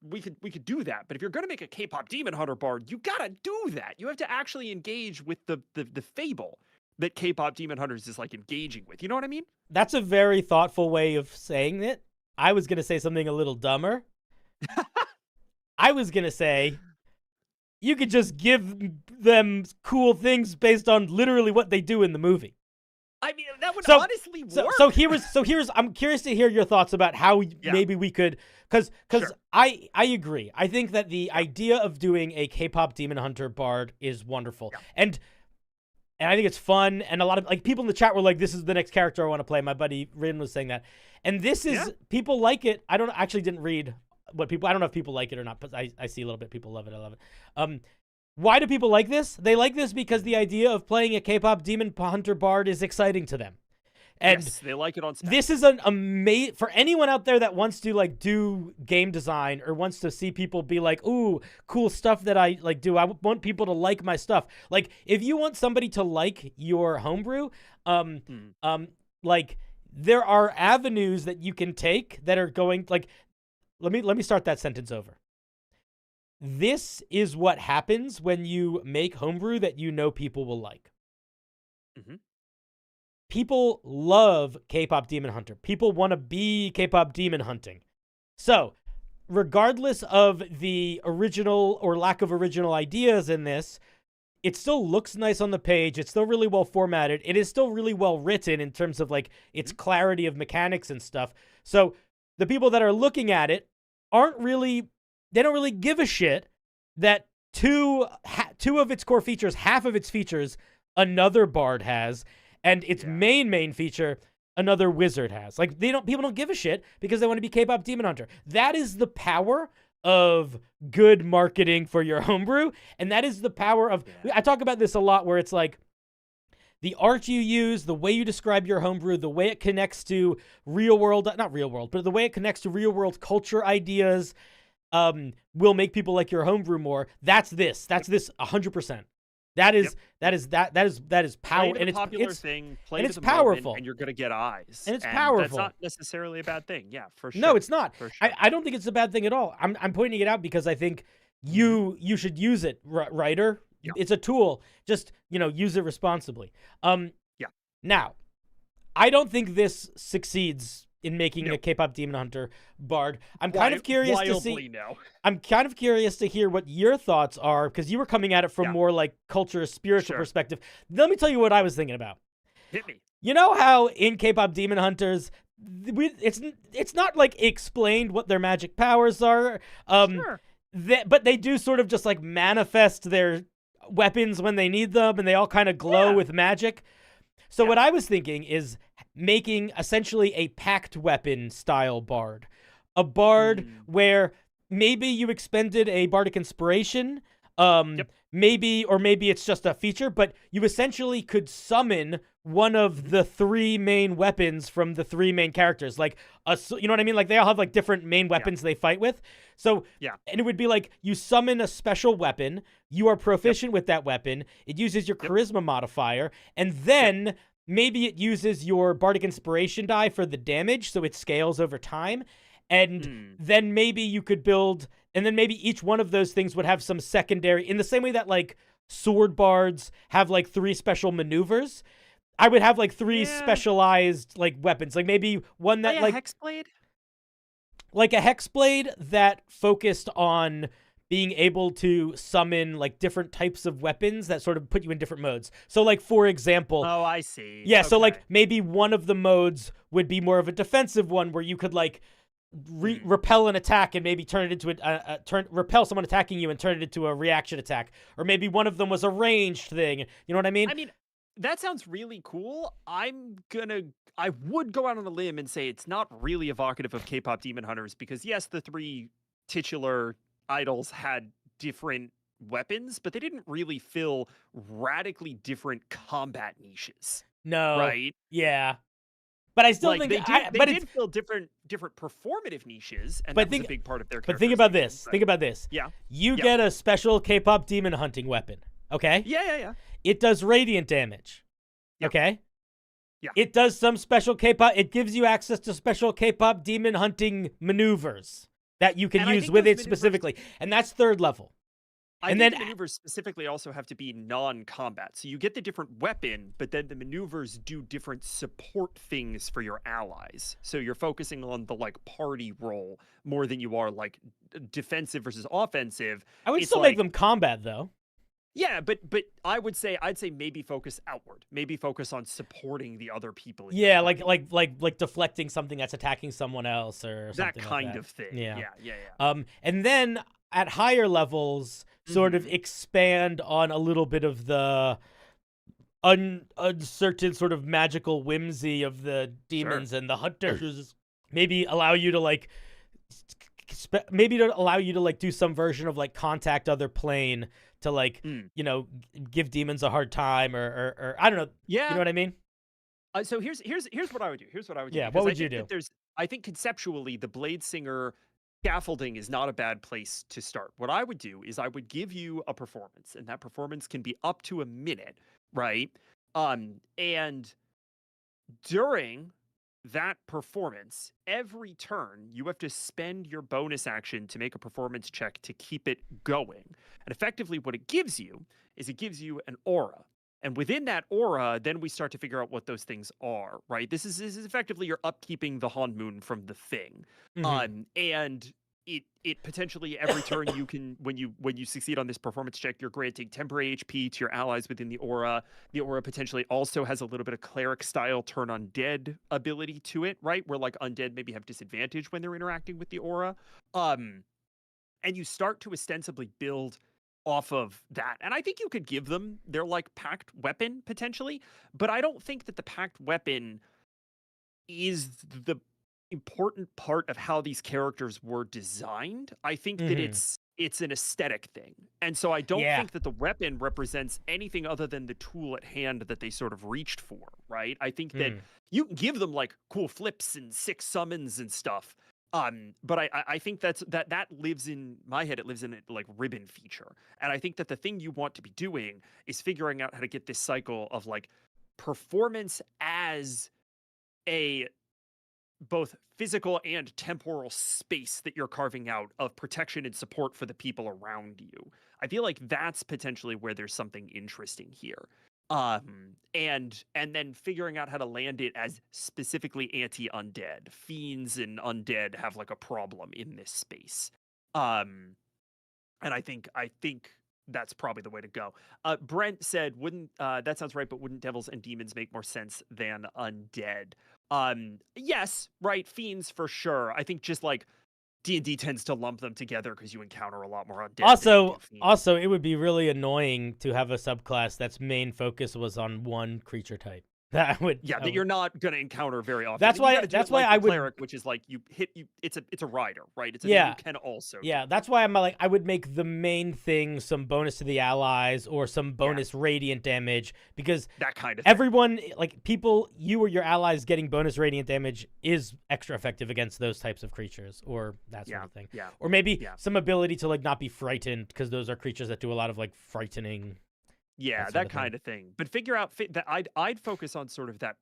we could do that. But if you're going to make a K-pop Demon Hunter bard, you got to do that. You have to actually engage with the fable that K-pop Demon Hunters is like engaging with. You know what I mean? That's a very thoughtful way of saying it. I was going to say something a little dumber. I was going to say you could just give them cool things based on literally what they do in the movie. I mean, that would honestly work. So here's I'm curious to hear your thoughts about how maybe we could, because I agree. I think that the idea of doing a K-pop Demon Hunter bard is wonderful. Yeah. And I think it's fun, and a lot of people in the chat were like, this is the next character I want to play. My buddy Rin was saying that. And this is people like it. I didn't read what people, I don't know if people like it or not, but I see a little bit people love it. I love it. Why do people like this? They like this because the idea of playing a K-pop Demon Hunter bard is exciting to them. And yes, they like it on spec. this is an amazing for anyone out there that wants to like do game design or wants to see people be like, ooh, cool stuff that I like do. I want people to like my stuff. Like if you want somebody to like your homebrew, like there are avenues that you can take that are going like, let me start that sentence over. This is what happens when you make homebrew that you know people will like. People love K-pop Demon Hunter. People want to be K-pop Demon Hunting. So, regardless of the original or lack of original ideas in this, it still looks nice on the page. It's still really well formatted. It is still really well written in terms of like its clarity of mechanics and stuff. So, the people that are looking at it don't really give a shit that two of its core features, half of its features, another bard has, and its main feature, another wizard has. Like people don't give a shit because they want to be K-pop Demon Hunter. That is the power of good marketing for your homebrew, and that is the power of. I talk about this a lot, where it's like the art you use, the way you describe your homebrew, the way it connects to real world, not real world, but the way it connects to real world culture ideas, will make people like your homebrew more. That's this 100%. That is power, and it's popular thing. Play and it's powerful, and you're gonna get eyes. And it's powerful. That's not necessarily a bad thing. Yeah, for sure. No, it's not. For sure. I don't think it's a bad thing at all. I'm pointing it out because I think you should use it, writer. Yeah. It's a tool. Just use it responsibly. Now, I don't think this succeeds in making a K-pop Demon Hunter bard. I'm kind of curious to see. I'm kind of curious to hear what your thoughts are, because you were coming at it from more like culture, spiritual perspective. Let me tell you what I was thinking about. Hit me. You know how in K-pop Demon Hunters, it's not like explained what their magic powers are. But they do sort of just like manifest their weapons when they need them, and they all kind of glow with magic. So what I was thinking is making essentially a packed weapon style bard. A bard where maybe you expended a bardic inspiration, maybe it's just a feature, but you essentially could summon one of the three main weapons from the three main characters. Like, you know what I mean? Like, they all have like different main weapons they fight with. So, and it would be like, you summon a special weapon, you are proficient with that weapon, it uses your charisma modifier, and then maybe it uses your bardic inspiration die for the damage, so it scales over time. And then maybe you could build, and then maybe each one of those things would have some secondary, in the same way that like sword bards have like 3 special maneuvers. I would have like 3 specialized like weapons, like maybe one that like hexblade, like a hexblade that focused on being able to summon like different types of weapons that sort of put you in different modes. So like, for example, I see. Yeah. Okay. So like maybe one of the modes would be more of a defensive one, where you could like repel an attack and maybe turn it into repel someone attacking you and turn it into a reaction attack. Or maybe one of them was a ranged thing. You know what I mean? I mean, that sounds really cool. I would go out on a limb and say it's not really evocative of K-pop Demon Hunters, because yes, the 3 titular idols had different weapons, but they didn't really fill radically different combat niches. No. Right? Yeah. But I still think they did fill different performative niches, and that was a big part of their character. But think about this. Think about this. Yeah. You get a special K-pop demon hunting weapon. Okay? Yeah. It does radiant damage. Yep. Okay? Yeah. It does some special K-pop. It gives you access to special K-pop demon hunting maneuvers that you can use with it specifically. And that's 3rd level. I think the maneuvers specifically also have to be non-combat. So you get the different weapon, but then the maneuvers do different support things for your allies. So you're focusing on the like party role more than you are like defensive versus offensive. I would still make them combat though. Yeah, but I'd say maybe focus outward. Maybe focus on supporting the other people. Yeah, like deflecting something that's attacking someone else or something that kind like that. of thing. Yeah. And then at higher levels, sort of expand on a little bit of the uncertain sort of magical whimsy of the demons and the hunters. Maybe allow you to like do some version of like contact other plane to like give demons a hard time or I don't know. Yeah. You know what I mean? So here's what I would do. Here's what I would do. Yeah, what Because would you do? I think conceptually the Bladesinger scaffolding is not a bad place to start. What I would do is I would give you a performance, and that performance can be up to a minute, right? And during that performance, every turn you have to spend your bonus action to make a performance check to keep it going. And effectively, what it gives you is it gives you an aura. And within that aura, then we start to figure out what those things are, right? This is effectively you're upkeeping the Han Moon from the thing. And it potentially every turn you can when you succeed on this performance check, you're granting temporary HP to your allies within the aura. The aura potentially also has a little bit of cleric style turn undead ability to it, right? Where like undead maybe have disadvantage when they're interacting with the aura. And you start to ostensibly build off of that. And I think you could give them their like packed weapon potentially, but I don't think that the packed weapon is the important part of how these characters were designed. I think that it's an aesthetic thing. And so I don't think that the weapon represents anything other than the tool at hand that they sort of reached for, right? I think that you can give them like cool flips and 6 summons and stuff. But I think that lives in my head. It lives in a like ribbon feature. And I think that the thing you want to be doing is figuring out how to get this cycle of like performance as a both physical and temporal space that you're carving out of protection and support for the people around you. I feel like that's potentially where there's something interesting here. And then figuring out how to land it as specifically anti-undead. Fiends and undead have like a problem in this space. And I think that's probably the way to go. Brent said, "Wouldn't that sounds right? But wouldn't devils and demons make more sense than undead?" Yes, right. Fiends for sure. I think just like D&D tends to lump them together because you encounter a lot more undead. Also, it would be really annoying to have a subclass that's main focus was on one creature type. That you're not going to encounter very often. That's why I would cleric, which is like it's a rider, right? It's a thing you can also that's why I'm like I would make the main thing some bonus to the allies or some bonus radiant damage, because that kind of everyone like people, you or your allies getting bonus radiant damage is extra effective against those types of creatures or that sort of thing. Or maybe some ability to like not be frightened, because those are creatures that do a lot of like frightening. That kind of thing. But figure out that I'd focus on sort of that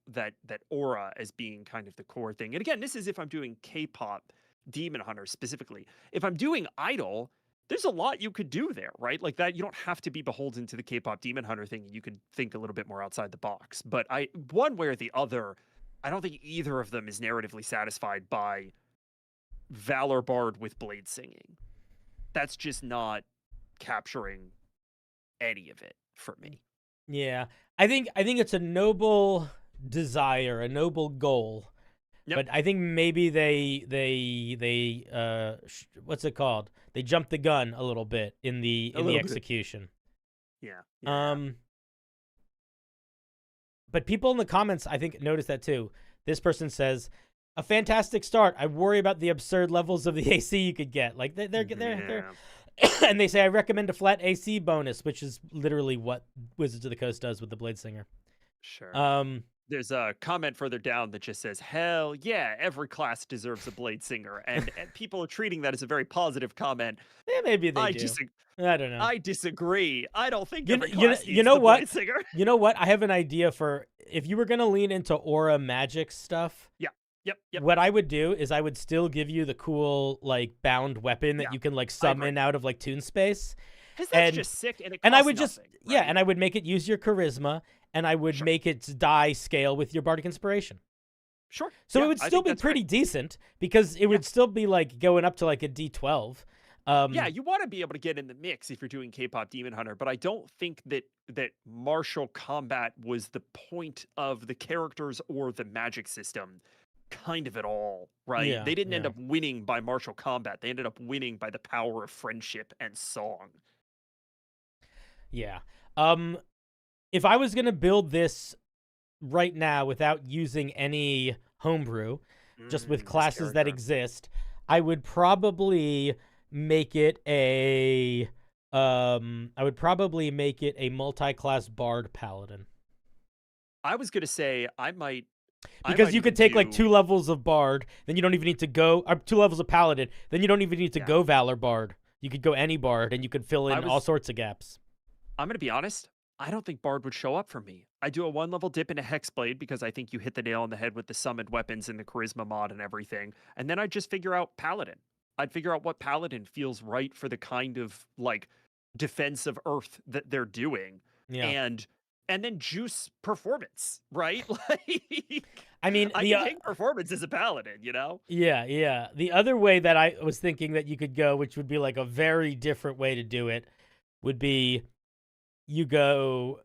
aura as being kind of the core thing. And again, this is if I'm doing K-pop Demon Hunter specifically. If I'm doing Idol, there's a lot you could do there, right? Like that, you don't have to be beholden to the K-pop Demon Hunter thing. You could think a little bit more outside the box. But one way or the other, I don't think either of them is narratively satisfied by Valor Bard with blade singing. That's just not capturing any of it for me. Yeah, I think it's a noble desire, a noble goal. But I think maybe they what's it called? They jumped the gun a little bit in the execution. But people in the comments, I think, noticed that too. This person says, "A fantastic start. I worry about the absurd levels of the AC you could get." Like they're and they say, "I recommend a flat AC bonus," which is literally what Wizards of the Coast does with the Blade Singer. Sure. There's a comment further down that just says, "Hell yeah, every class deserves a Blade Singer," and people are treating that as a very positive comment. Yeah, maybe they do. I don't know. I disagree. I don't think every class needs the Blade Singer. You know what? I have an idea for if you were going to lean into aura magic stuff. Yep. What I would do is I would still give you the cool like bound weapon that you can like summon out of like Toon Space. Because that's just sick, and I would just and I would make it use your charisma, and I would make it die scale with your bardic inspiration. Sure. So it would still be pretty decent, because it would still be like going up to like a D12. You want to be able to get in the mix if you're doing K-pop Demon Hunter, but I don't think that martial combat was the point of the characters or the magic system kind of at all, right? They didn't end up winning by martial combat. They ended up winning by the power of friendship and song. Yeah. If I was going to build this right now without using any homebrew, just with classes that exist, I would probably make it a multi-class bard paladin. I was gonna say I might Because you even could take like do 2 levels of Bard, then you don't even need to go, or 2 levels of Paladin, then you don't even need to yeah. go Valor Bard. You could go any Bard, and you could fill I in all was sorts of gaps. I'm gonna be honest. I don't think Bard would show up for me. I do a 1 level dip into Hexblade because I think you hit the nail on the head with the summoned weapons and the charisma mod and everything. And then I'd just figure out Paladin. I'd figure out what Paladin feels right for the kind of like defense of Earth that they're doing. Yeah. And and then juice performance, right? Like I mean, I can hang performance as a paladin, you know? yeah, yeah. The other way that I was thinking that you could go, which would be like a very different way to do it, would be you go.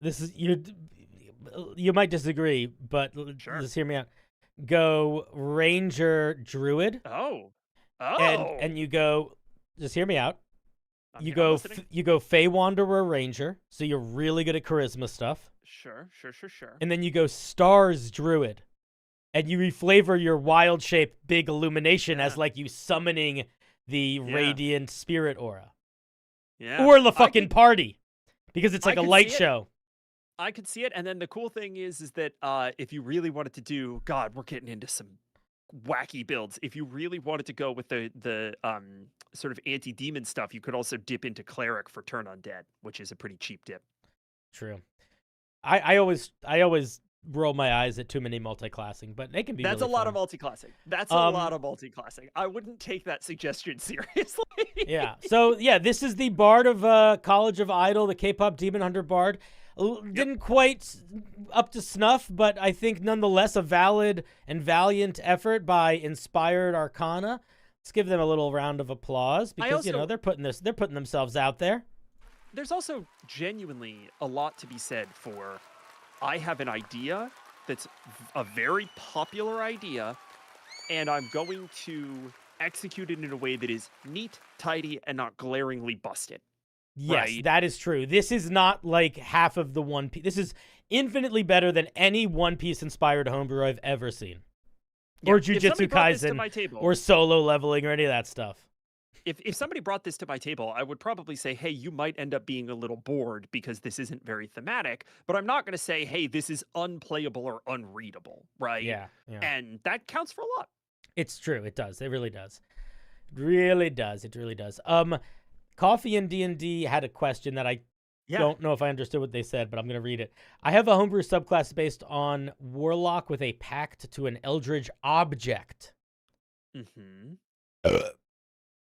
This is you might disagree, but Sure. just hear me out. Go Ranger Druid, Oh. and Oh. you go. Just hear me out. I'm listening. You go Fey Wanderer Ranger, so you're really good at charisma stuff, Sure. and then you go Stars Druid, and you reflavor your wild shape big illumination as Yeah. like you summoning the Yeah. radiant spirit aura, Yeah. or the fucking party, because it's I like a could light see it. show. I could see it, and then the cool thing is that if you really wanted to do, God, we're getting into some wacky builds. If you really wanted to go with the sort of anti-demon stuff, you could also dip into cleric for turn undead, which is a pretty cheap dip. True. I always roll my eyes at too many multi-classing, but they can be. That's really a lot fun. of multi-classing. That's a lot of multi-classing. I wouldn't take that suggestion seriously. Yeah. So yeah, this is the Bard of College of Idol, the K-pop Demon Hunter Bard. Didn't quite up to snuff, but I think nonetheless a valid and valiant effort by Inspired Arcana. Let's give them a little round of applause because you know they're putting themselves out there. There's also genuinely a lot to be said for I have an idea that's a very popular idea, and I'm going to execute it in a way that is neat, tidy, and not glaringly busted. Yes, right? that is true. This is not like half of the One Piece. This is infinitely better than any One Piece inspired homebrew I've ever seen. Yeah, Or Jujutsu Kaisen, or solo leveling, or any of that stuff. If somebody brought this to my table, I would probably say, hey, you might end up being a little bored because this isn't very thematic, but I'm not going to say, hey, this is unplayable or unreadable, right? Yeah. And that counts for a lot. It's true. It does. It really does. It really does. It really does. Coffee and D&D had a question that I don't know if I understood what they said, but I'm going to read it. I have a homebrew subclass based on Warlock with a pact to an Eldritch object. Mm-hmm.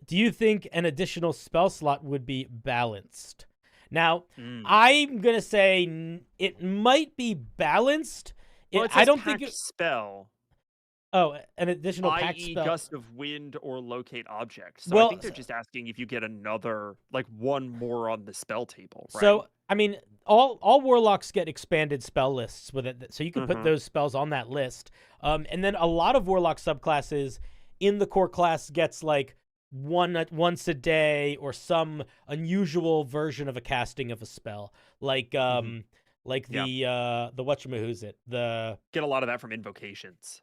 Do you think an additional spell slot would be balanced? Now, I'm going to say it might be balanced. Well, it says I don't think it... spell. Oh, an additional pact spell. Gust of wind or locate object. So I think they're just asking if you get another, like one more on the spell table, right? So, I mean, all warlocks get expanded spell lists with it, so you can put those spells on that list. And then a lot of warlock subclasses in the core class gets like once a day or some unusual version of a casting of a spell, like the whatchamahoo's it the get a lot of that from invocations.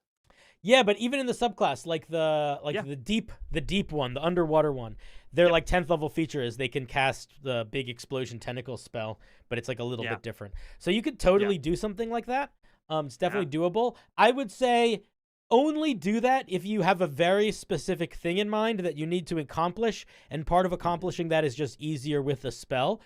Yeah, but even in the subclass, like the deep one, the underwater one, their like 10th level feature is they can cast the big explosion tentacle spell, but it's like a little bit different. So you could totally do something like that. It's definitely doable. I would say only do that if you have a very specific thing in mind that you need to accomplish, and part of accomplishing that is just easier with a spell.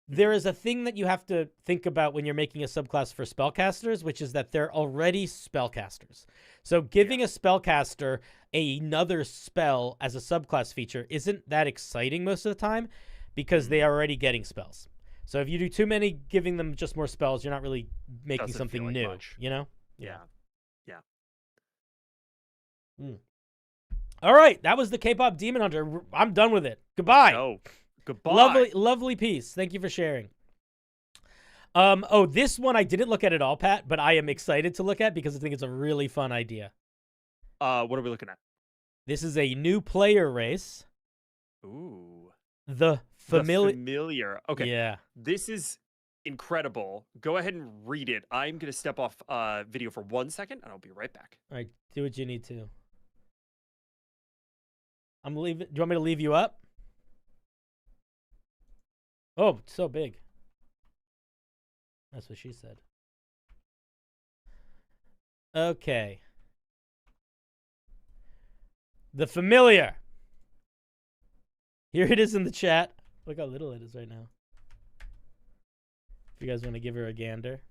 There is a thing that you have to think about when you're making a subclass for spellcasters, which is that they're already spellcasters. So giving a spellcaster another spell as a subclass feature isn't that exciting most of the time because they are already getting spells. So if you do too many giving them just more spells, you're not really making something new, you know? Yeah. All right, that was the K-pop Demon Hunter. I'm done with it. Goodbye. Oh, goodbye. Lovely piece. Thank you for sharing. This one I didn't look at all, Pat, but I am excited to look at because I think it's a really fun idea. What are we looking at? This is a new player race. Ooh. The Familiar. Okay. Yeah. This is incredible. Go ahead and read it. I'm going to step off video for 1 second, and I'll be right back. All right, do what you need to. I'm leaving. Do you want me to leave you up? Oh, it's so big. That's what she said. Okay. The Familiar. Here it is in the chat. Look how little it is right now. If you guys want to give her a gander.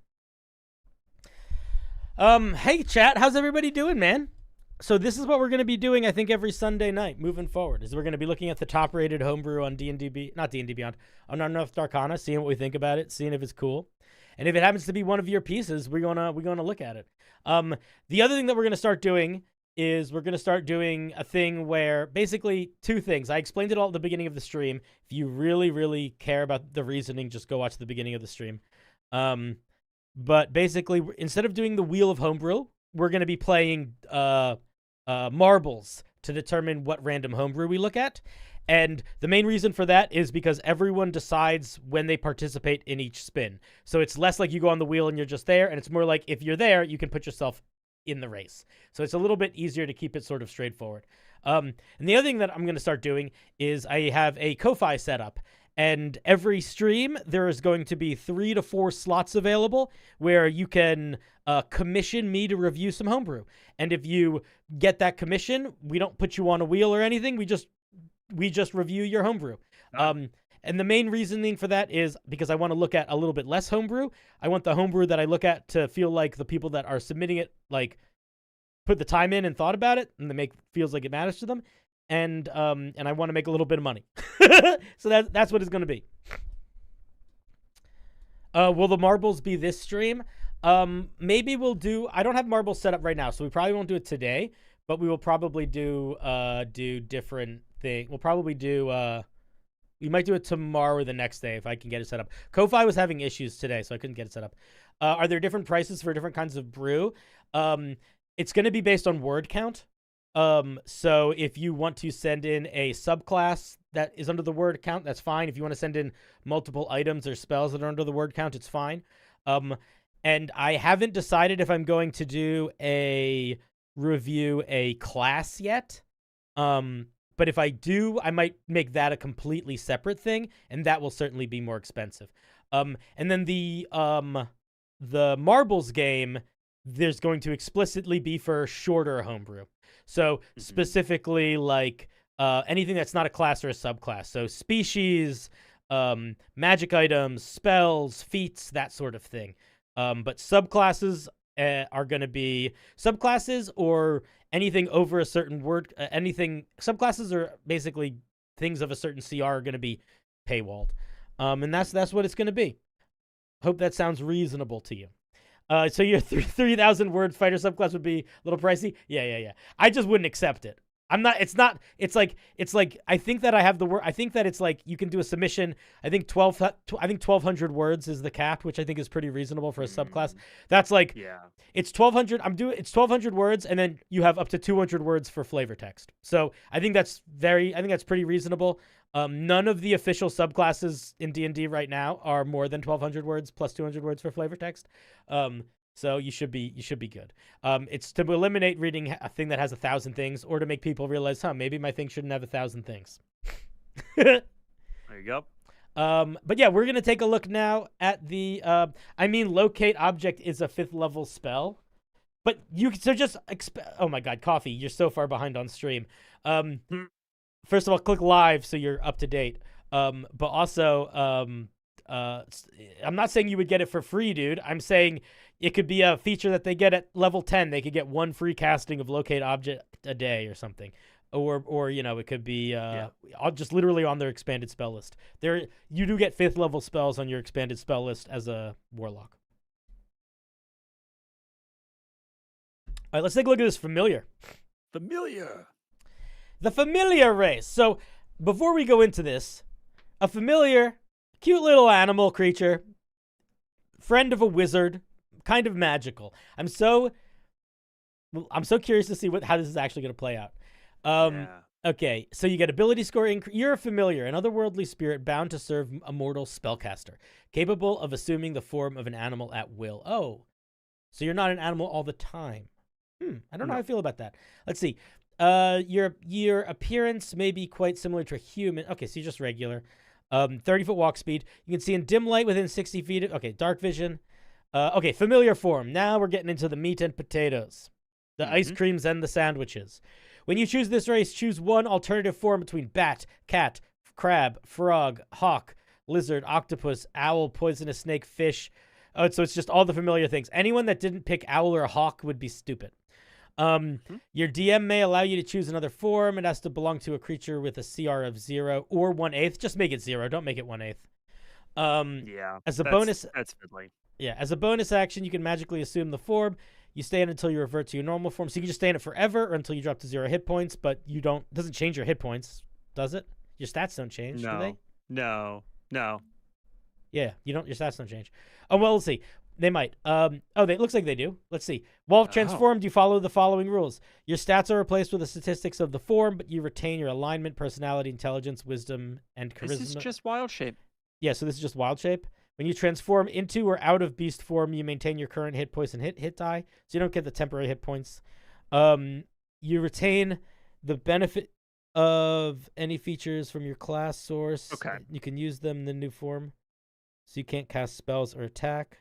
Hey chat, how's everybody doing, man? So this is what we're going to be doing, I think, every Sunday night moving forward. Is we're going to be looking at the top-rated homebrew on not D&D Beyond, on Unearthed Arcana, seeing what we think about it, seeing if it's cool. And if it happens to be one of your pieces, we're gonna look at it. The other thing that we're going to start doing is we're going to start doing a thing where basically two things. I explained it all at the beginning of the stream. If you really, really care about the reasoning, just go watch the beginning of the stream. But basically, instead of doing the Wheel of Homebrew, we're going to be playing marbles to determine what random homebrew we look at. And the main reason for that is because everyone decides when they participate in each spin. So it's less like you go on the wheel and you're just there, and it's more like if you're there, you can put yourself in the race. So it's a little bit easier to keep it sort of straightforward. And the other thing that I'm going to start doing is I have a Ko-Fi set up. And every stream, there is going to be 3 to 4 slots available where you can commission me to review some homebrew. And if you get that commission, we don't put you on a wheel or anything. We just review your homebrew. And the main reasoning for that is because I want to look at a little bit less homebrew. I want the homebrew that I look at to feel like the people that are submitting it, like, put the time in and thought about it, and feels like it matters to them. And I want to make a little bit of money. So that's what it's going to be. Will the marbles be this stream? Maybe we'll do... I don't have marbles set up right now, so we probably won't do it today, but we will probably do different things. We'll probably do... we might do it tomorrow or the next day if I can get it set up. Ko-Fi was having issues today, so I couldn't get it set up. Are there different prices for different kinds of brew? It's going to be based on word count. So if you want to send in a subclass that is under the word count, that's fine. If you want to send in multiple items or spells that are under the word count, it's fine. And I haven't decided if I'm going to do a class yet. But if I do, I might make that a completely separate thing, and that will certainly be more expensive. And then the marbles game, there's going to explicitly be for shorter homebrew. So specifically like anything that's not a class or a subclass. So species, magic items, spells, feats, that sort of thing. But subclasses are going to be subclasses or anything over a certain word. Subclasses are basically things of a certain CR are going to be paywalled. And that's what it's going to be. Hope that sounds reasonable to you. So your 3,000 word fighter subclass would be a little pricey. Yeah. I just wouldn't accept it. It's like, I think that I have the word. I think that it's like, you can do a submission. I think 1,200 words is the cap, which I think is pretty reasonable for a subclass. That's like, yeah, it's 1,200. It's 1,200 words. And then you have up to 200 words for flavor text. So I think that's pretty reasonable. None of the official subclasses in D&D right now are more than 1,200 words plus 200 words for flavor text. So you should be good. It's to eliminate reading a thing that has 1,000 things, or to make people realize, maybe my thing shouldn't have 1,000 things. There you go. But yeah, we're gonna take a look now at the. Locate object is a 5th level spell, but oh my god, Coffee, you're so far behind on stream. First of all, click live so you're up to date. But also, I'm not saying you would get it for free, dude. I'm saying it could be a feature that they get at level 10. They could get 1 free casting of locate object a day or something. Or it could be just literally on their expanded spell list. You do get 5th level spells on your expanded spell list as a warlock. All right, let's take a look at this familiar. The familiar race. So before we go into this, a familiar, cute little animal creature, friend of a wizard, kind of magical. I'm so curious to see how this is actually going to play out. Okay, so you get ability score increase. You're a familiar, an otherworldly spirit bound to serve a mortal spellcaster, capable of assuming the form of an animal at will. Oh, so you're not an animal all the time. I don't know how I feel about that. Let's see. Your appearance may be quite similar to a human. Okay, so you're just regular. 30-foot walk speed. You can see in dim light within 60 feet. Okay, dark vision. Okay, familiar form. Now we're getting into the meat and potatoes. The ice creams and the sandwiches. When you choose this race, choose one alternative form between bat, cat, crab, frog, hawk, lizard, octopus, owl, poisonous snake, fish. Oh, so it's just all the familiar things. Anyone that didn't pick owl or hawk would be stupid. Your DM may allow you to choose another form. It has to belong to a creature with a CR of 0 or 1/8. Just make it 0. Don't make it 1/8. Yeah. As a bonus, that's fiddly. Yeah, as a bonus action, you can magically assume the form. You stay in until you revert to your normal form. So you can just stay in it forever or until you drop to 0 hit points, but you don't. It doesn't change your hit points, does it? Your stats don't change, do they? No. Yeah, you don't. Your stats don't change. Oh well, let's see. They might. It looks like they do. Let's see. While transformed, you follow the following rules. Your stats are replaced with the statistics of the form, but you retain your alignment, personality, intelligence, wisdom, and charisma. This is just wild shape. Yeah, so this is just wild shape. When you transform into or out of beast form, you maintain your current hit points and hit die, so you don't get the temporary hit points. You retain the benefit of any features from your class source. Okay. You can use them in the new form, so you can't cast spells or attack.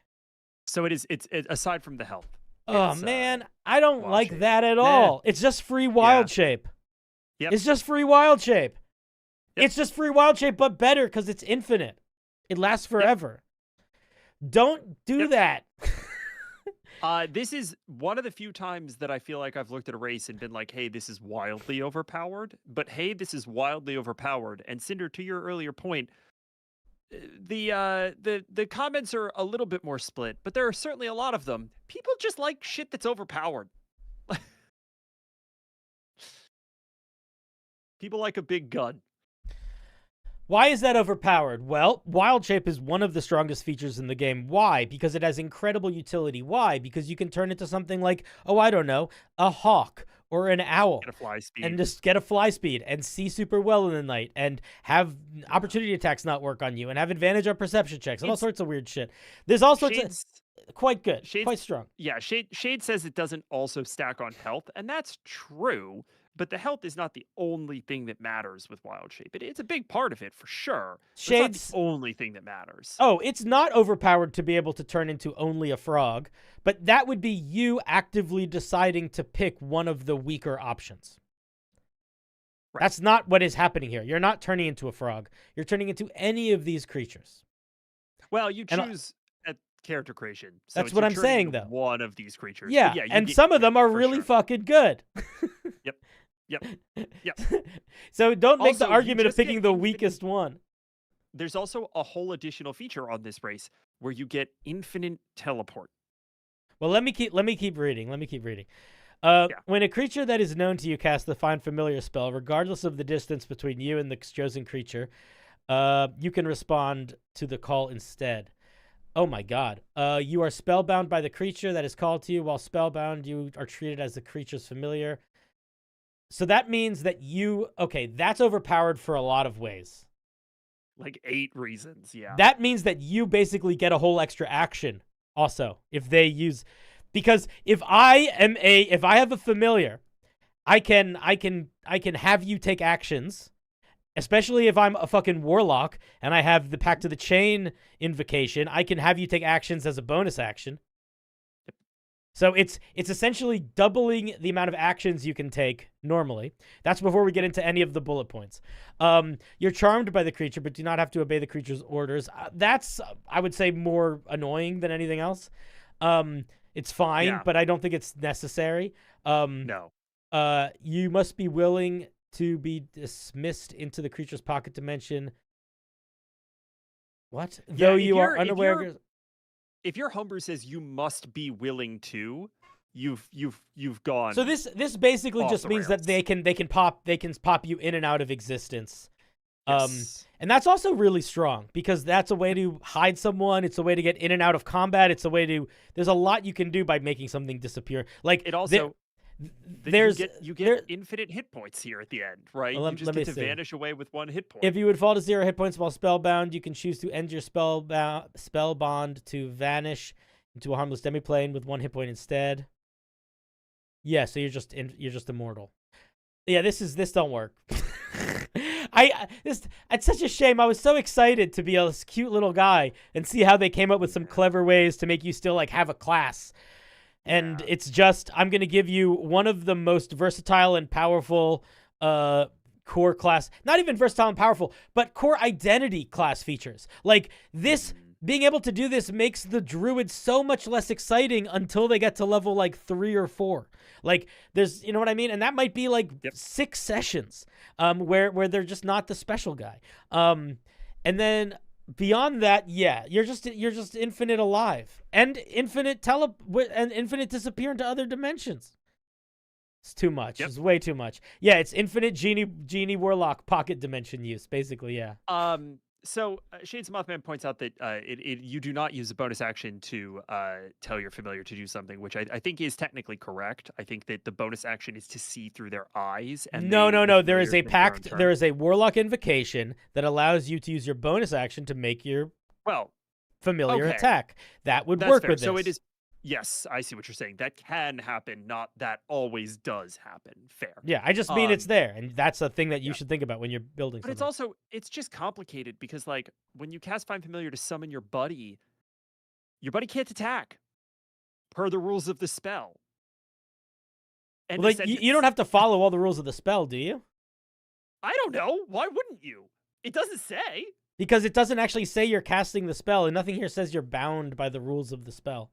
So it's aside from the health. Oh man, I don't like shape. that at all. It's just free wild shape. Yep. It's just free wild shape. Yep. It's just free wild shape, but better because it's infinite. It lasts forever. Yep. Don't do that. This is one of the few times that I feel like I've looked at a race and been like, hey, this is wildly overpowered. But hey, this is wildly overpowered. And Cinder, to your earlier point, the comments are a little bit more split, but there are certainly a lot of them. People just like shit that's overpowered. People like a big gun. Why is that overpowered? Well, wild shape is one of the strongest features in the game. Why? Because it has incredible utility. Why? Because you can turn into something like, oh, I don't know, a hawk or an owl. Get a fly speed. And just get a fly speed and see super well in the night and have opportunity attacks not work on you and have advantage on perception checks and all sorts of weird shit. There's all sorts of quite good, quite strong. Yeah, Shade says it doesn't also stack on health, and that's true. But the health is not the only thing that matters with wild shape. It's a big part of it for sure. Shade's it's not the only thing that matters. Oh, it's not overpowered to be able to turn into only a frog, but that would be you actively deciding to pick one of the weaker options. Right. That's not what is happening here. You're not turning into a frog. You're turning into any of these creatures. Well, you choose at character creation. So that's what I'm saying, though. One of these creatures. Yeah, and some of them are really fucking good. Yep. So don't make the argument of picking the weakest one. There's also a whole additional feature on this race where you get infinite teleport. Well, let me keep reading. When a creature that is known to you casts the Find Familiar spell, regardless of the distance between you and the chosen creature, you can respond to the call instead. Oh my god. You are spellbound by the creature that is called to you. While spellbound, you are treated as the creature's familiar. So that means that that's overpowered for a lot of ways. Like 8 reasons, yeah. That means that you basically get a whole extra action also if they use, because if I have a familiar, I can have you take actions, especially if I'm a fucking warlock and I have the Pact of the Chain invocation, I can have you take actions as a bonus action. So it's essentially doubling the amount of actions you can take normally. That's before we get into any of the bullet points. You're charmed by the creature, but do not have to obey the creature's orders. That's, I would say, more annoying than anything else. It's fine, but I don't think it's necessary. No. You must be willing to be dismissed into the creature's pocket dimension. What? Yeah, though you are unaware. If your homebrew says you must be willing to, you've gone. So this basically just means that they can pop you in and out of existence. Yes. And that's also really strong because that's a way to hide someone. It's a way to get in and out of combat. It's a way to. There's a lot you can do by making something disappear. Like it also. You get infinite hit points here at the end, right? Well, you just get to vanish away with 1 hit point. If you would fall to 0 hit points while spellbound, you can choose to end your spell bond to vanish into a harmless demiplane with 1 hit point instead. Yeah, so you're just immortal. Yeah, this don't work. It's such a shame. I was so excited to be a cute little guy and see how they came up with some clever ways to make you still like have a class. And it's just, I'm going to give you one of the most versatile and powerful core class, not even versatile and powerful, but core identity class features. Like this, being able to do this makes the Druid so much less exciting until they get to level like 3 or 4. Like there's, you know what I mean? And that might be like 6 sessions where they're just not the special guy. And then beyond that, you're just infinite alive and infinite disappear into other dimensions. It's too much. It's way too much. Yeah, it's infinite genie warlock pocket dimension use, basically. Yeah. So Shades Mothman points out that you do not use a bonus action to tell your familiar to do something, which I think is technically correct. I think that the bonus action is to see through their eyes. And no. There is a pact. There is a warlock invocation that allows you to use your bonus action to make your familiar attack. That would work with this. So it is. Yes, I see what you're saying. That can happen, not that always does happen. Fair. Yeah, I just mean it's there, and that's a thing that you should think about when you're building something. But it's just complicated because, like, when you cast Find Familiar to summon your buddy can't attack per the rules of the spell. And like, you don't have to follow all the rules of the spell, do you? I don't know. Why wouldn't you? It doesn't say. Because it doesn't actually say you're casting the spell, and nothing here says you're bound by the rules of the spell.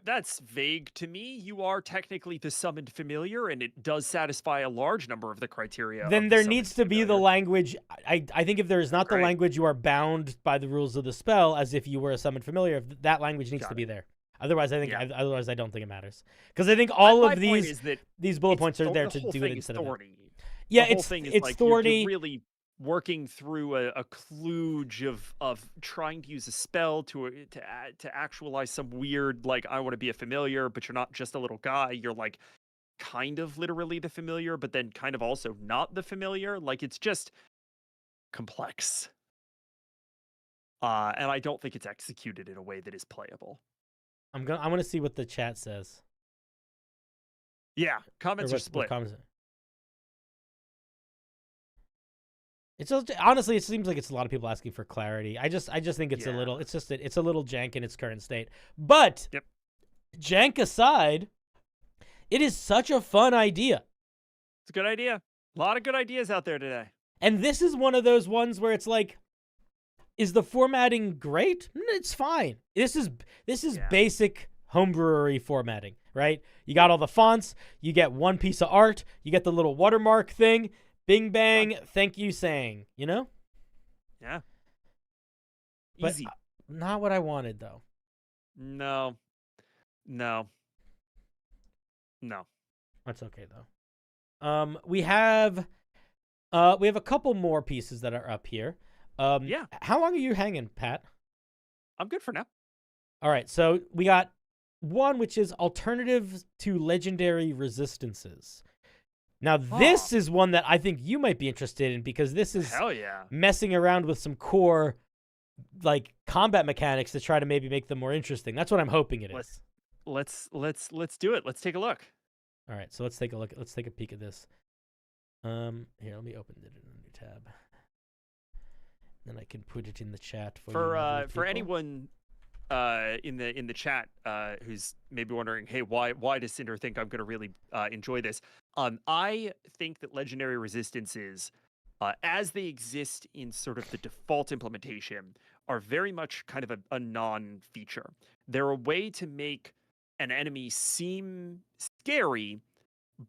That's vague to me. You are technically the summoned familiar, and it does satisfy a large number of the criteria. Then there needs to be the language. I think if there is not the language, you are bound by the rules of the spell, as if you were a summoned familiar. That language needs to be there. Otherwise, I don't think it matters. Because I think all of these bullet points are there to do it instead of it. Yeah, it's thorny. You're really working through a kludge of trying to use a spell to actualize some weird, like, I want to be a familiar, but you're not just a little guy. You're like kind of literally the familiar, but then kind of also not the familiar. Like, it's just complex. And I don't think it's executed in a way that is playable. I want to see what the chat says. Yeah, comments are split. It's just, honestly, it seems like it's a lot of people asking for clarity. I just think it's a little jank in its current state. But jank aside, it is such a fun idea. It's a good idea. A lot of good ideas out there today. And this is one of those ones where it's like, is the formatting great? It's fine. This is basic homebrewery formatting, right? You got all the fonts, you get one piece of art, you get the little watermark thing. Bing bang, thank you saying, you know? Yeah. Easy. But not what I wanted, though. No. That's okay, though. We have a couple more pieces that are up here. How long are you hanging, Pat? I'm good for now. All right, so we got one which is alternatives to legendary resistances. Now, this is one that I think you might be interested in because this is messing around with some core, like, combat mechanics to try to maybe make them more interesting. That's what I'm hoping it is. Let's do it. Let's take a look. All right, so let's take a look. Let's take a peek at this. Here, let me open it in a new tab. Then I can put it in the chat for anyone in the chat who's maybe wondering, hey, why does Cinder think I'm going to really enjoy this? I think that legendary resistances, as they exist in sort of the default implementation, are very much kind of a non-feature. They're a way to make an enemy seem scary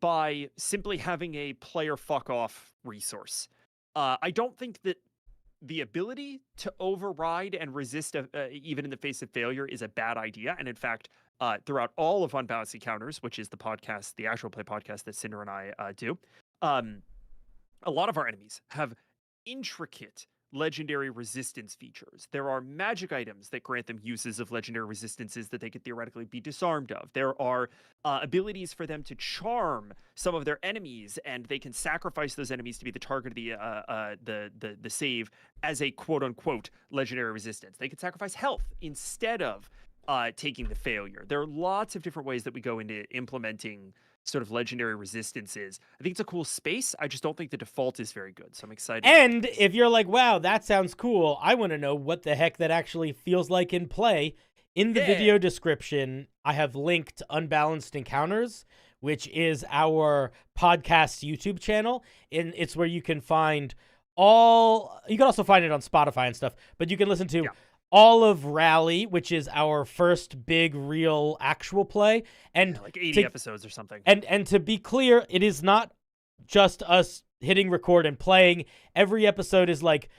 by simply having a player fuck off resource. I don't think that the ability to override and resist even in the face of failure is a bad idea. And in fact, throughout all of Unbalanced Encounters, which is the podcast, the actual play podcast that Cinder and I do, a lot of our enemies have intricate legendary resistance features. There are magic items that grant them uses of legendary resistances that they could theoretically be disarmed of. There are abilities for them to charm some of their enemies, and they can sacrifice those enemies to be the target of the save as a quote unquote legendary resistance. They could sacrifice health instead of taking the failure. There are lots of different ways that we go into implementing sort of legendary resistances. I think it's a cool space. I just don't think the default is very good. So I'm excited. And if you're like, wow, that sounds cool, I want to know what the heck that actually feels like in play. In the video description, I have linked Unbalanced Encounters, which is our podcast YouTube channel. And it's where you can find you can also find it on Spotify and stuff, but you can listen to all of Rally, which is our first big, real, actual play. And like 80 episodes or something. And to be clear, it is not just us hitting record and playing. Every episode is like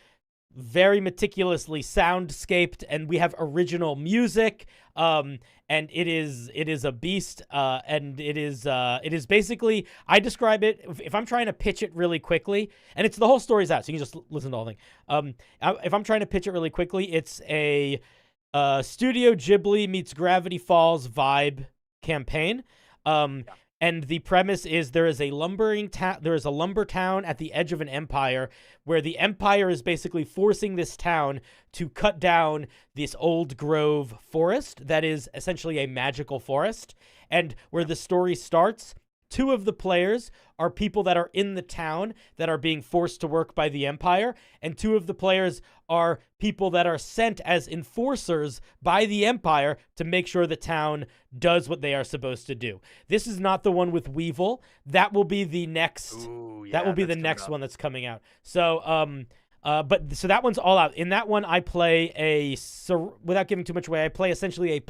very meticulously soundscaped, and we have original music. And it is a beast. And it is basically, I describe it, if I'm trying to pitch it really quickly, and it's the whole story's out, so you can just listen to the whole thing. If I'm trying to pitch it really quickly, it's a Studio Ghibli meets Gravity Falls vibe campaign. And the premise is there is a lumber town at the edge of an empire where the empire is basically forcing this town to cut down this old grove forest that is essentially a magical forest. And where the story starts, 2 of the players are people that are in the town that are being forced to work by the Empire, and 2 of the players are people that are sent as enforcers by the Empire to make sure the town does what they are supposed to do. This is not the one with Weevil. That will be the next. That will be the next one that's coming out. So, so that one's all out. In that one, I play without giving too much away, I play essentially a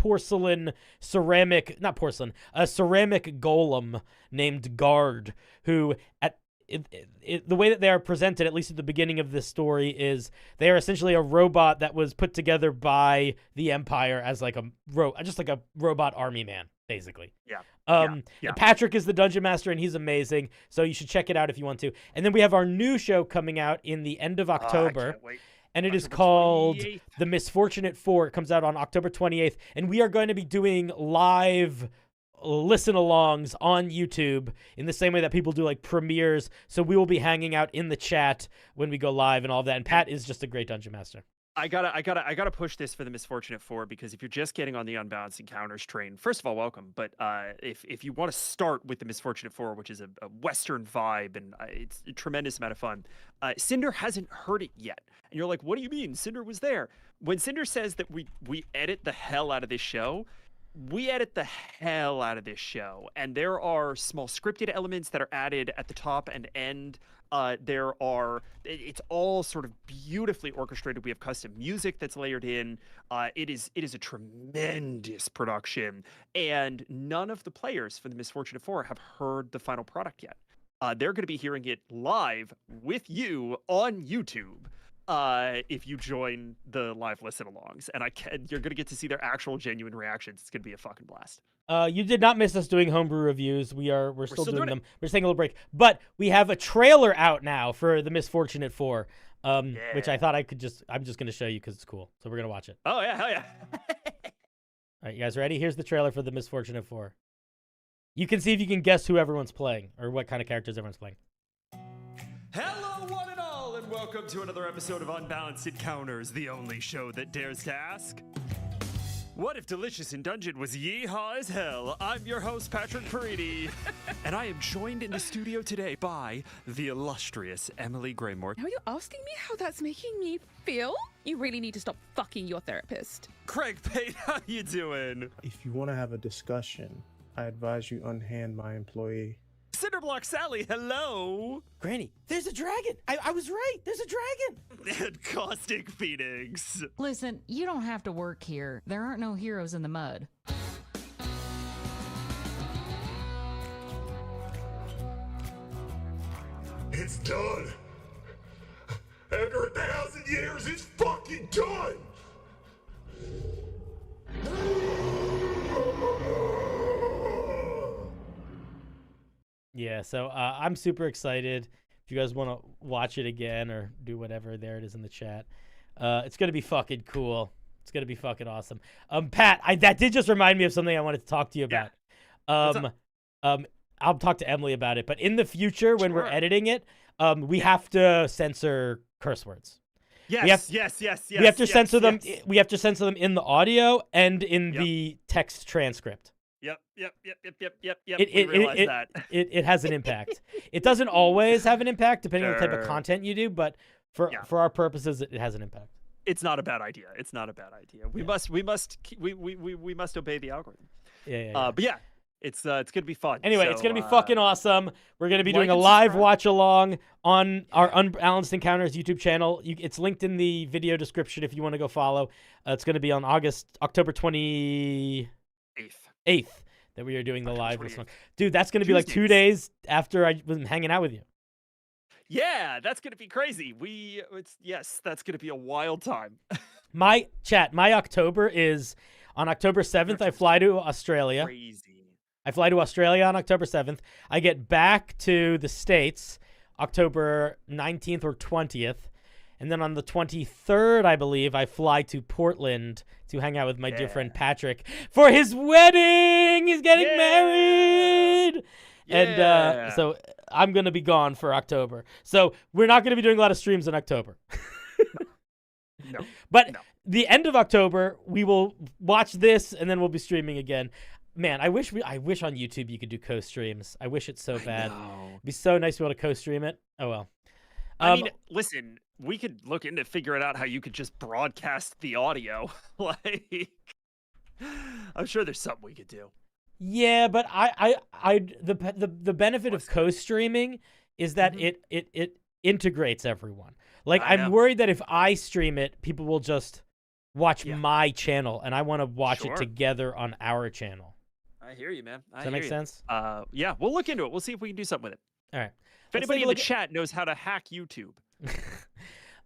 ceramic golem named Guard, who the way that they are presented, at least at the beginning of this story, is they are essentially a robot that was put together by the Empire as like just like a robot army man, basically. And Pactrick is the dungeon master, and he's amazing. So you should check it out if you want to. And then we have our new show coming out in the end of October. I can't wait. And it is called 28th. The Misfortunate Four. It comes out on October 28th. And we are going to be doing live listen-alongs on YouTube in the same way that people do like premieres. So we will be hanging out in the chat when we go live and all of that. And Pat is just a great dungeon master. I gotta push this for the Misfortunate Four, because if you're just getting on the Unbalanced Encounters train, first of all, welcome. But if you want to start with the Misfortunate Four, which is a Western vibe, and it's a tremendous amount of fun, Cinder hasn't heard it yet. And you're like, what do you mean? Cinder was there. When Cinder says that we edit the hell out of this show, we edit the hell out of this show. And there are small scripted elements that are added at the top and end. It's all sort of beautifully orchestrated. We have custom music that's layered in. It is a tremendous production, and none of the players for the Misfortunate Four have heard the final product yet. They're going to be hearing it live with you on YouTube if you join the live listen-alongs, and you're going to get to see their actual genuine reactions. It's going to be a fucking blast. You did not miss us doing homebrew reviews. We're still doing them. We're just taking a little break. But we have a trailer out now for the Misfortunate Four, which I thought I'm just going to show you because it's cool. So we're going to watch it. Oh, yeah, hell yeah. All right, you guys ready? Here's the trailer for the Misfortunate Four. You can see if you can guess who everyone's playing or what kind of characters everyone's playing. Hello, one and all, and welcome to another episode of Unbalanced Encounters, the only show that dares to ask, what if Delicious in Dungeon was yeehaw as hell? I'm your host, Pactrick Perini, and I am joined in the studio today by the illustrious Emily Graymore. Are you asking me how that's making me feel? You really need to stop fucking your therapist. Craig Pate, how you doing? If you want to have a discussion, I advise you unhand my employee. CinderBlocksally, hello! Granny, there's a dragon! I was right! There's a dragon! And Caustic Phoenix. Listen, you don't have to work here. There aren't no heroes in the mud. It's done! After 1,000 years, it's fucking done! Yeah, so I'm super excited. If you guys want to watch it again or do whatever, there it is in the chat. It's going to be fucking cool. It's going to be fucking awesome. Pat, that did just remind me of something I wanted to talk to you about. I'll talk to Emily about it, but in the future when we're editing it, we have to censor curse words. Yes. We have to censor them. We have to censor them in the audio and in the text transcript. Yep. It We realize that. it has an impact. It doesn't always have an impact depending on the type of Sure. content you do, but for our purposes, it has an impact. It's not a bad idea. It's not a bad idea. We must obey the algorithm. Yeah. But yeah, it's gonna be fun. Anyway, So, it's going to be fucking awesome. We're going to be like doing a and live subscribe. watch along on our Unbalanced Encounters YouTube channel. It's linked in the video description if you want to go follow. It's going to be on October 28th Eighth. that we are doing the October live. 28th. Dude, that's going to be like 2 Tuesdays. days after I was hanging out with you. Yeah, that's gonna be crazy. That's gonna be a wild time. My October is on October 7th. I fly to Australia. Crazy. I fly to Australia on October 7th. I get back to the States October 19th or 20th. And then on the 23rd, I believe, I fly to Portland to hang out with my dear friend Patrick for his wedding. He's getting married. And so I'm going to be gone for October. So we're not going to be doing a lot of streams in October. No. But No. the end of October, we will watch this, and then we'll be streaming again. Man, I wish on YouTube you could do co-streams. I wish it so bad. It'd be so nice to be able to co-stream it. Oh well. I mean, listen, we could look into figuring out how you could just broadcast the audio. Like, I'm sure there's something we could do. Yeah, but the benefit of co-streaming is that it integrates everyone. Like, I I'm know. worried that if I stream it, people will just watch Yeah. my channel, and I want to watch Sure. it together on our channel. I hear you, man. Does that make sense? Yeah, we'll look into it. We'll see if we can do something with it. All right. If anybody in the chat knows how to hack YouTube,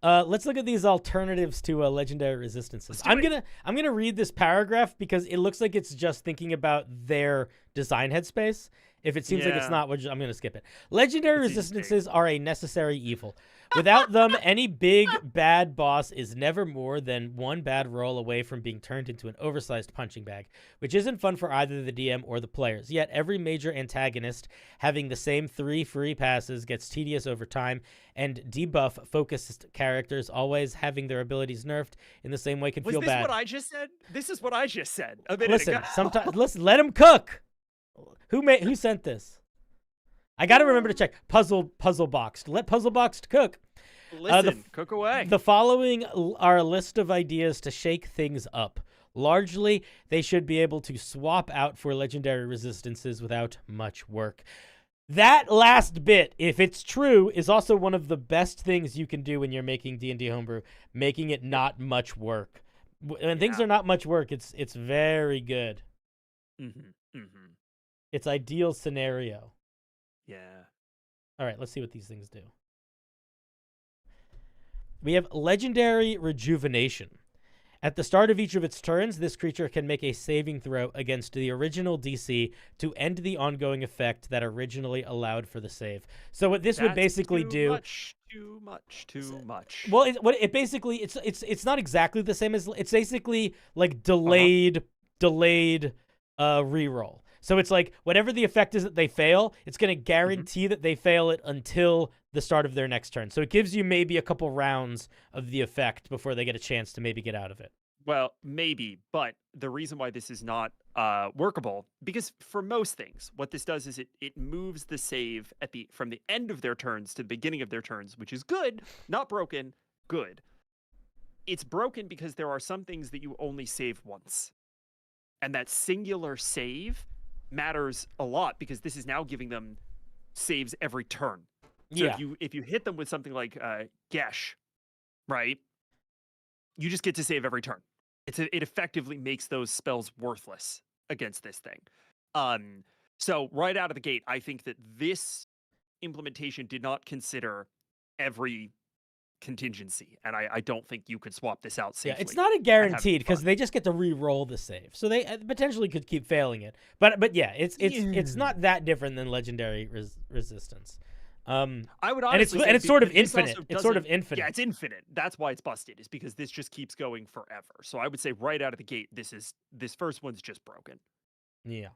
Let's look at these alternatives to legendary resistances. I'm gonna read this paragraph because it looks like it's just thinking about their design headspace. If it seems like it's Yeah. not, I'm gonna skip it. Legendary It's easy to resistances are a necessary evil. Without them, any big bad boss is never more than one bad roll away from being turned into an oversized punching bag, which isn't fun for either the DM or the players. Yet every major antagonist having the same 3 free passes gets tedious over time, and debuff focused characters always having their abilities nerfed in the same way can was feel this bad. what I just said? This is what I just said a minute Listen, ago. sometimes let him cook. Who sent this? I got to remember to check. Puzzle Boxed. Let Puzzle Boxed cook. Listen, cook away. The following are a list of ideas to shake things up. Largely, they should be able to swap out for legendary resistances without much work. That last bit, if it's true, is also one of the best things you can do when you're making D&D homebrew, making it not much work. When things are not much work, it's very good. It's ideal scenario. Yeah. All right, let's see what these things do. We have Legendary Rejuvenation. At the start of each of its turns, this creature can make a saving throw against the original DC to end the ongoing effect that originally allowed for the save. So what this would basically do... Too much. Well, it's not exactly the same as... It's basically like delayed reroll. So it's like whatever the effect is that they fail, it's going to guarantee that they fail it until the start of their next turn. So it gives you maybe a couple rounds of the effect before they get a chance to maybe get out of it. Well, maybe, but the reason why this is not workable, because for most things, what this does is it moves the save from the end of their turns to the beginning of their turns, which is good, not broken, good. It's broken because there are some things that you only save once. And that singular save matters a lot because this is now giving them saves every turn. So if you hit them with something like Gesh, right, you just get to save every turn. It effectively makes those spells worthless against this thing. So right out of the gate, I think that this implementation did not consider every contingency, and I don't think you could swap this out safely. Yeah, it's not a guaranteed because they just get to re-roll the save, so they potentially could keep failing it. But yeah, it's not that different than legendary resistance. I would honestly say it's sort of this infinite. also It's sort of doesn't- infinite. Yeah, it's infinite. That's why it's busted, is because this just keeps going forever. So I would say right out of the gate, this first one's just broken. Yeah.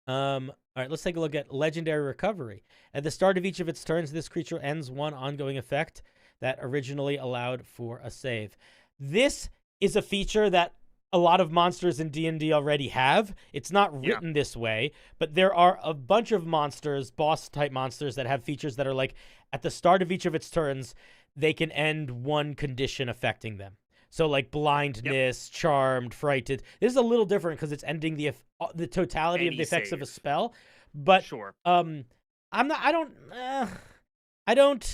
All right, let's take a look at Legendary Recovery. At the start of each of its turns, this creature ends one ongoing effect that originally allowed for a save. This is a feature that a lot of monsters in D&D already have. It's not written this way, but there are a bunch of monsters, boss-type monsters, that have features that are like, at the start of each of its turns, they can end one condition affecting them. So like blindness, charmed, frightened. This is a little different because it's ending the totality of the effects of a spell. But sure. I don't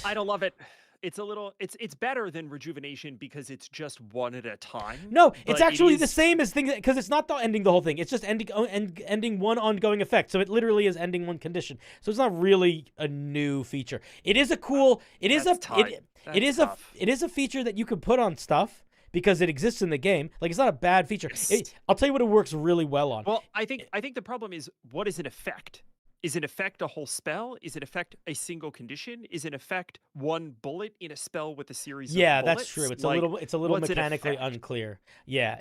love it. It's a little it's better than rejuvenation because it's just one at a time. No, it's actually the same as things, because it's not ending the whole thing. It's just ending one ongoing effect. So it literally is ending one condition. So it's not really a new feature. It is a cool. It is a feature that you could put on stuff because it exists in the game. Like, it's not a bad feature. I'll tell you what it works really well on. Well, I think the problem is, what is an effect? Is an effect a whole spell? Is it affect a single condition? Is it affect one bullet in a spell with a series of bullets? Yeah, that's true. It's a little mechanically unclear. Yeah.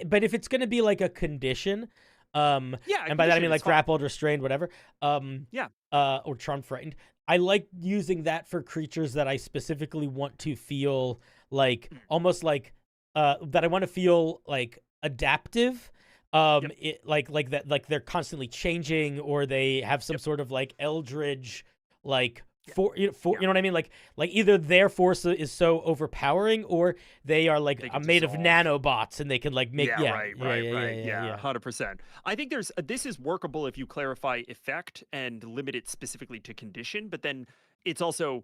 But if it's going to be like a condition, and by that I mean like grappled, restrained, whatever. Or charmed, frightened. I like using that for creatures that I specifically want to feel like almost like that I want to feel like adaptive. Like that, like they're constantly changing, or they have some sort of like eldritch, like you know what I mean? Like either their force is so overpowering, or they are like made of nanobots and they can like make right, 100%. I think this is workable if you clarify effect and limit it specifically to condition, but then it's also,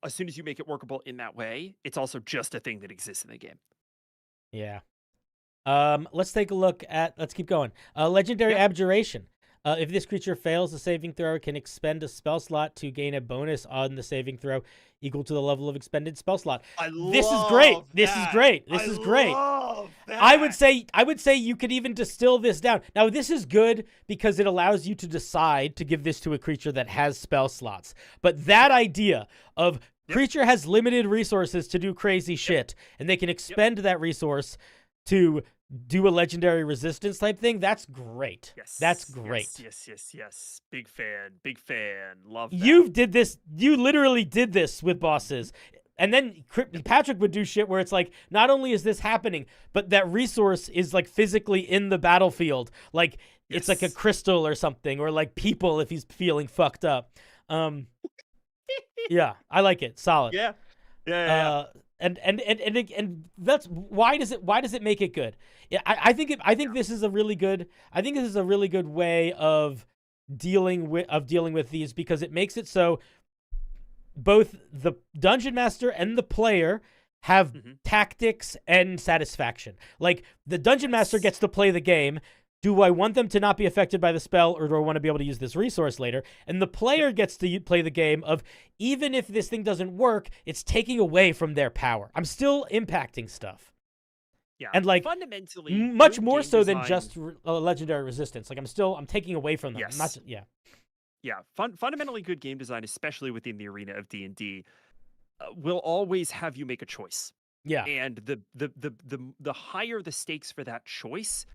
as soon as you make it workable in that way, it's also just a thing that exists in the game. Yeah. Let's take a look at, let's keep going. Legendary Abjuration. If this creature fails the saving throw, it can expend a spell slot to gain a bonus on the saving throw equal to the level of expended spell slot. This is great. This is great. I would say you could even distill this down. Now, this is good because it allows you to decide to give this to a creature that has spell slots. But that idea of creature has limited resources to do crazy shit, and they can expend that resource to do a legendary resistance type thing, that's great. That's great. Yes. Big fan. Love that. You literally did this with bosses. And then Patrick would do shit where it's like, not only is this happening, but that resource is like physically in the battlefield. Like it's like a crystal or something, or like people if he's feeling fucked up. Yeah, I like it. Solid. Yeah. And that's why does it make it good? Yeah, I think this is a really good way of dealing with these, because it makes it so both the dungeon master and the player have tactics and satisfaction. Like, the dungeon master gets to play the game. Do I want them to not be affected by the spell, or do I want to be able to use this resource later? And the player gets to play the game of, even if this thing doesn't work, it's taking away from their power. I'm still impacting stuff. Yeah, and like fundamentally, much more so than just legendary resistance. Like I'm taking away from them. Yes. Fundamentally good game design, especially within the arena of D&D, will always have you make a choice. Yeah, and the higher the stakes for that choice,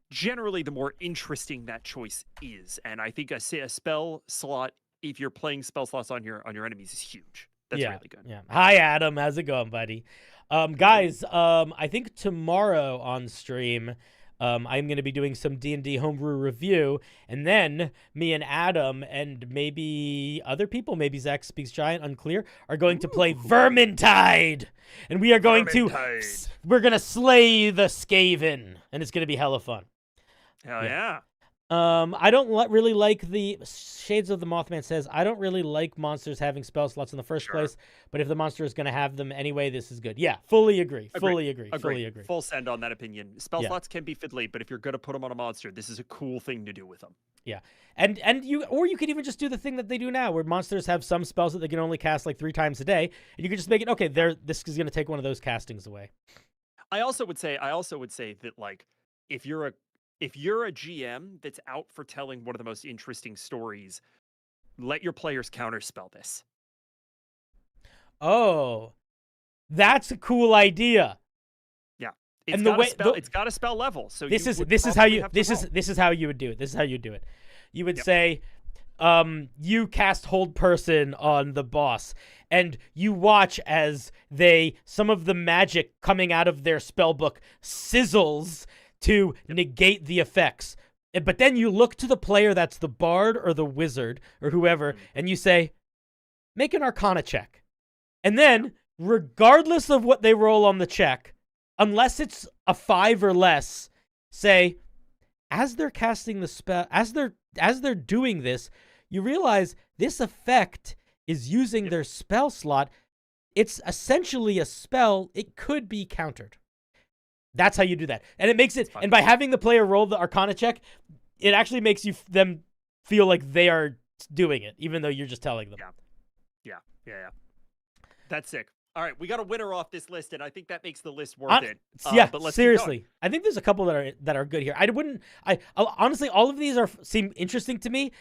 generally the more interesting that choice is. And I think a spell slot, if you're playing spell slots on your enemies, is huge. That's really good. Yeah. Hi, Adam. How's it going, buddy? Guys, I think tomorrow on stream, I'm going to be doing some D&D homebrew review, and then me and Adam and maybe other people, maybe Zach Speaks Giant, unclear, are going to play Vermintide, and we are going we're going to slay the Skaven, and it's going to be hella fun. Hell yeah. I don't really like the Shades of the Mothman says, I don't really like monsters having spell slots in the first place, but if the monster is going to have them anyway, this is good. Yeah, fully agree. Fully agree. Full send on that opinion. Spell slots can be fiddly, but if you're going to put them on a monster, this is a cool thing to do with them. Yeah. And you could even just do the thing that they do now, where monsters have some spells that they can only cast like 3 times a day, and you can just make it, okay, this is going to take one of those castings away. I also would say that, like, if you're a GM that's out for telling one of the most interesting stories, let your players counterspell this. Oh, that's a cool idea. Yeah, it's got a spell level. So this is how you would do it. You would say, you cast Hold Person on the boss, and you watch as some of the magic coming out of their spellbook sizzles to negate the effects. But then you look to the player that's the bard or the wizard or whoever, and you say, make an Arcana check. And then, regardless of what they roll on the check, unless it's a 5 or less, say, as they're casting the spell, as they're doing this, you realize this effect is using their spell slot. It's essentially a spell. It could be countered. That's how you do that. And it makes it, and by having the player roll the Arcana check, it actually makes them feel like they are doing it, even though you're just telling them. Yeah. That's sick. All right, we got a winner off this list, and I think that makes the list worth it. But let's seriously, I think there's a couple that are good here. I honestly, all of these seem interesting to me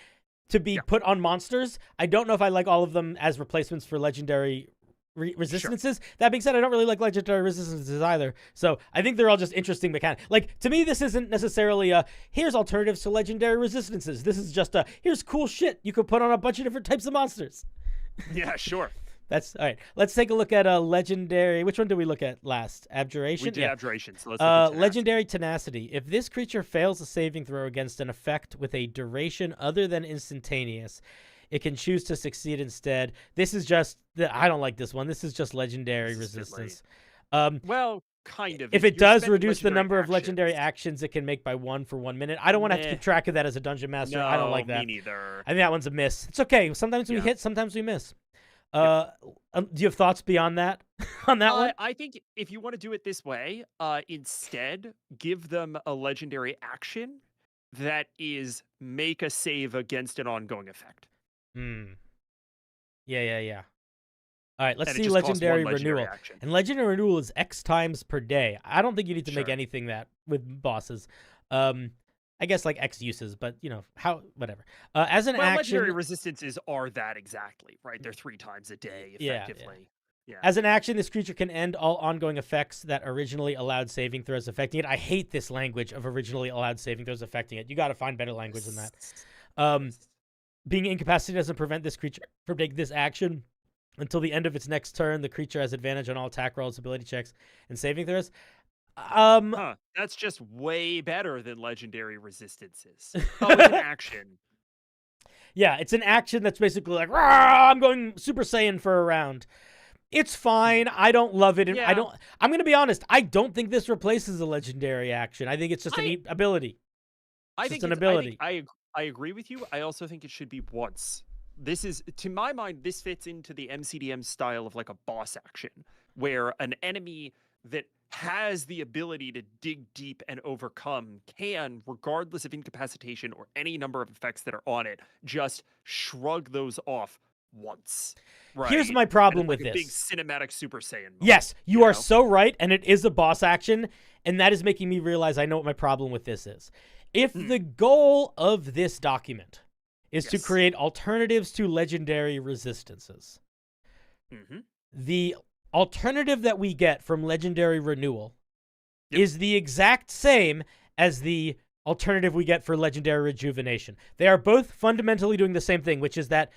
to be put on monsters. I don't know if I like all of them as replacements for legendary resistances. Sure. That being said, I don't really like legendary resistances either. So I think they're all just interesting mechanics. Like, to me, this isn't necessarily here's alternatives to legendary resistances. This is just here's cool shit you could put on a bunch of different types of monsters. Yeah, sure. That's all right. Let's take a look at a legendary. Which one did we look at last? Abjuration. We did Abjuration. So let's look at legendary tenacity. If this creature fails a saving throw against an effect with a duration other than instantaneous, it can choose to succeed instead. This is just I don't like this one. This is just legendary resistance. Well, kind of. If it does reduce the number of legendary actions it can make by 1 for 1 minute, I don't want to have to keep track of that as a dungeon master. No, I don't like that. Me neither. I think that one's a miss. It's okay. Sometimes we hit, sometimes we miss. Do you have thoughts beyond that on that one? I think if you want to do it this way, instead give them a legendary action that is make a save against an ongoing effect. Yeah. All right, let's see legendary renewal. And legendary renewal is X times per day. I don't think you need to make anything that with bosses. I guess like X uses, but whatever. As an action, legendary resistances are that exactly, right? They're 3 times a day, effectively. Yeah. As an action, this creature can end all ongoing effects that originally allowed saving throws affecting it. I hate this language of originally allowed saving throws affecting it. You got to find better language than that. Being incapacitated doesn't prevent this creature from taking this action until the end of its next turn. The creature has advantage on all attack rolls, ability checks, and saving throws. That's just way better than legendary resistances. Oh, it's an action. Yeah, it's an action that's basically like, I'm going Super Saiyan for a round. It's fine. I don't love it. Yeah. I'm going to be honest. I don't think this replaces a legendary action. I think it's just an ability. It's an ability. I agree with you. I also think it should be once. This is, to my mind, this fits into the MCDM style of like a boss action, where an enemy that has the ability to dig deep and overcome can, regardless of incapacitation or any number of effects that are on it, just shrug those off once. Right? Here's my problem with this. Big cinematic Super Saiyan moment, yes, you are so right, and it is a boss action, and that is making me realize I know what my problem with this is. If the goal of this document is to create alternatives to legendary resistances, the alternative that we get from legendary renewal is the exact same as the alternative we get for legendary rejuvenation. They are both fundamentally doing the same thing, which is that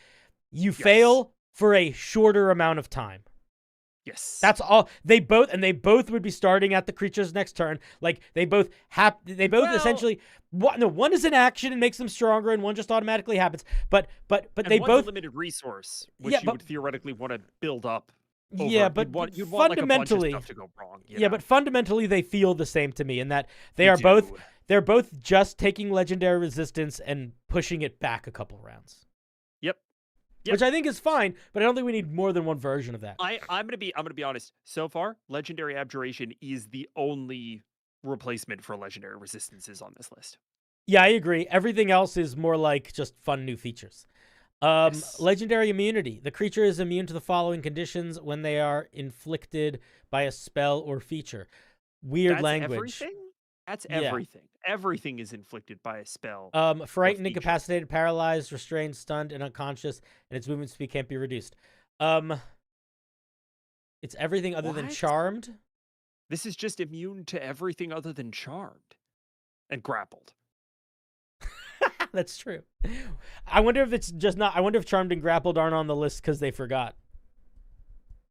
you fail for a shorter amount of time. Yes. That's all. They both would be starting at the creature's next turn. Like they both essentially one is an action and makes them stronger, and one just automatically happens. But they both a limited resource, which you would theoretically want to build up. But you'd fundamentally, want like a bunch of stuff to go wrong. But fundamentally, they feel the same to me in that they're both just taking legendary resistance and pushing it back a couple rounds. Yep. Which I think is fine, but I don't think we need more than one version of that. I'm gonna be honest. So far, legendary abjuration is the only replacement for legendary resistances on this list. Yeah, I agree. Everything else is more like just fun new features. Legendary immunity. The creature is immune to the following conditions when they are inflicted by a spell or feature. Weird language. Everything? That's everything. Everything is inflicted by a spell. Frightened, incapacitated, paralyzed, restrained, stunned, and unconscious, and its movement speed can't be reduced. It's everything other than charmed. This is just immune to everything other than charmed and grappled. That's true. I wonder if it's just not. I wonder if Charmed and Grappled aren't on the list because they forgot.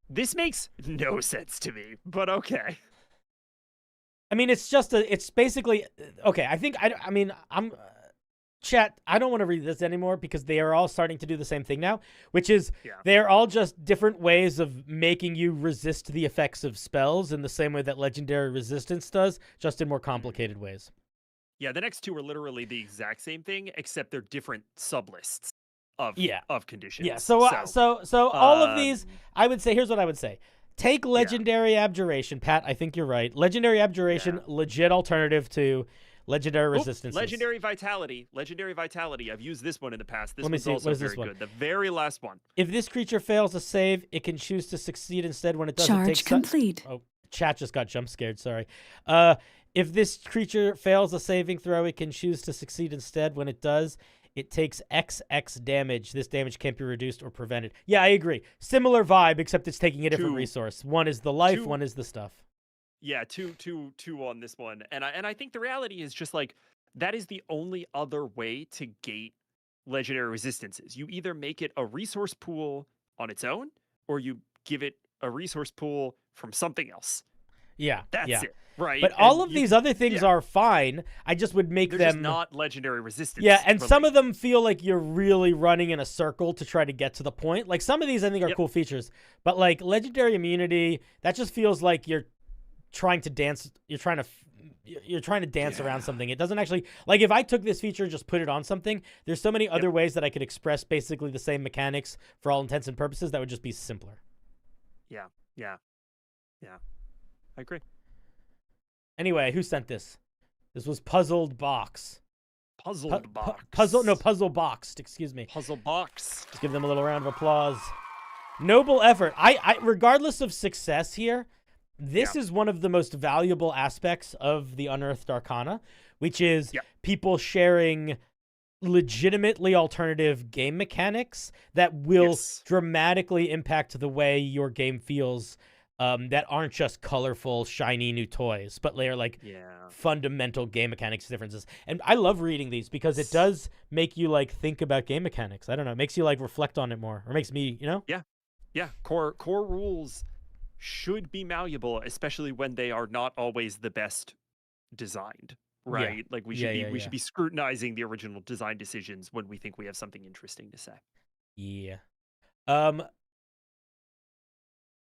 This makes no sense to me, but okay. I mean, it's basically okay. I think I mean, I'm chat. I don't want to read this anymore because they are all starting to do the same thing now, which is they're all just different ways of making you resist the effects of spells in the same way that legendary resistance does, just in more complicated ways. Yeah, the next two are literally the exact same thing, except they're different sublists of conditions. Yeah. So all of these, I would say. Here's what I would say. Take Legendary Abjuration, Pat. I think you're right. Legendary Abjuration, legit alternative to Legendary Resistance. Legendary Vitality. Legendary Vitality. I've used this one in the past. This one's also very good. The very last one. If this creature fails a save, it can choose to succeed instead when it doesn't. Charge complete. Oh, chat just got jump scared. Sorry. If this creature fails a saving throw, it can choose to succeed instead. When it does, it takes XX damage. This damage can't be reduced or prevented. Yeah, I agree. Similar vibe, except it's taking a different resource. One is the life, one is the stuff. Yeah, two on this one. And I think the reality is just like that is the only other way to gate legendary resistances. You either make it a resource pool on its own, or you give it a resource pool from something else. Yeah, that's it, right? But all of these other things are fine. I just would make they're them just not legendary resistance. Yeah, and some of them feel like you're really running in a circle to try to get to the point. Like some of these, I think, are cool features, but like legendary immunity, that just feels like you're trying to dance. You're trying to dance around something. It doesn't actually like if I took this feature and just put it on something. There's so many other ways that I could express basically the same mechanics for all intents and purposes that would just be simpler. Yeah. I agree. Anyway, who sent this? This was Puzzled Box. Puzzle Boxed, excuse me. Puzzle Box. Let's give them a little round of applause. Noble effort. I regardless of success here, this is one of the most valuable aspects of the Unearthed Arcana, which is people sharing legitimately alternative game mechanics that will dramatically impact the way your game feels. That aren't just colorful, shiny new toys, but they are like fundamental game mechanics differences. And I love reading these because it does make you like think about game mechanics. I don't know, it makes you like reflect on it more, or makes me, you know? Yeah. Core rules should be malleable, especially when they are not always the best designed, right? Like we should be scrutinizing the original design decisions when we think we have something interesting to say. Yeah.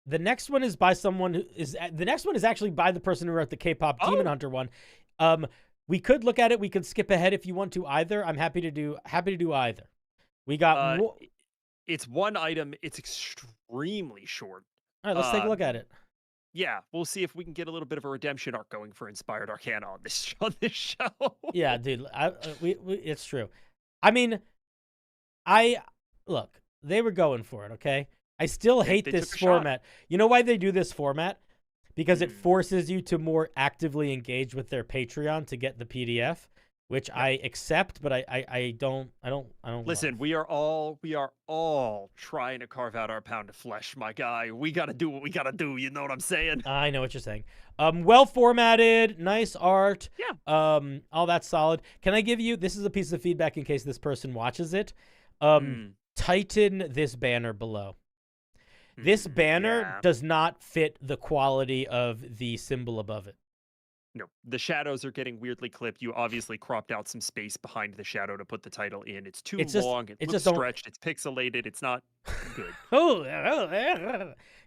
The next one is by someone who is. The next one is actually by the person who wrote the K-pop Demon Hunter one. We could look at it. We could skip ahead if you want to. Either I'm happy to do either. We got. It's one item. It's extremely short. All right, let's take a look at it. Yeah, we'll see if we can get a little bit of a redemption arc going for Inspired Arcana on this show. Yeah, dude. It's true. I mean, look. They were going for it. Okay. I still hate this format. You know why they do this format? Because it forces you to more actively engage with their Patreon to get the PDF, which I accept, but I don't. Listen, we are all trying to carve out our pound of flesh, my guy. We gotta do what we gotta do. You know what I'm saying? I know what you're saying. Well formatted, nice art. Yeah. All that's solid. Can I give you? This is a piece of feedback in case this person watches it. Tighten this banner below. This banner does not fit the quality of the symbol above it. No, the shadows are getting weirdly clipped. You obviously cropped out some space behind the shadow to put the title in. It's too long. It looks stretched. It's pixelated. It's not good.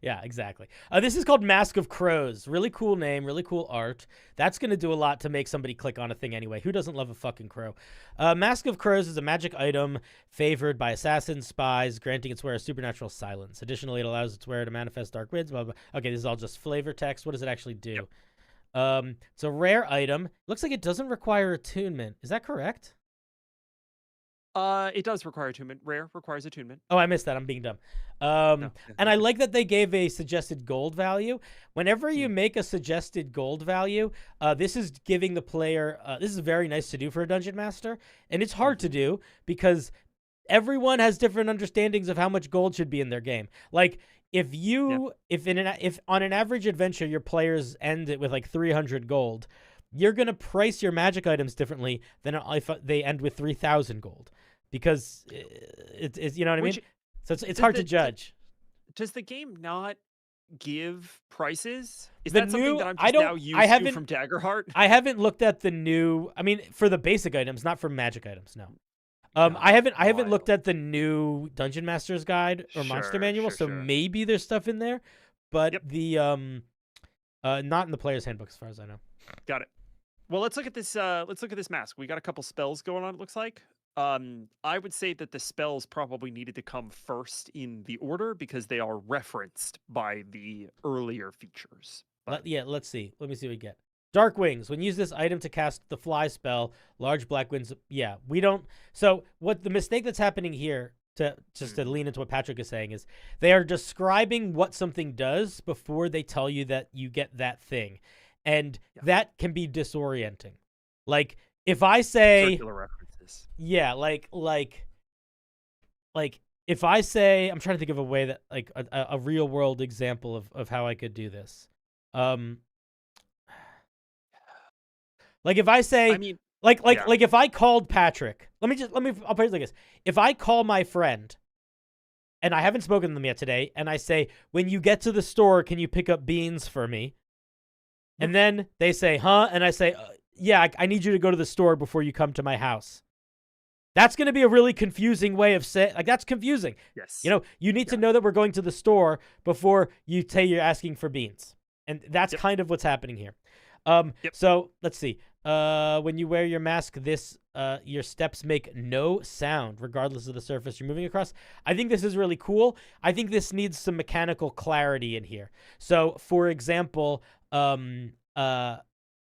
Yeah, exactly. This is called Mask of Crows. Really cool name. Really cool art. That's going to do a lot to make somebody click on a thing anyway. Who doesn't love a fucking crow? Mask of Crows is a magic item favored by assassins, spies, granting its wearer supernatural silence. Additionally, it allows its wearer to manifest dark winds. Blah, blah. Okay, this is all just flavor text. What does it actually do? Yep. It's a rare item. Looks like it doesn't require attunement. Is that correct? It does require attunement. Rare requires attunement. Oh, I missed that. I'm being dumb. And I like that they gave a suggested gold value. Whenever you make a suggested gold value, this is giving the player, this is very nice to do for a dungeon master. And it's hard to do because everyone has different understandings of how much gold should be in their game. Like, if on an average adventure your players end it with like 300 gold, you're going to price your magic items differently than if they end with 3,000 gold. Because it's you know what I mean? So it's hard to judge. Does the game not give prices? Is The that something new- that I'm I just don't- now I used to haven't- from Daggerheart? I haven't looked at the new. I mean, for the basic items, not for magic items. No. I haven't looked at the new Dungeon Master's Guide or Monster Manual, so maybe there's stuff in there, but the not in the player's handbook as far as I know. Got it. Well, let's look at this. Let's look at this mask. We got a couple spells going on. It looks like. I would say that the spells probably needed to come first in the order because they are referenced by the earlier features. Let's see. Let me see what we get. Dark Wings. When you use this item to cast the fly spell, large black wings. Yeah, we don't. So what the mistake that's happening here, to lean into what Patrick is saying, is they are describing what something does before they tell you that you get that thing, and that can be disorienting. Like if I say circular references. Yeah, like if I say, I'm trying to think of a way that like a real world example of how I could do this. Like if I say, I mean, like if I called Patrick, I'll put it like this. If I call my friend and I haven't spoken to them yet today, and I say, when you get to the store, can you pick up beans for me? And then they say, huh? And I say, yeah, I need you to go to the store before you come to my house. That's going to be a really confusing way of saying, like, that's confusing. Yes. You know, you need to know that we're going to the store before you say you're asking for beans. And that's kind of what's happening here. So let's see. When you wear your mask, your steps make no sound, regardless of the surface you're moving across. I think this is really cool. I think this needs some mechanical clarity in here. So, for example, I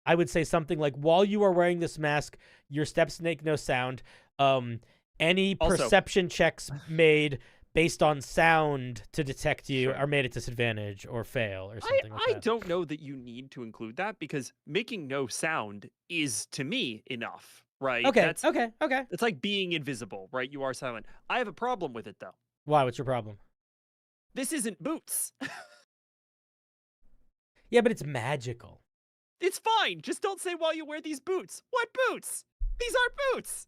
would say something like, while you are wearing this mask, your steps make no sound. Any perception checks made based on sound to detect you are made at disadvantage or fail or something like that. I don't know that you need to include that because making no sound is, to me, enough, right? Okay, okay. It's like being invisible, right? You are silent. I have a problem with it, though. Why? What's your problem? This isn't boots. Yeah, but it's magical. It's fine. Just don't say while you wear these boots. What boots? These aren't boots.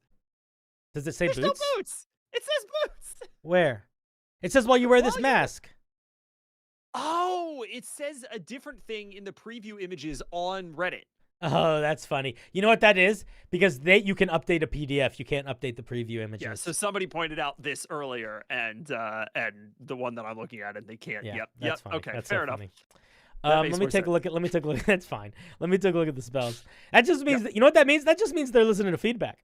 Does it say There's boots? no boots. It says boots. Where? It says while you wear this mask. Oh, it says a different thing in the preview images on Reddit. Oh, that's funny. You know what that is? Because you can update a PDF. You can't update the preview images. Yeah, so somebody pointed out this earlier, and the one that I'm looking at, and they can't. Yeah, Yep. Funny. Okay, that's fair so enough. Funny. Let me take a look at. That's fine. Let me take a look at the spells. That just means that, you know what that means? That just means they're listening to feedback.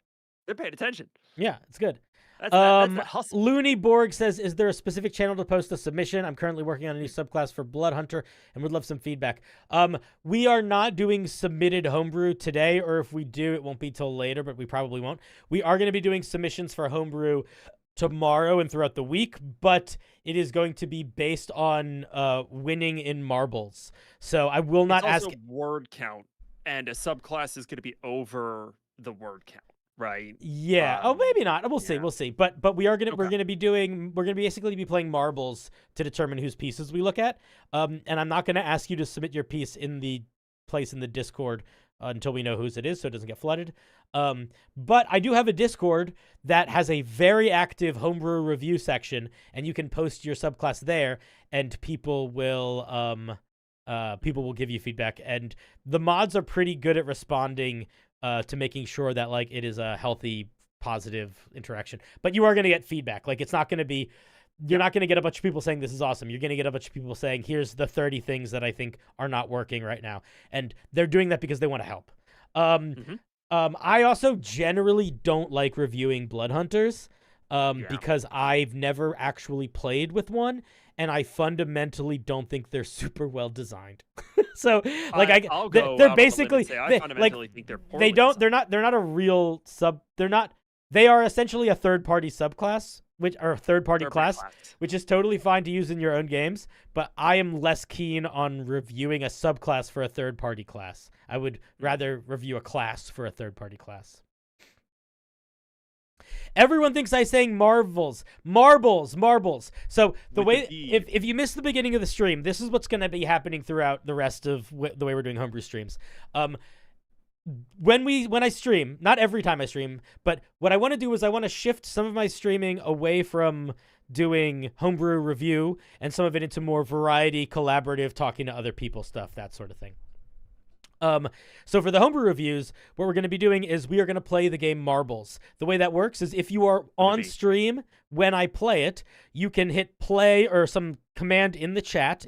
They're paying attention. Yeah, it's good. That's that hustle. Looney Borg says, is there a specific channel to post a submission? I'm currently working on a new subclass for Blood Hunter and would love some feedback. We are not doing submitted homebrew today, or if we do, it won't be till later, but we probably won't. We are going to be doing submissions for homebrew tomorrow and throughout the week, but it is going to be based on winning in marbles. So I will not ask word count, and a subclass is going to be over the word count. Right. Yeah. Maybe not. We'll see. We'll see. But we're gonna basically be playing marbles to determine whose pieces we look at. And I'm not gonna ask you to submit your piece in the place in the Discord until we know whose it is, so it doesn't get flooded. But I do have a Discord that has a very active homebrew review section, and you can post your subclass there, and people will give you feedback. And the mods are pretty good at responding to making sure that like it is a healthy, positive interaction. But you are going to get feedback. Like it's not going to be, you're not going to get a bunch of people saying this is awesome. You're going to get a bunch of people saying, here's the 30 things that I think are not working right now. And they're doing that because they want to help. I also generally don't like reviewing Blood Hunters because I've never actually played with one. And I fundamentally don't think they're super well designed. So like they're basically I fundamentally think they're poorly designed. They're not a real sub. They are essentially a third-party subclass, third-party class, which is totally fine to use in your own games. But I am less keen on reviewing a subclass for a third-party class. I would rather review a class for a third-party class. Everyone thinks I'm saying marbles. So if you missed the beginning of the stream, this is what's going to be happening throughout the rest of the way we're doing homebrew streams. when I stream, not every time I stream, but what I want to do is I want to shift some of my streaming away from doing homebrew review and some of it into more variety, collaborative, talking to other people stuff, that sort of thing. So for the homebrew reviews, what we're going to be doing is we are going to play the game Marbles. The way that works is if you are on stream when I play it, you can hit play or some command in the chat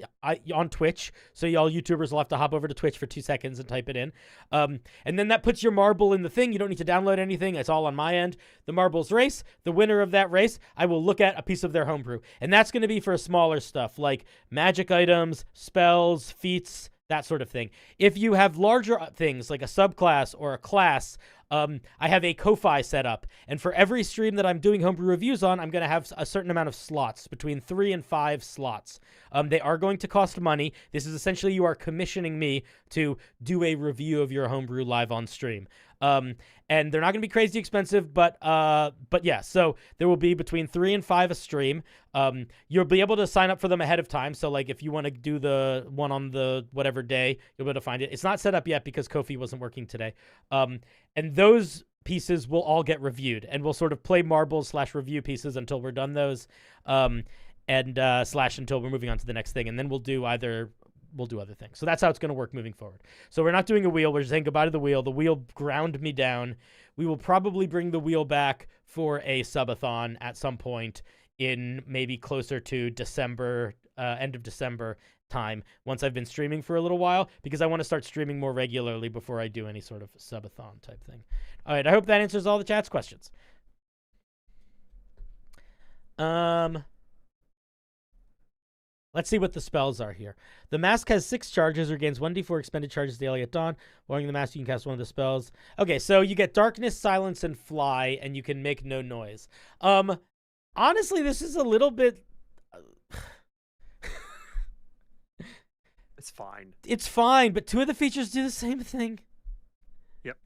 on Twitch. So y'all YouTubers will have to hop over to Twitch for 2 seconds and type it in. And then that puts your marble in the thing. You don't need to download anything. It's all on my end. The marbles race, the winner of that race, I will look at a piece of their homebrew. And that's going to be for smaller stuff like magic items, spells, feats, that sort of thing. If you have larger things like a subclass or a class, I have a Ko-Fi set up. And for every stream that I'm doing homebrew reviews on, I'm going to have a certain amount of slots, between 3 and 5 slots. They are going to cost money. This is essentially you are commissioning me to do a review of your homebrew live on stream. And they're not going to be crazy expensive, but yeah, so there will be between 3 and 5 a stream. You'll be able to sign up for them ahead of time. So like if you want to do the one on the whatever day, you'll be able to find it. It's not set up yet because Ko-Fi wasn't working today. And those pieces will all get reviewed, and we'll sort of play marbles / review pieces until we're done those, and / until we're moving on to the next thing. And then we'll do other things. So that's how it's going to work moving forward. So we're not doing a wheel. We're just saying goodbye to the wheel. The wheel ground me down. We will probably bring the wheel back for a subathon at some point in maybe closer to December, end of December time, once I've been streaming for a little while, because I want to start streaming more regularly before I do any sort of subathon type thing. All right, I hope that answers all the chat's questions. Let's see what the spells are here. The mask has 6 charges or gains 1d4 expended charges daily at dawn. Wearing the mask, you can cast one of the spells. Okay, so you get darkness, silence, and fly, and you can make no noise. Honestly, this is a little bit... It's fine. It's fine, but 2 of the features do the same thing. Yep.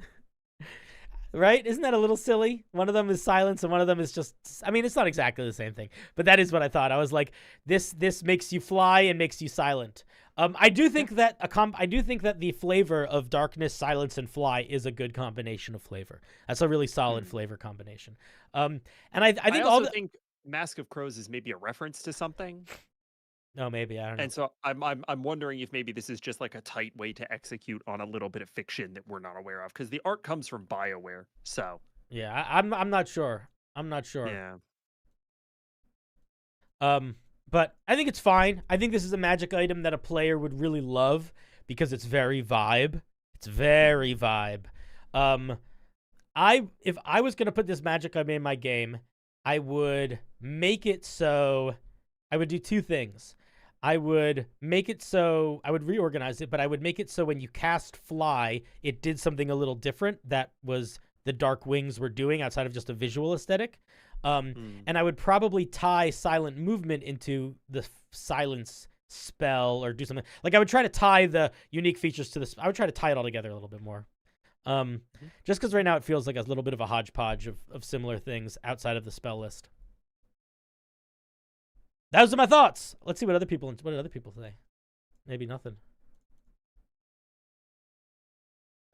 Right? Isn't that a little silly? One of them is silence, and one of them is just... I mean, it's not exactly the same thing, but that is what I thought. I was like, this makes you fly and makes you silent. I do think that the flavor of darkness, silence, and fly is a good combination of flavor. That's a really solid flavor combination. And I think Mask of Crows is maybe a reference to something. Oh, maybe, I don't know. And so I'm wondering if maybe this is just like a tight way to execute on a little bit of fiction that we're not aware of, because the art comes from BioWare. So yeah, I'm not sure. I'm not sure. Yeah. But I think it's fine. I think this is a magic item that a player would really love because it's very vibe. It's very vibe. If I was gonna put this magic item in my game, I would make it so I would do 2 things. I would make it so I would reorganize it, but I would make it so when you cast fly, it did something a little different that was the Dark Wings were doing outside of just a visual aesthetic. And I would probably tie silent movement into the silence spell or do something. Like I would try to tie the unique features to this. I would try to tie it all together a little bit more. Just because right now it feels like a little bit of a hodgepodge of similar things outside of the spell list. Those are my thoughts. Let's see what did other people say. Maybe nothing.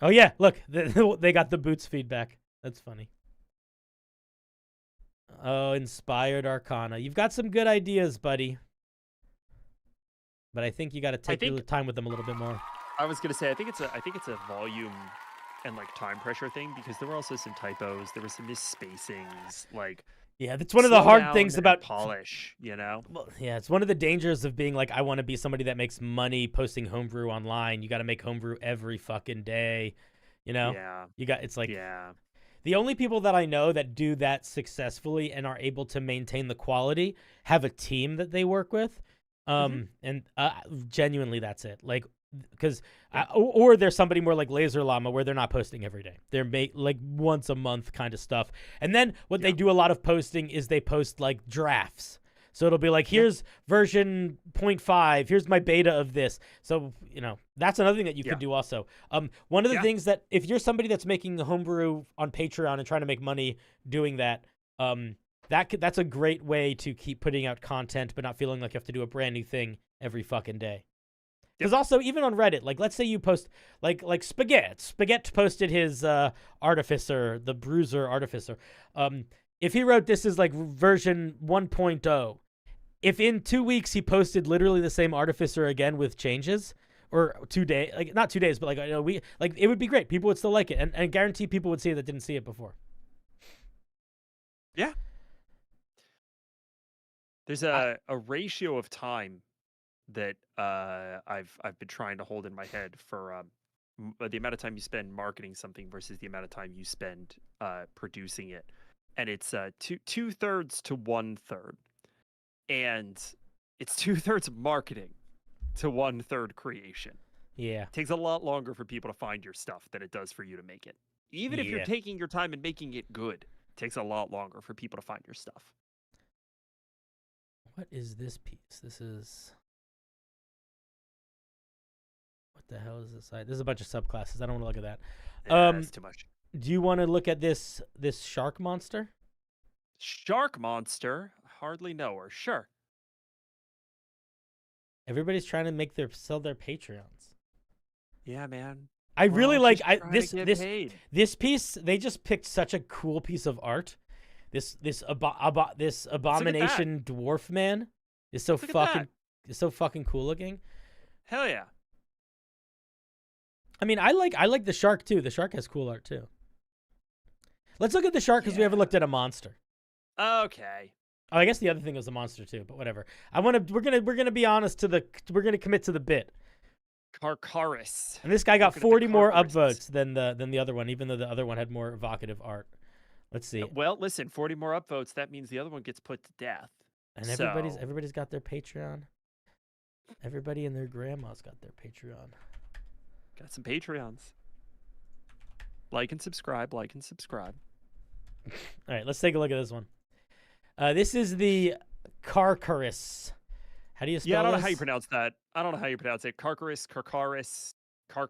Oh yeah, look, they got the boots feedback. That's funny. Oh, Inspired Arcana. You've got some good ideas, buddy. But I think you got to take your time with them a little bit more. I was gonna say I think it's a volume and like time pressure thing, because there were also some typos. There were some misspacings. Like, yeah, that's one of the hard things about polish, you know? Well, yeah, it's one of the dangers of being like, I want to be somebody that makes money posting homebrew online. You got to make homebrew every fucking day, you know? Yeah. It's like, yeah. The only people that I know that do that successfully and are able to maintain the quality have a team that they work with. And genuinely, that's it. Like, because or there's somebody more like Laser Llama where they're not posting every day. They're like once a month kind of stuff. And then what they do a lot of posting is they post like drafts. So it'll be like, here's version 0.5, here's my beta of this. So, you know, that's another thing that you could do also. One of the things that if you're somebody that's making homebrew on Patreon and trying to make money doing that, that's a great way to keep putting out content but not feeling like you have to do a brand new thing every fucking day. Because also, even on Reddit, like, let's say you post, like Spaghetti. Spaghetti posted his Artificer, the Bruiser Artificer. If he wrote this is like version 1.0, if in 2 weeks he posted literally the same Artificer again with changes, or 2 days, like not 2 days, but like a week, like it would be great. People would still like it, and I guarantee people would see it that didn't see it before. Yeah. There's a ratio of time that I've been trying to hold in my head for the amount of time you spend marketing something versus the amount of time you spend producing it, and it's 2/3 to 1/3, and it's 2/3 marketing to 1/3 creation. Yeah, It takes a lot longer for people to find your stuff than it does for you to make it. Even if you're Yeah. taking your time and making it good, it takes a lot longer for people to find your stuff. What is this piece? This is... What the hell is this site? There's a bunch of subclasses. I don't want to look at that. That's too much. Do you want to look at this shark monster? Shark monster? Hardly know her. Sure. Everybody's trying to sell their Patreons. Yeah, man. I really like Just trying to get paid. this piece. They just picked such a cool piece of art. This abomination dwarf man is so Look at fucking cool looking. Hell yeah. I mean, I like the shark too. The shark has cool art too. Let's look at the shark because we haven't looked at a monster. Okay. Oh, I guess the other thing was a monster too, but whatever. We're gonna be honest we're gonna commit to the bit. Carcaris. And this guy got Looking at the 40 more Carcarises. upvotes than the other one, even though the other one had more evocative art. Let's see. Well, listen, 40 more upvotes. That means the other one gets put to death. And So- everybody's got their Patreon. Everybody and their grandma's got their Patreon. Got some Patreons. Like and subscribe. Like and subscribe. All right, let's take a look at this one. This is the Carcaris. How do you spell Yeah, I don't know this? how you pronounce that. I don't know how you pronounce it. Carcaris, Carcharis. All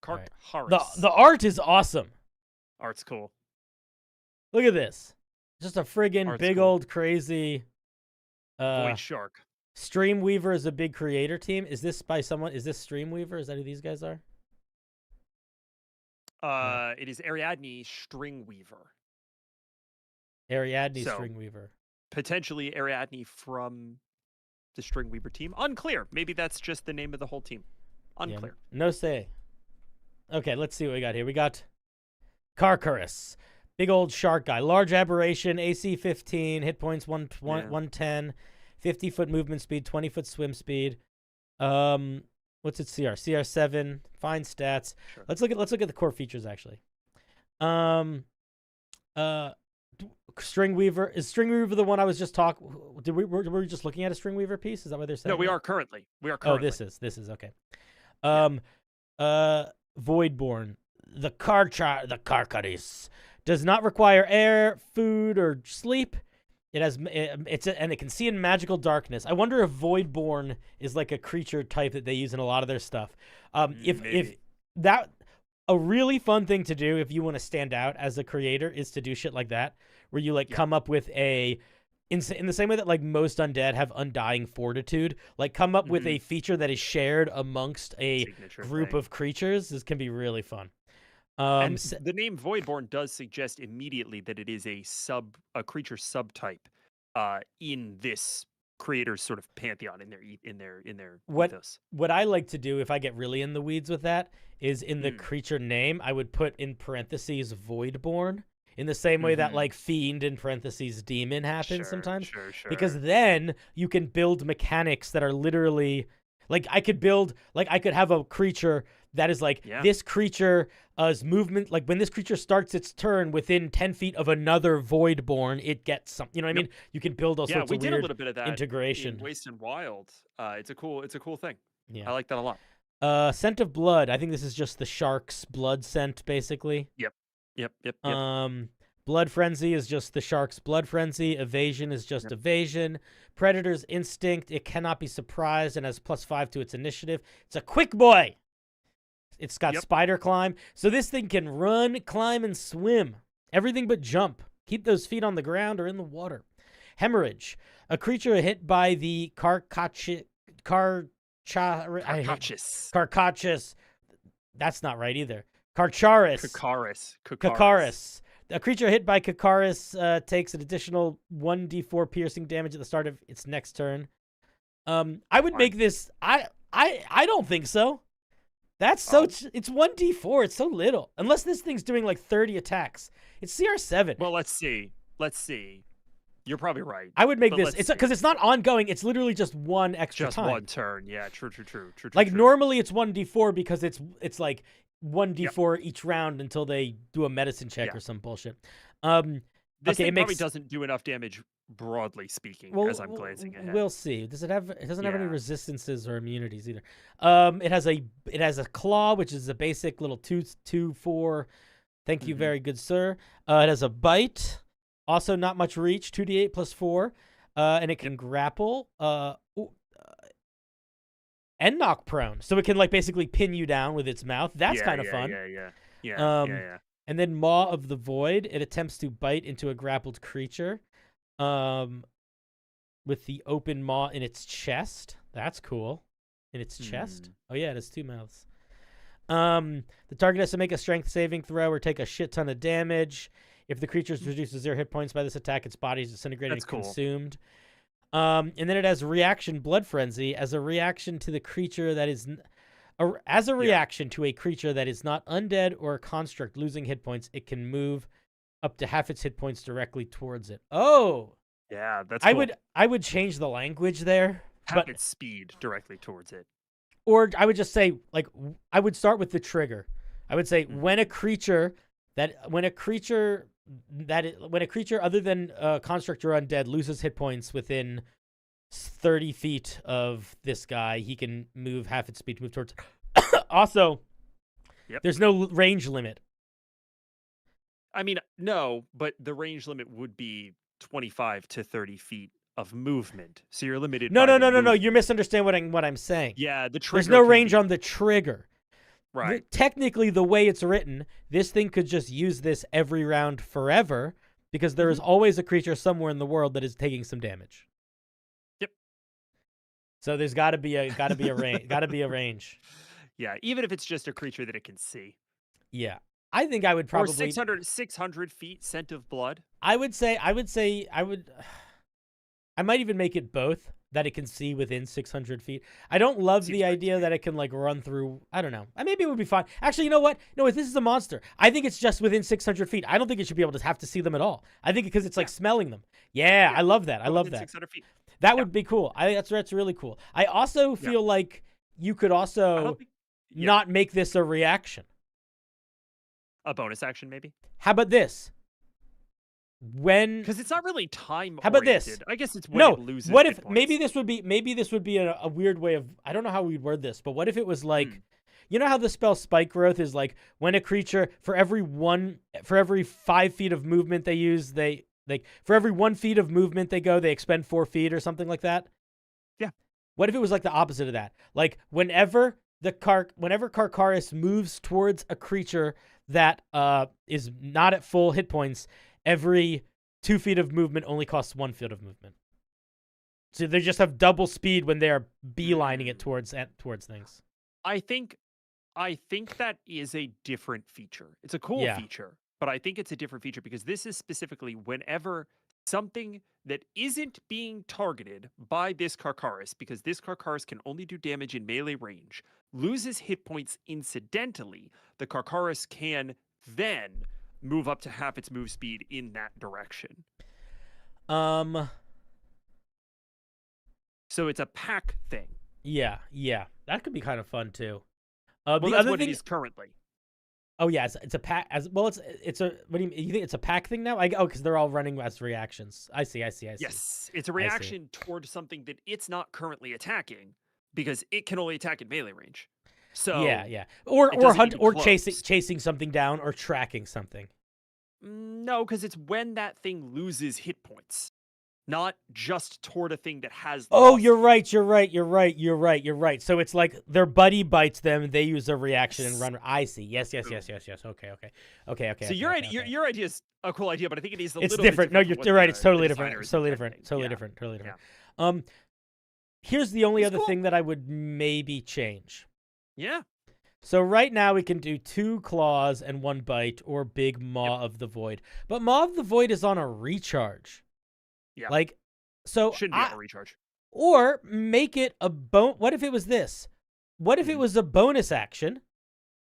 right. Carcharis. The art is awesome. Art's cool. Look at this. Just a friggin' Art's big cool. old crazy Void Shark. Streamweaver is a big creator team. Is this by someone? Is this Streamweaver? Is that who these guys are? It is Ariadne Stringweaver. Ariadne So- Stringweaver. Potentially Ariadne from the Stringweaver team. Unclear. Maybe that's just the name of the whole team. Yeah, Unclear. no say. Okay, let's see what we got here. We got Carcaris. Big old shark guy. Large aberration, AC 15, hit points 110, 50-foot movement speed, 20-foot swim speed. What's its CR? CR 7. Fine stats. Sure. Let's look at the core features actually. Stringweaver, is Stringweaver the one I was just talking? Were we just looking at a Stringweaver piece? Is that what they're saying? No, we that? are currently. Oh, this is okay. Voidborn, the Carcaris does not require air, food, or sleep. It has and it can see in magical darkness. I wonder if Voidborn is like a creature type that they use in a lot of their stuff. If Maybe. that a really fun thing to do if you want to stand out as a creator is to do shit like that, where you like come up with in the same way that like most undead have undying fortitude, like come up with a feature that is shared amongst a Signature group thing. of creatures. This can be really fun. And the name Voidborn does suggest immediately that it is a creature subtype in this creator's sort of pantheon in their ethos. What I like to do if I get really in the weeds with that is in the creature name I would put in parentheses Voidborn, in the same way that like fiend in parentheses demon happens sometimes. Sure. Because then you can build mechanics that are literally like I could have a creature that is like this creature's movement, like when this creature starts its turn within 10 feet of another Voidborn, it gets something. You know what I mean? You can build all sorts we of did weird a little bit of that integration. in Waste and Wild. It's a cool thing. Yeah. I like that a lot. Scent of blood. I think this is just the shark's blood scent, basically. Yep. Blood frenzy is just the shark's blood frenzy. Evasion is just evasion. Predator's instinct. It cannot be surprised and has +5 to its initiative. It's a quick boy. It's got spider climb. So this thing can run, climb, and swim. Everything but jump. Keep those feet on the ground or in the water. Hemorrhage. A creature hit by the Carcachis. That's not right either. Kakaris. A creature hit by Kakaris takes an additional 1d4 piercing damage at the start of its next turn. I would make this. I don't think so. That's so. It's 1d4. It's so little. Unless this thing's doing like 30 attacks. It's CR7. Well, let's see. You're probably right. I would make this. It's because it's not ongoing. It's literally just one extra just time. One turn. Yeah. True. Like normally it's 1d4 because it's like 1d4 each round until they do a medicine check or some bullshit. This thing probably doesn't do enough damage, broadly speaking, as I'm glancing ahead. We'll see. Does it have? It doesn't have any resistances or immunities either. It has a claw, which is a basic little 2/4. Thank you, very good, sir. It has a bite, also not much reach, 2d8 plus 4, and it can grapple and knock prone, so it can like basically pin you down with its mouth. That's kind of fun. Yeah. And then Maw of the Void. It attempts to bite into a grappled creature with the open maw in its chest. That's cool. In its chest? Oh, yeah, it has 2 mouths. The target has to make a strength saving throw or take a shit ton of damage. If the creature reduces 0 hit points by this attack, its body is disintegrated and consumed. And then it has reaction Blood Frenzy as a reaction to the creature that is... As a reaction to a creature that is not undead or a construct losing hit points, it can move up to half its hit points directly towards it. Oh, yeah, that's cool. I would change the language there, half its speed directly towards it, or I would just say like I would start with the trigger. I would say when a creature other than construct or undead loses hit points within 30 feet of this guy, he can move half its speed to move towards. Also, there's no range limit. I mean, no, but the range limit would be 25 to 30 feet of movement. So you're limited. No. You misunderstand what I'm saying. Yeah, the trigger. There's no range on the trigger. Right. Technically, the way it's written, this thing could just use this every round forever because there is always a creature somewhere in the world that is taking some damage. So there's got to be a range. Yeah, even if it's just a creature that it can see. Yeah. I think I would probably... Or 600 feet, scent of blood. I might even make it both, that it can see within 600 feet. I don't love the idea that it can like run through... I don't know. Maybe it would be fine. Actually, you know what? No, if this is a monster, I think it's just within 600 feet. I don't think it should be able to have to see them at all. I think because it's like smelling them. Yeah, I love that. I love that. 600 feet. That would be cool. I think that's really cool. I also feel like you could also not make this a reaction. A bonus action, maybe? How about this? Because it's not really time. How about this? I guess it's when it loses. What if maybe this would be a weird way of, I don't know how we'd word this, but what if it was like, you know how the spell Spike Growth is like when a creature for every 5 feet of movement they use, for every 1 feet of movement they go, they expend 4 feet or something like that? Yeah. What if it was like the opposite of that? Like whenever Carcaris moves towards a creature that is not at full hit points, every 2 feet of movement only costs 1 foot of movement. So they just have double speed when they're beelining it towards things. I think that is a different feature. It's a cool feature. But I think it's a different feature because this is specifically whenever something that isn't being targeted by this Carcaris, because this Carcaris can only do damage in melee range, loses hit points incidentally, the Carcaris can then move up to half its move speed in that direction. So it's a pack thing. Yeah. That could be kind of fun too. Well, the other thing is currently. Oh yeah, it's a pack as well. It's a. What do you mean? You think it's a pack thing now? Because they're all running as reactions. I see. Yes, it's a reaction toward something that it's not currently attacking because it can only attack in melee range. So yeah, or chasing something down or tracking something. No, because it's when that thing loses hit points. not just toward a thing that has. Oh, lost you're right. So it's like their buddy bites them, they use a reaction and run. I see. Yes. Okay. So your idea is a cool idea, but I think it is a It's little different. bit No, different you're what right. the- It's totally the different. designer is Totally intending. different. Totally different. Yeah. Here's the only It's other cool. thing that I would maybe change. Yeah. So right now we can do 2 claws and 1 bite or big Maw of the Void. But Maw of the Void is on a recharge. Yeah. Like, so Shouldn't be on a recharge. or make it a what if it was this? What if it was a bonus action,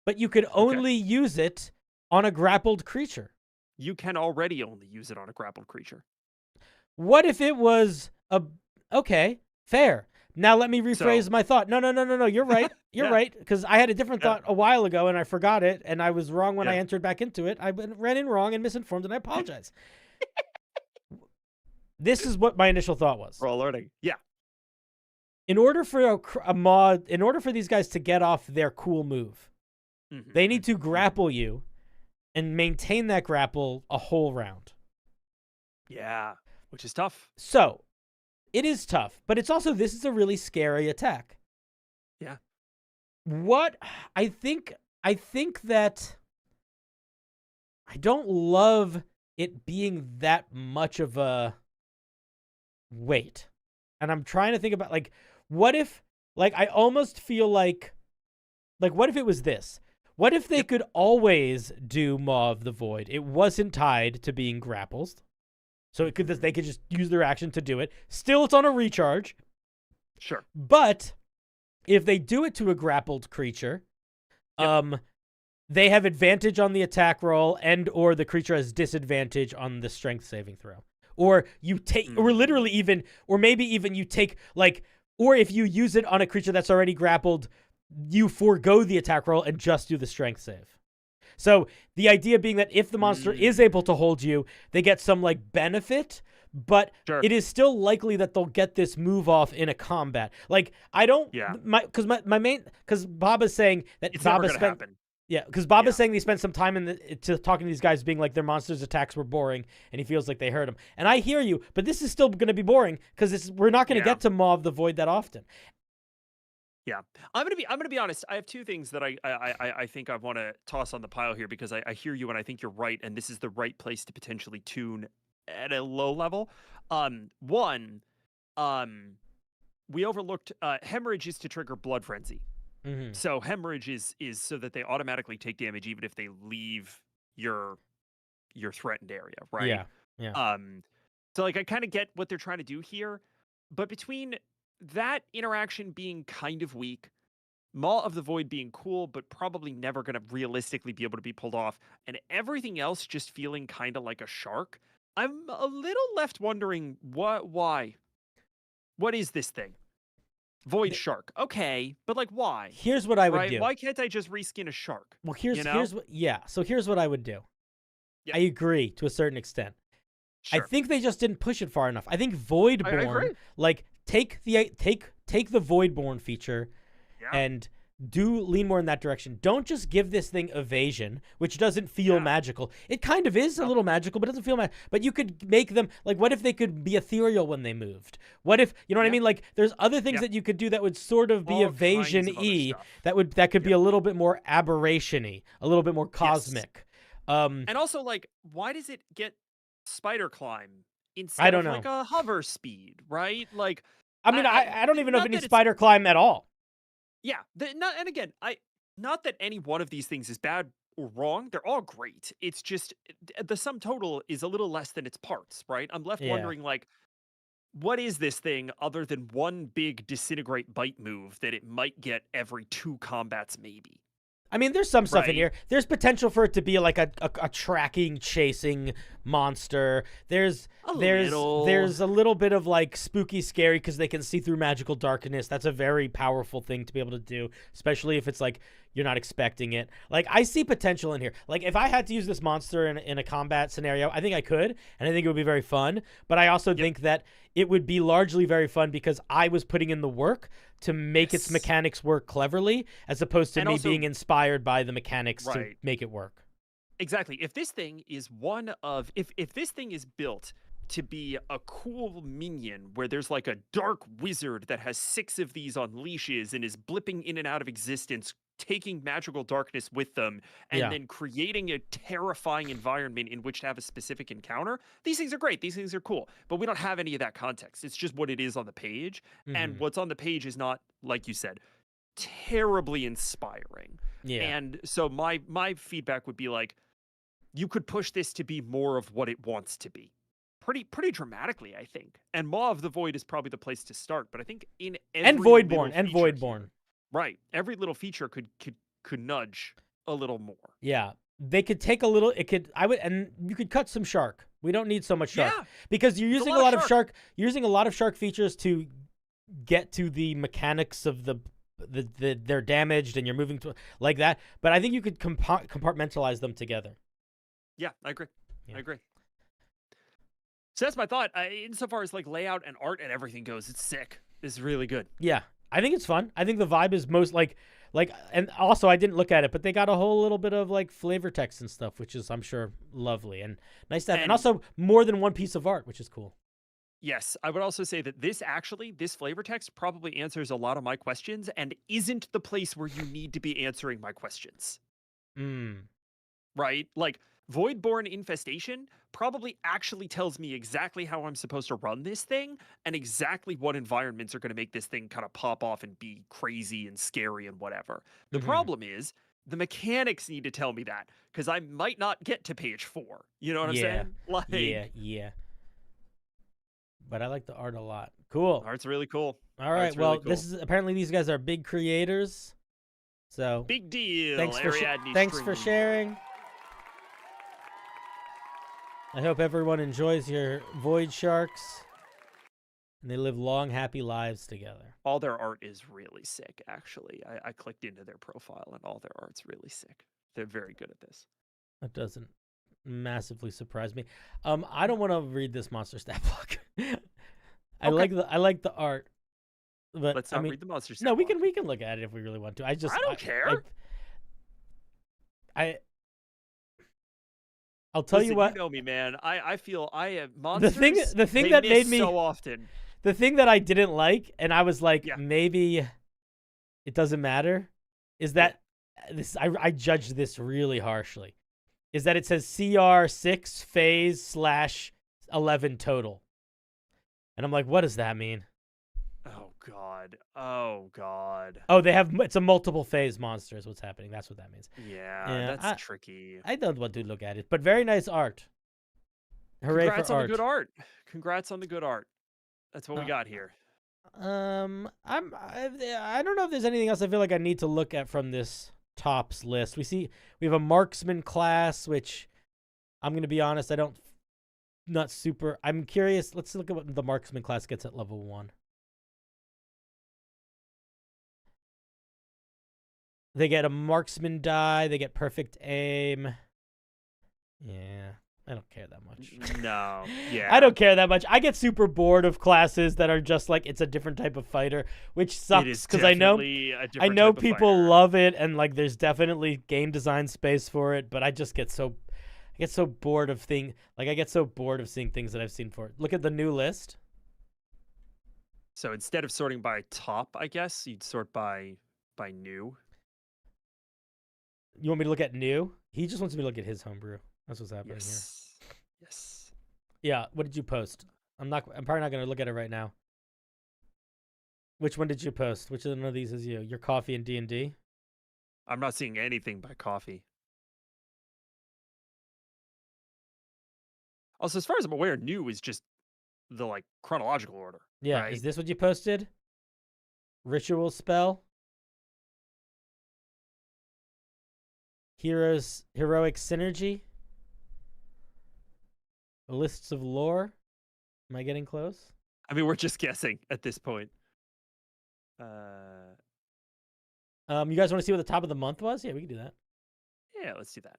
but you could only use it on a grappled creature? You can already only use it on a grappled creature. What if it was a okay, fair. Now let me rephrase my thought. No. You're right. You're Yeah. right. Because I had a different Yeah. thought a while ago and I forgot it, and I was wrong when I Yeah. entered back into it. I ran in wrong and misinformed, and I apologize. This is what my initial thought was. We're all learning. Yeah. In order for a mod, in order for these guys to get off their cool move, Mhm. they need to grapple you and maintain that grapple a whole round. Yeah. Which is tough. So, it is tough, but it's also, this is a really scary attack. Yeah. What I think that I don't love it being that much of a weight. And I'm trying to think about, like, what if, like, I almost feel like, what if it was this? What if they could always do Maw of the Void? It wasn't tied to being grapples. So they could just use their action to do it. Still, it's on a recharge. Sure. But if they do it to a grappled creature, they have advantage on the attack roll, and or the creature has disadvantage on the strength saving throw. Or you take, or literally even, or maybe even you take, like, or if you use it on a creature that's already grappled, you forego the attack roll and just do the strength save. So the idea being that if the monster is able to hold you, they get some, like, benefit, but it is still likely that they'll get this move off in a combat. Like, I don't, because Bob is saying that It's Bob never has gonna spent, happen. yeah, because Bob is saying they spent some time to talking to these guys, being like their monsters' attacks were boring, and he feels like they hurt him. And I hear you, but this is still going to be boring because we're not going to get to Maw of the Void that often. Yeah, I'm gonna be honest. I have 2 things that I think I want to toss on the pile here, because I hear you and I think you're right, and this is the right place to potentially tune at a low level. One, we overlooked hemorrhage is to trigger blood frenzy. Mm-hmm. So hemorrhage is so that they automatically take damage even if they leave your threatened area, right? Yeah. So, like, I kind of get what they're trying to do here, but between that interaction being kind of weak, Maw of the Void being cool, but probably never going to realistically be able to be pulled off, and everything else just feeling kind of like a shark, I'm a little left wondering why? What is this thing? Void shark. Okay, but, like, why? Here's what I would do. Why can't I just reskin a shark? Well, here's what So here's what I would do. Yeah. I agree to a certain extent. Sure. I think they just didn't push it far enough. I think Voidborn, like, take the Voidborn feature and do lean more in that direction. Don't just give this thing evasion, which doesn't feel magical. It kind of is a little magical, but it doesn't feel magical. But you could make them, like, what if they could be ethereal when they moved? What if, you know what I mean? Like, there's other things that you could do that would sort of be evasion-y, that could be a little bit more aberration-y, a little bit more cosmic. And also, like, why does it get spider climb instead of like a hover speed, right? Like, I mean, I don't even know if it needs spider climb at all. Yeah, and again, not that any one of these things is bad or wrong. They're all great. It's just the sum total is a little less than its parts, right? I'm left wondering, like, what is this thing other than one big disintegrate bite move that it might get every 2 combats, maybe? I mean, there's some stuff in here. There's potential for it to be like a tracking, chasing monster. There's a little bit of, like, spooky, scary, because they can see through magical darkness. That's a very powerful thing to be able to do, especially if it's like you're not expecting it. Like, I see potential in here. Like, if I had to use this monster in a combat scenario, I think I could, and I think it would be very fun. But I also think that it would be largely very fun because I was putting in the work to make its mechanics work cleverly, as opposed to me being inspired by the mechanics to make it work. Exactly. If this thing is if this thing is built to be a cool minion where there's like a dark wizard that has 6 of these on leashes and is blipping in and out of existence, taking magical darkness with them, and then creating a terrifying environment in which to have a specific encounter. These things are great. These things are cool. But we don't have any of that context. It's just what it is on the page. And what's on the page is not, like you said, terribly inspiring. Yeah. And so my feedback would be like, you could push this to be more of what it wants to be. Pretty dramatically, I think. And Maw of the Void is probably the place to start. But I think in every And Voidborn. Right. Every little feature could nudge a little more. Yeah. They could take a little, and you could cut some shark. We don't need so much shark. Yeah. Because you're using a lot of shark. You're using a lot of shark features to get to the mechanics of they're damaged and you're moving to like that. But I think you could compartmentalize them together. Yeah, I agree. Yeah. I agree. So that's my thought. Insofar as like layout and art and everything goes, it's sick. It's really good. Yeah. I think it's fun. I think the vibe is most like, and also I didn't look at it, but they got a whole little bit of like flavor text and stuff, which is, I'm sure, lovely and nice to have. And also more than one piece of art, which is cool. Yes, I would also say that this flavor text probably answers a lot of my questions and isn't the place where you need to be answering my questions. Right? Like, Voidborn Infestation probably actually tells me exactly how I'm supposed to run this thing and exactly what environments are going to make this thing kind of pop off and be crazy and scary and whatever. The problem is the mechanics need to tell me that because I might not get to page 4. You know what I'm saying? Like, yeah. But I like the art a lot. Cool. Art's really cool. All right. Well, this is apparently these guys are big creators. So big deal. Thanks for sharing. I hope everyone enjoys your Void Sharks and they live long, happy lives together. All their art is really sick, actually. I clicked into their profile and all their art's really sick. They're very good at this. That doesn't massively surprise me. I don't want to read this monster stat block. I like the art. But let's not read the monster stat block. No, we can look at it if we really want to. I don't care. I'll tell you what. You know me, man. I feel I have monsters. The thing that made me so often. The thing that I didn't like, and I was like, maybe it doesn't matter, is that I judged this really harshly. Is that it says CR 6 phase /11 total, and I'm like, what does that mean? Oh God. Oh, it's a multiple phase monster is what's happening. That's what that means. Yeah, that's tricky. I don't want to look at it, but very nice art. Hooray Congrats for on art. the good art. Congrats on the good art. That's what we got here. I don't know if there's anything else I feel like I need to look at from this tops list. We have a marksman class, which I'm going to be honest, I'm curious. Let's look at what the marksman class gets at level 1. They get a marksman die. They get perfect aim. Yeah, I don't care that much. No, yeah. I don't care that much. I get super bored of classes that are just like, it's a different type of fighter, which sucks because I know people love it and like there's definitely game design space for it, but I get so bored of seeing things that I've seen for it. Look at the new list. So instead of sorting by top, I guess you'd sort by new. You want me to look at new? He just wants me to look at his homebrew. That's what's happening here. Yes. Yeah. What did you post? I'm probably not going to look at it right now. Which one did you post? Which one of these is you? Your coffee and D&D? I'm not seeing anything by coffee. Also, as far as I'm aware, new is just the like chronological order. Yeah. Right? Is this what you posted? Ritual spell? Heroic synergy? Lists of lore? Am I getting close? I mean, we're just guessing at this point. You guys want to see what the top of the month was? Yeah, we can do that. Yeah, let's do that.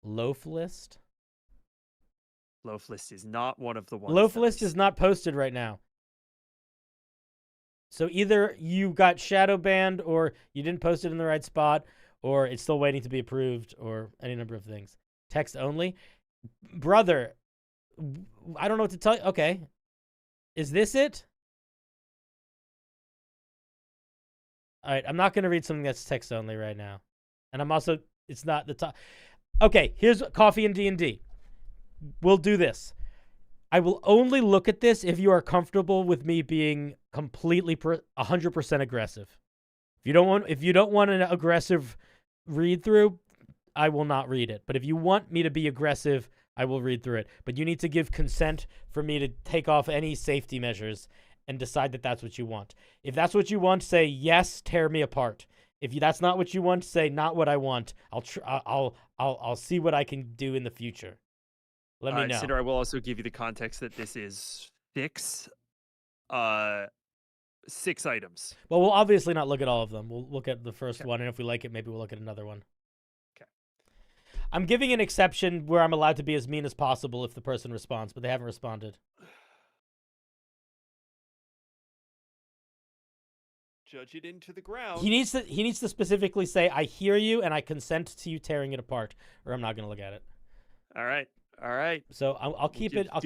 Loaf list? Loaf list is not one of the ones. Loaf list is not posted right now. So either you got shadow banned or you didn't post it in the right spot or it's still waiting to be approved or any number of things. Text only. Brother, I don't know what to tell you. Okay. Is this it? All right, I'm not going to read something that's text only right now. And I'm also, it's not the top. Okay, here's Coffee and D&D. We'll do this. I will only look at this if you are comfortable with me being completely 100% aggressive. If you don't want an aggressive read through, I will not read it. But if you want me to be aggressive, I will read through it. But you need to give consent for me to take off any safety measures and decide that that's what you want. If that's what you want, say yes, tear me apart. If that's not what you want, say not what I want. I'll see what I can do in the future. Let me know. Cinder, I will also give you the context that this is 6 items. Well, we'll obviously not look at all of them. We'll look at the first one, and if we like it, maybe we'll look at another one. Okay. I'm giving an exception where I'm allowed to be as mean as possible if the person responds, but they haven't responded. Judge it into the ground. He needs to specifically say, I hear you and I consent to you tearing it apart, or I'm not going to look at it. All right. So I'll keep it up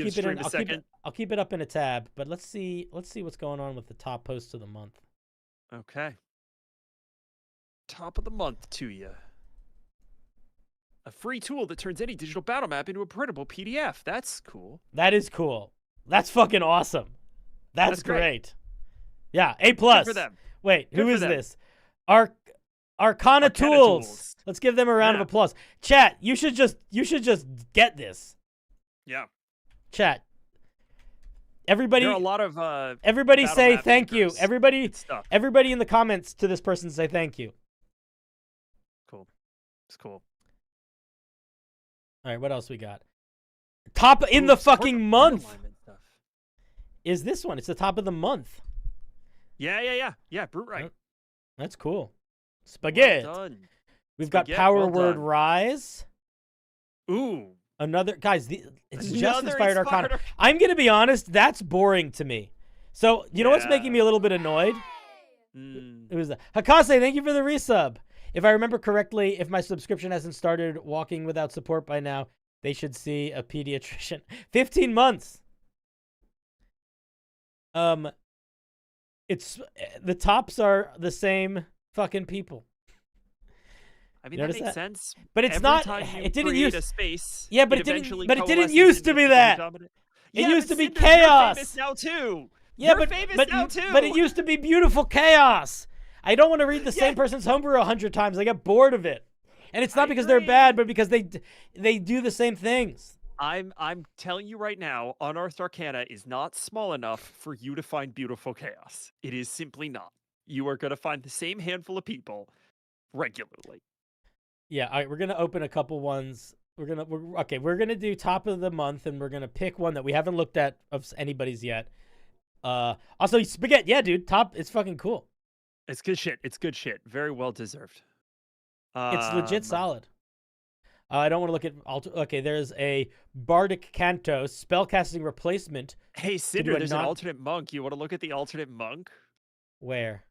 in a tab, but let's see what's going on with the top posts of the month. Okay. Top of the month to you. A free tool that turns any digital battle map into a printable PDF. That's cool. That is cool. That's fucking awesome. That's great. Yeah, A+. Good for them. Wait, Good who for is them. this? Arcana Tools. Let's give them a round of applause. Chat, you should just get this. Yeah. Chat. Everybody, there are a lot of everybody battle say map thank you. makers. Everybody Good stuff. Everybody in the comments to this person say thank you. Cool. It's cool. All right, what else we got? Top in the fucking month stuff. is this one. It's the top of the month. Yeah, Brutewright. That's cool. Spaghetti. Well done. We've got Spaghetti, Power well Word done. Rise. Ooh. Another it's just Another inspired Arcana. Inspired I'm gonna be honest, that's boring to me. So you know what's making me a little bit annoyed? It was Hakase, thank you for the resub. If I remember correctly, if my subscription hasn't started walking without support by now, they should see a pediatrician. 15 months. It's the tops are the same fucking people. I mean, You that notice makes that? sense. But it's Every not. time you It didn't create use a space. Yeah, but it eventually didn't coalesces used to into be the that. dominant- It Yeah, used but to be Cinder, chaos. You're famous now too. Yeah, You're but famous but now too. but it used to be beautiful chaos. I don't want to read the same person's homebrew 100 times. I get bored of it, and it's not I because they're agree. bad, but because they do the same things. I'm telling you right now, Unearthed Arcana is not small enough for you to find beautiful chaos. It is simply not. You are going to find the same handful of people regularly. Yeah, all right, we're gonna open a couple ones. We're gonna do top of the month, and we're gonna pick one that we haven't looked at of anybody's yet. Also Spaghetti, yeah, dude, top. It's fucking cool. It's good shit. It's good shit. Very well deserved. It's legit solid. I don't want to look at okay, there's a Bardic Canto spellcasting replacement. Hey, Cinder, do a there's an non- alternate monk. You want to look at the alternate monk? Where?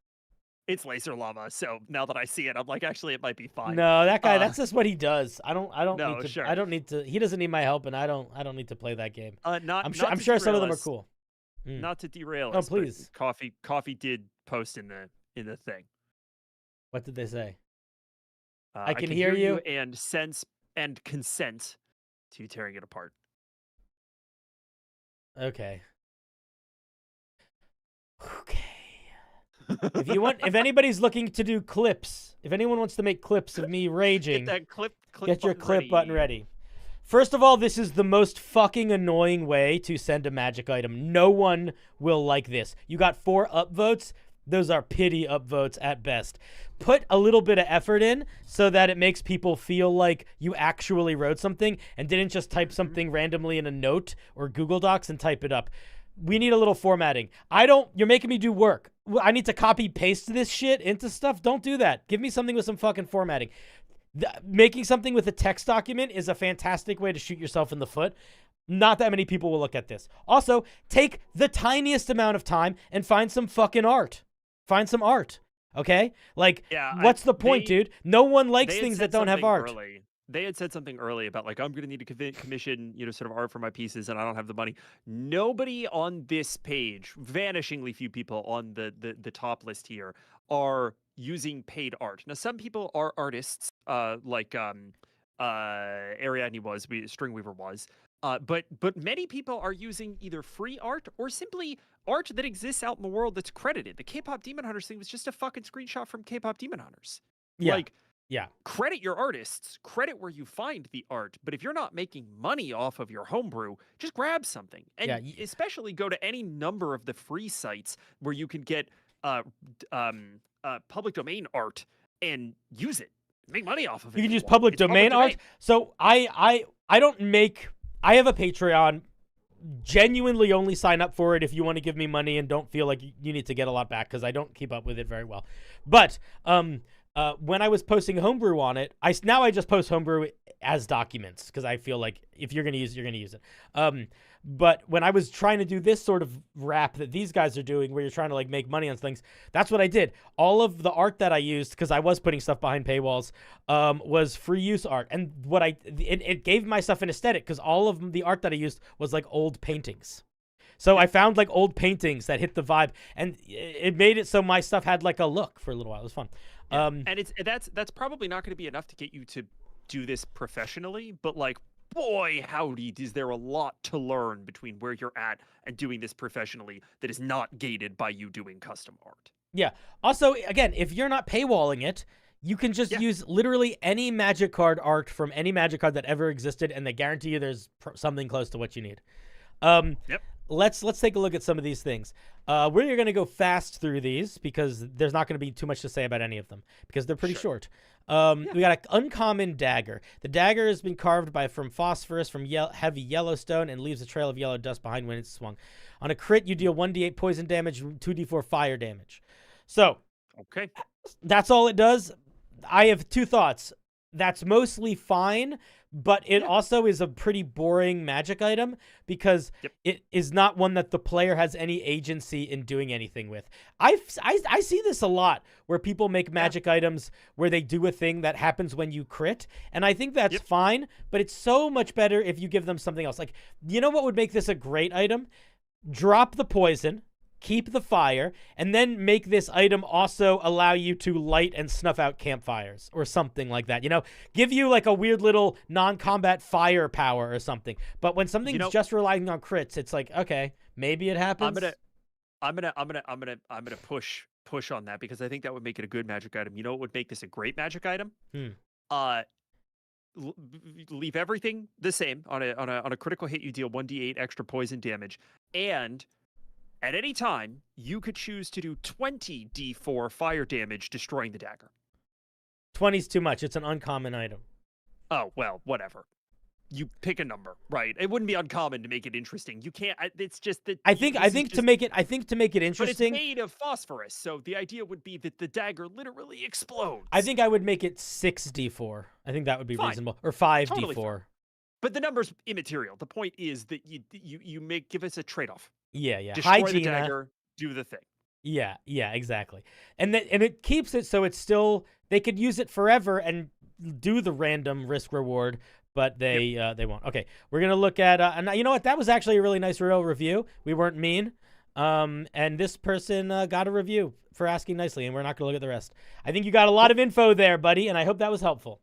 It's Laser Llama. So now that I see it, I'm like, actually, it might be fine. No, that guy. That's just what he does. I don't No, need to. sure. I don't need to. He doesn't need my help, and I don't need to play that game. Not. I'm not to sure some of derail them are us- cool. Mm. Not to derail Oh, us, but please. Coffee did post in the thing. What did they say? I can hear you. and sense and consent to tearing it apart. Okay. Okay. If anybody's looking to do clips, if anyone wants to make clips of me raging, Get that clip get your button clip button ready. First of all, this is the most fucking annoying way to send a magic item. No one will like this. You got 4 upvotes. Those are pity upvotes at best. Put a little bit of effort in so that it makes people feel like you actually wrote something and didn't just type something randomly in a note or Google Docs and type it up. We need a little formatting. You're making me do work. I need to copy paste this shit into stuff. Don't do that. Give me something with some fucking formatting. Making something with a text document is a fantastic way to shoot yourself in the foot. Not that many people will look at this. Also, take the tiniest amount of time and find some fucking art. Find some art. Okay? Like, Yeah, what's the point, dude? No one likes They had things said that don't have something art. early. they had said something early about like I'm going to need to commission sort of art for my pieces, and I don't have the money. Nobody on this page, vanishingly few people on the top list here, are using paid art. Now, some people are artists, like Ariadne was, Stringweaver was. But many people are using either free art or simply art that exists out in the world that's credited. The K-pop Demon Hunters thing was just a fucking screenshot from K-pop Demon Hunters. Yeah. Like, yeah. Credit your artists, credit where you find the art. But if you're not making money off of your homebrew, just grab something. And especially go to any number of the free sites where you can get public domain art and use it. Make money off of it. You can use public domain art. So I don't make. I have a Patreon. Genuinely only sign up for it if you want to give me money and don't feel like you need to get a lot back, because I don't keep up with it very well. But when I was posting homebrew on it, I just post homebrew as documents because I feel like if you're gonna use it, you're gonna use it. But when I was trying to do this sort of rap that these guys are doing, where you're trying to like make money on things, that's what I did. All of the art that I used, because I was putting stuff behind paywalls, was free use art, and it gave my stuff an aesthetic because all of the art that I used was like old paintings. So I found like old paintings that hit the vibe, and it made it so my stuff had like a look for a little while. It was fun. Yeah. And that's probably not going to be enough to get you to do this professionally, but like, boy, howdy, is there a lot to learn between where you're at and doing this professionally that is not gated by you doing custom art. Yeah. Also, again, if you're not paywalling it, you can just use literally any Magic card art from any Magic card that ever existed, and they guarantee you there's something close to what you need. Let's take a look at some of these things. We're going to go fast through these because there's not going to be too much to say about any of them because they're pretty short. We got an uncommon dagger. The dagger has been carved from phosphorus from heavy yellowstone and leaves a trail of yellow dust behind when it's swung. On a crit, you deal 1d8 poison damage, 2d4 fire damage. So, that's all it does. I have two thoughts. That's mostly fine, but it also is a pretty boring magic item because it is not one that the player has any agency in doing anything with. I see this a lot where people make magic items where they do a thing that happens when you crit, and I think that's fine, but it's so much better if you give them something else. Like, you know what would make this a great item? Drop the poison, keep the fire, and then make this item also allow you to light and snuff out campfires or something like that. You know, give you like a weird little non-combat fire power or something. But when something's just relying on crits, it's like, okay, maybe it happens. I'm gonna push on that because I think that would make it a good magic item. You know what would make this a great magic item? Leave everything the same. On a critical hit, you deal 1d8 extra poison damage, and at any time, you could choose to do 20d4 fire damage, destroying the dagger. 20's too much. It's an uncommon item. Oh, well, whatever. You pick a number, right? It wouldn't be uncommon to make it interesting. You can't. It's just that. I think to make it interesting. But it's made of phosphorus, so the idea would be that the dagger literally explodes. I think I would make it 6d4. I think that would be reasonable, or 5d4. Totally. But the number's immaterial. The point is that you give us a trade-off. Yeah. Destroy the dagger, do the thing. Yeah, exactly. And it keeps it so it's still, they could use it forever and do the random risk reward, but they won't. Okay, we're gonna look at and you know what? That was actually a really nice real review. We weren't mean. And this person got a review for asking nicely, and we're not gonna look at the rest. I think you got a lot of info there, buddy, and I hope that was helpful.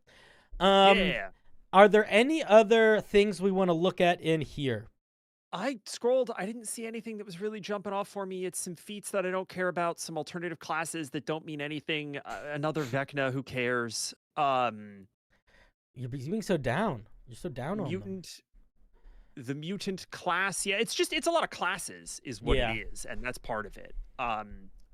Are there any other things we want to look at in here? I scrolled. I didn't see anything that was really jumping off for me. It's some feats that I don't care about, some alternative classes that don't mean anything. Another Vecna, who cares? You're being so down. You're so down on mutant. The mutant class. Yeah, it's a lot of classes is what it is, and that's part of it.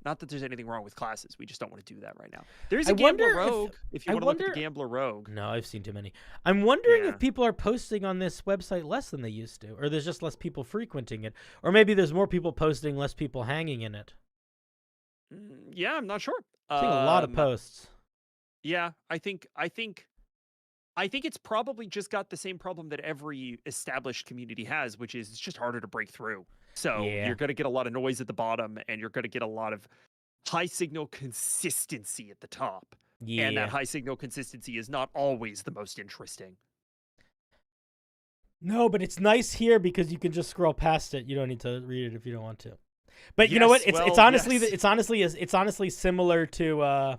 Not that there's anything wrong with classes. We just don't want to do that right now. There's a Gambler Rogue, if you want to look at the Gambler Rogue. No, I've seen too many. I'm wondering if people are posting on this website less than they used to, or there's just less people frequenting it, or maybe there's more people posting, less people hanging in it. Yeah, I'm not sure. I'm seeing a lot of posts. Yeah, I think it's probably just got the same problem that every established community has, which is it's just harder to break through. So you're going to get a lot of noise at the bottom, and you're going to get a lot of high signal consistency at the top. Yeah. And that high signal consistency is not always the most interesting. No, but it's nice here because you can just scroll past it. You don't need to read it if you don't want to. But you know what? It's honestly it's honestly similar to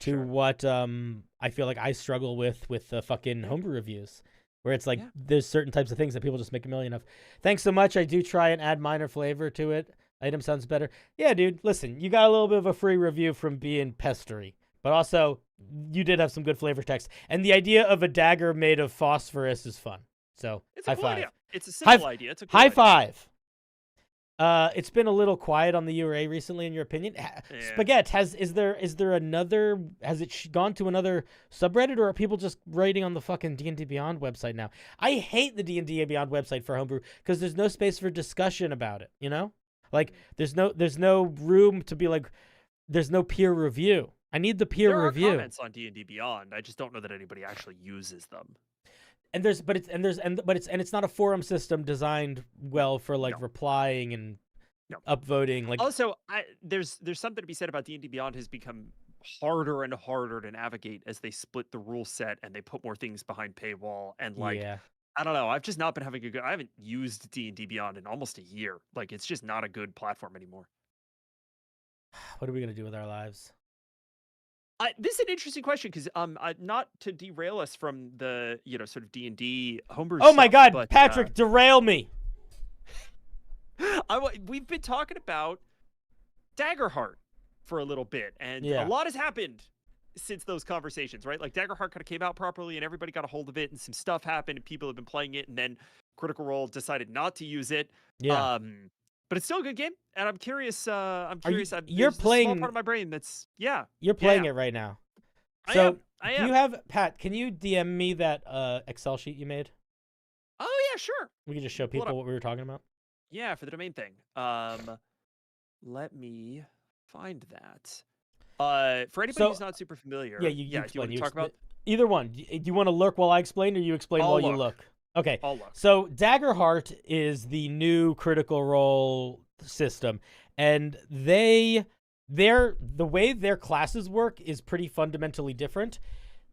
what I feel like I struggle with the fucking homebrew reviews, where it's like there's certain types of things that people just make a million of. Thanks so much. I do try and add minor flavor to it. Item sounds better. Yeah, dude. Listen, you got a little bit of a free review from being pestery, but also you did have some good flavor text. And the idea of a dagger made of phosphorus is fun. So It's a high cool five. idea. It's a simple idea. It's a cool high idea. five. It's been a little quiet on the URA recently, in your opinion. Spaghetti, has it gone to another subreddit, or are people just writing on the fucking D&D Beyond website now? I hate the D&D Beyond website for homebrew because there's no space for discussion about it, you know? Like, there's no room to be like, there's no peer review. I need the peer review. There are comments on D&D Beyond. I just don't know that anybody actually uses them. And it's not a forum system designed well for like replying and upvoting. Like, also, there's something to be said about D&D Beyond has become harder and harder to navigate as they split the rule set and they put more things behind paywall and like. Yeah. I don't know. I've just not been having a good. I haven't used D&D Beyond in almost a year. Like, it's just not a good platform anymore. What are we gonna do with our lives? This is an interesting question because not to derail us from the sort of D&D homebrew. Oh my God, but, Patrick, derail me. We've been talking about Daggerheart for a little bit, and a lot has happened since those conversations, right? Like, Daggerheart kind of came out properly and everybody got a hold of it and some stuff happened and people have been playing it, and then Critical Role decided not to use it. Yeah. But it's still a good game, and I'm curious. You're playing. There's a small part of my brain that's You're playing it right now. So I am. Do you have Pat? Can you DM me that Excel sheet you made? Oh yeah, sure. We can just show people what we were talking about. Yeah, for the domain thing. Let me find that. For anybody who's not super familiar. Yeah, you want to talk about either one? Do you want to lurk while I explain, or you explain while you look? Okay. I'll look. So Daggerheart is the new Critical Role system, and the way their classes work is pretty fundamentally different.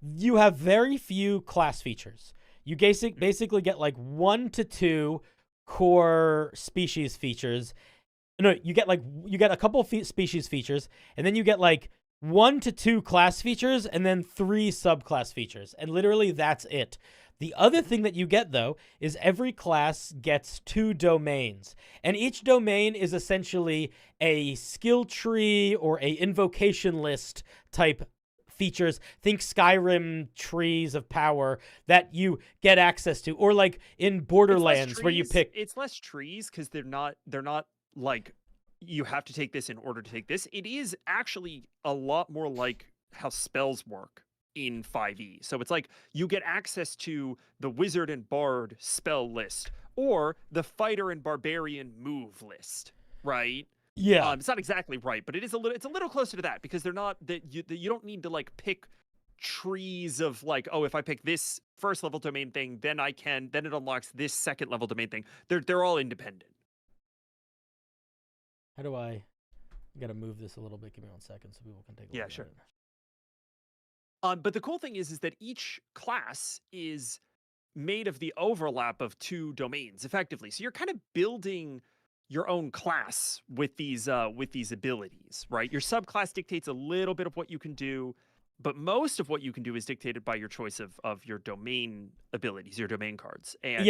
You have very few class features. You basically get like 1 to 2 core species features. No, you get a couple species features, and then you get like 1 to 2 class features, and then 3 subclass features, and literally that's it. The other thing that you get, though, is every class gets 2 domains, and each domain is essentially a skill tree or a invocation list type features. Think Skyrim trees of power that you get access to, or like in Borderlands where you pick. It's less trees because they're not like you have to take this in order to take this. It is actually a lot more like how spells work in 5e. So it's like you get access to the wizard and bard spell list or the fighter and barbarian move list, right? Yeah. It's not exactly right, but it's a little closer to that because they're not that you don't need to like pick trees of like, oh, if I pick this first level domain thing, then it unlocks this second level domain thing. They're all independent. How do I gotta move this a little bit? Give me 1 second so people can take a look. Yeah, sure. But the cool thing is that each class is made of the overlap of 2 domains, effectively. So you're kind of building your own class with these abilities, right? Your subclass dictates a little bit of what you can do, but most of what you can do is dictated by your choice of your domain abilities, your domain cards. And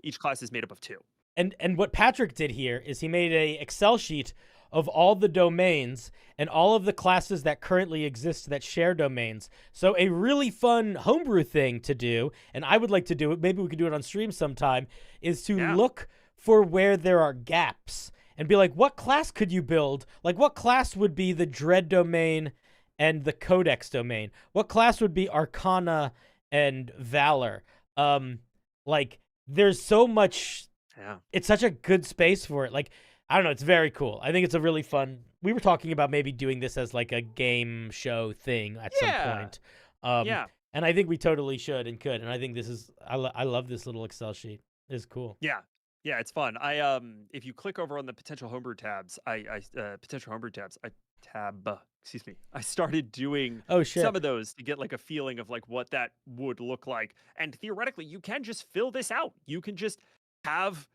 each class is made up of 2. And what Patrick did here is he made a Excel sheet of all the domains and all of the classes that currently exist that share domains. So a really fun homebrew thing to do, and I would like to do it, maybe we could do it on stream sometime, is to look for where there are gaps and be like, what class could you build? Like, what class would be the Dread domain and the Codex domain? What class would be Arcana and Valor? Like, there's so much... Yeah. It's such a good space for it. Like, I don't know. It's very cool. I think it's a really fun... We were talking about maybe doing this as like a game show thing at some point. And I think we totally should and could. And I think this is... I love this little Excel sheet. It's cool. Yeah. Yeah, it's fun. If you click over on the potential homebrew tabs, I Excuse me. I started doing Oh shit. some of those to get like a feeling of like what that would look like. And theoretically, you can just fill this out. You can just have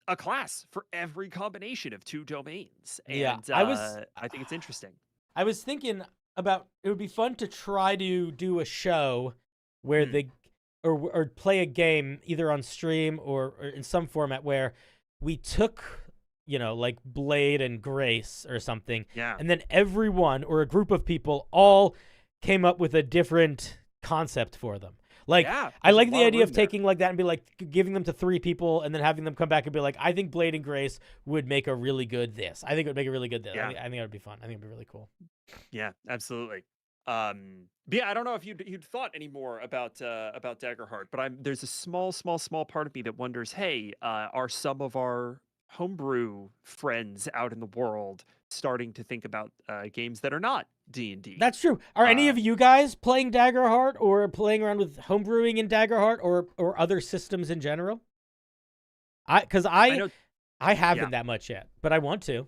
a class for every combination of 2 domains. And Yeah, I think it's interesting. I was thinking about it would be fun to try to do a show where or play a game either on stream or in some format where we took, you know, like Blade and Grace or something. Yeah. And then everyone or a group of people all came up with a different concept for them. Like, Yeah, I there's a like the lot of idea of room there. taking like that and be like giving them to 3 people and then having them come back and be like, I think Blade and Grace would make a really good this. I think it would make a really good this. Yeah. I think it would be fun. I think it'd be really cool. Yeah, absolutely. But yeah, I don't know if you'd thought any more about Daggerheart, but there's a small part of me that wonders, hey, are some of our homebrew friends out in the world starting to think about games that are not D&D? That's true. Are any of you guys playing Daggerheart or playing around with homebrewing in Daggerheart or other systems in general? I know, haven't that much yet, but I want to.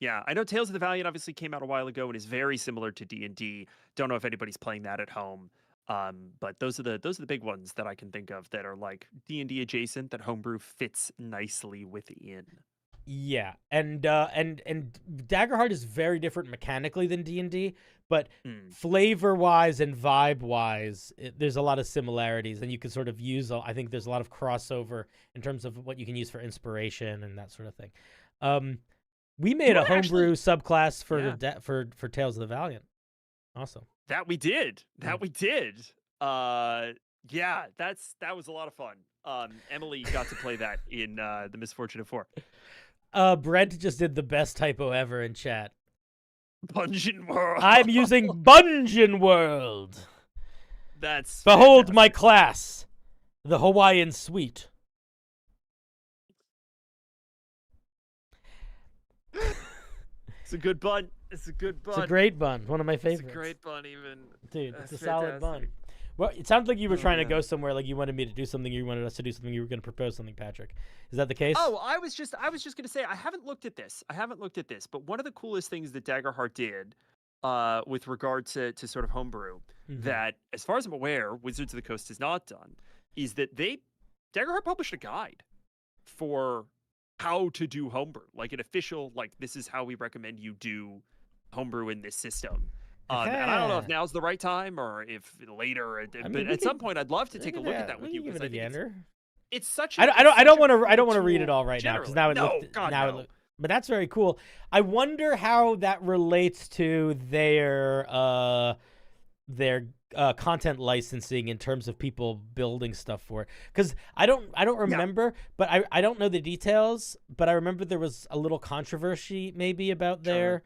Yeah, I know Tales of the Valiant obviously came out a while ago and is very similar to D&D. Don't know if anybody's playing that at home. But those are the big ones that I can think of that are like D&D adjacent that homebrew fits nicely within. Yeah, and Daggerheart is very different mechanically than D&D, but flavor-wise and vibe-wise, there's a lot of similarities, and you can sort of use. I think there's a lot of crossover in terms of what you can use for inspiration and that sort of thing. We made a homebrew subclass for Tales of the Valiant. Awesome. That we did. We did. Yeah, that was a lot of fun. Emily got to play that in the Misfortunate Four. Brent just did the best typo ever in chat. Bungeon World. I'm using Bungeon World. That's Behold fantastic. my class, the Hawaiian Suite. It's a good bun. It's a good bun. It's a great bun. One of my It's favorites. a great bun, even. Dude, That's it's a solid bun. fantastic. Well, it sounds like you were trying to man. go somewhere, like you wanted me to do something, you wanted us to do something, you were going to propose something, Patrick. Is that the case? Oh, I was just gonna say I haven't looked at this. But one of the coolest things that Daggerheart did, with regard to sort of homebrew, that as far as I'm aware, Wizards of the Coast has not done, is that Daggerheart published a guide for how to do homebrew, like an official, like this is how we recommend you do homebrew in this system. And I don't know if now's the right time or if later, but at some point I'd love to take a look at that with you because I think it's such. I don't want to read it all right now because now it no, looked, God, now no. it looked, but that's very cool. I wonder how that relates to their content licensing in terms of people building stuff for it. Because I don't remember, but I don't know the details. But I remember there was a little controversy maybe about their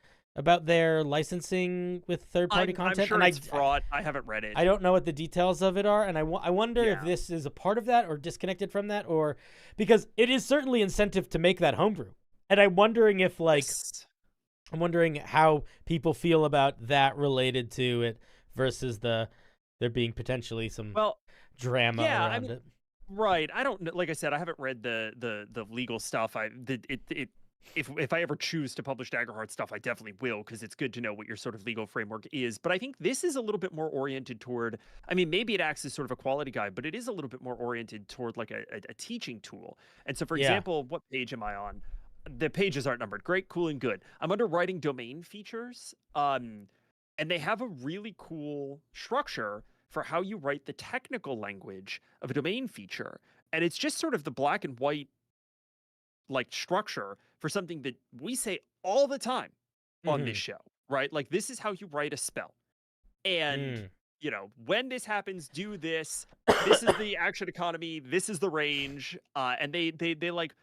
licensing with third-party content. I'm sure and it's fraught. I haven't read it. I don't know what the details of it are, and I wonder if this is a part of that or disconnected from that, or because it is certainly incentive to make that homebrew. And I'm wondering if I'm wondering how people feel about that related to it versus there being potentially some drama around it. Right. I don't know. Like I said, I haven't read the legal stuff. If I ever choose to publish Daggerheart stuff, I definitely will, because it's good to know what your sort of legal framework is. But I think this is a little bit more oriented toward, I mean, maybe it acts as sort of a quality guide, but it is a little bit more oriented toward like a teaching tool. And so, for example, what page am I on? The pages aren't numbered. Great, cool, and good. I'm under writing domain features. And they have a really cool structure for how you write the technical language of a domain feature. And it's just sort of the black and white like structure for something that we say all the time on this show, right? Like, this is how you write a spell. And, you know, when this happens, do this. This is the action economy. This is the range. And they like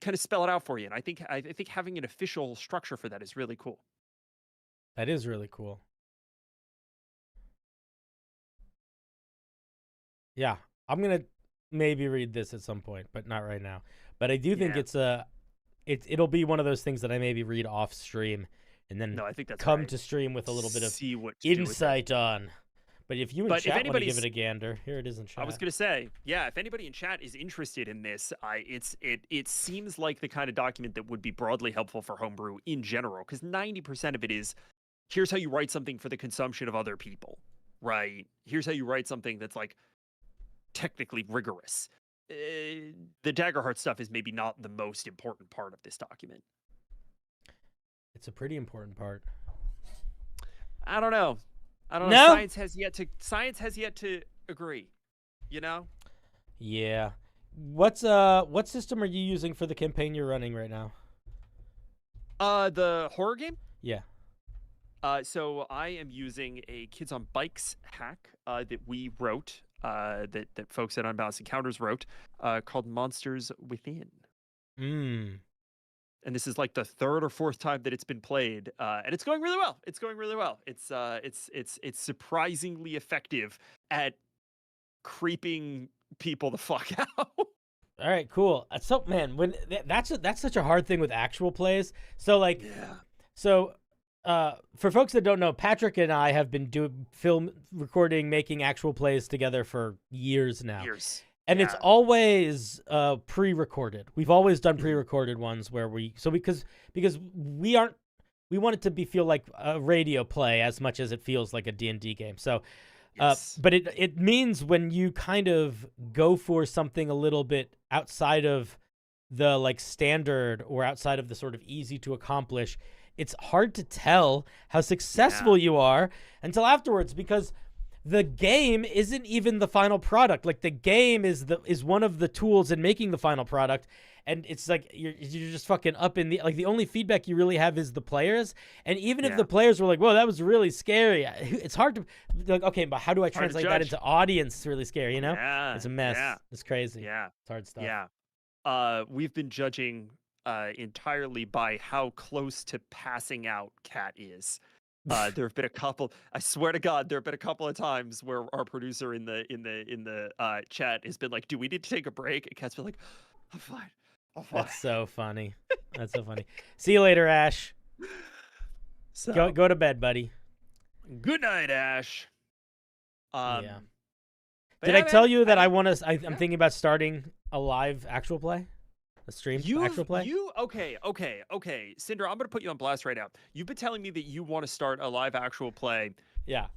kind of spell it out for you. And I think having an official structure for that is really cool. That is really cool. Yeah, I'm going to maybe read this at some point, but not right now. But I do think it'll be one of those things that I maybe read off stream and then I think that's come right. to stream with a little bit of See what to insight on. But if you in But if chat want to give anybody's- it a gander, here it is in chat. I was gonna say, yeah, if anybody in chat is interested in this, it seems like the kind of document that would be broadly helpful for homebrew in general, because 90% of it is, here's how you write something for the consumption of other people, right? Here's how you write something that's like technically rigorous. The Daggerheart stuff is maybe not the most important part of this document. It's a pretty important part. I don't know. No? Science has yet to agree. You know? Yeah. What system are you using for the campaign you're running right now? The horror game? Yeah. So I am using a Kids on Bikes hack that we wrote, that folks at Unbalanced Encounters wrote, called Monsters Within. And this is like the third or fourth time that it's been played, and it's going really well. It's going really well. It's surprisingly effective at creeping people the fuck out. All right, cool. So man, when that's such a hard thing with actual plays. So like, so for folks that don't know, Patrick and I have been doing film recording, making actual plays together for years now. And it's always pre-recorded. We've always done pre-recorded ones where because we want it to feel like a radio play as much as it feels like a D&D game. So but it means when you kind of go for something a little bit outside of the like standard or outside of the sort of easy to accomplish, it's hard to tell how successful you are until afterwards, because the game isn't even the final product. Like the game is one of the tools in making the final product, and it's like you're just fucking up in the, like, the only feedback you really have is the players. And even if the players were like, "Whoa, that was really scary," it's hard to like, okay, but how do I translate that into audience? It's really scary, you know? It's a mess. It's crazy. It's hard stuff. We've been judging entirely by how close to passing out Cat is. There have been a couple. I swear to God, there have been a couple of times where our producer in the chat has been like, "Do we need to take a break?" And Cat's been like, "I'm fine. I'm fine." That's so funny. That's so funny. See you later, Ash. So, Go to bed, buddy. Good night, Ash. Did I tell you that I'm thinking about starting a live actual play? A stream actual play? Okay. Cinder, I'm going to put you on blast right now. You've been telling me that you want to start a live actual play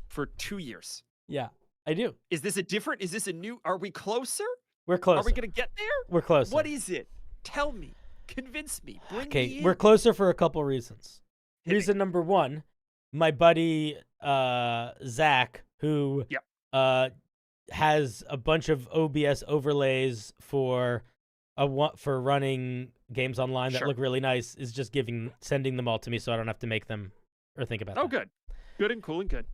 for 2 years. Yeah, I do. Is this a new, are we closer? We're closer. Are we going to get there? We're closer. What is it? Tell me. Convince me. Bring me in. We're closer for a couple reasons. Reason number one, my buddy Zach, who has a bunch of OBS overlays for running games online that look really nice, is just sending them all to me so I don't have to make them or think about them. Oh, good. Good and cool and good.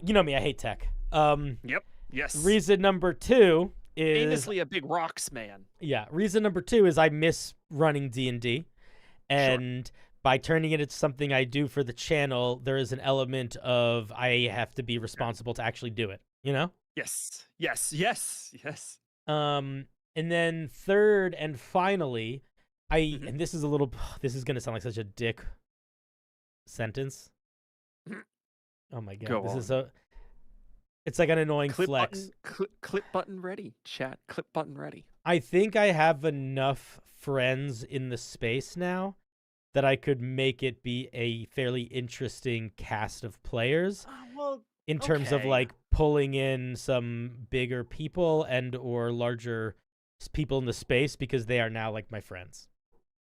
You know me, I hate tech. Yep. Yes. Reason number two is famously a big rocks man. Yeah. Reason number two is I miss running D&D, and by turning it into something I do for the channel, there is an element of I have to be responsible to actually do it. You know? Yes. And then third and finally, and this is going to sound like such a dick sentence. Oh my God. It's like an annoying flex. Clip button ready, chat. Clip button ready. I think I have enough friends in the space now that I could make it be a fairly interesting cast of players. In terms of like pulling in some bigger people and or larger people in the space, because they are now like my friends.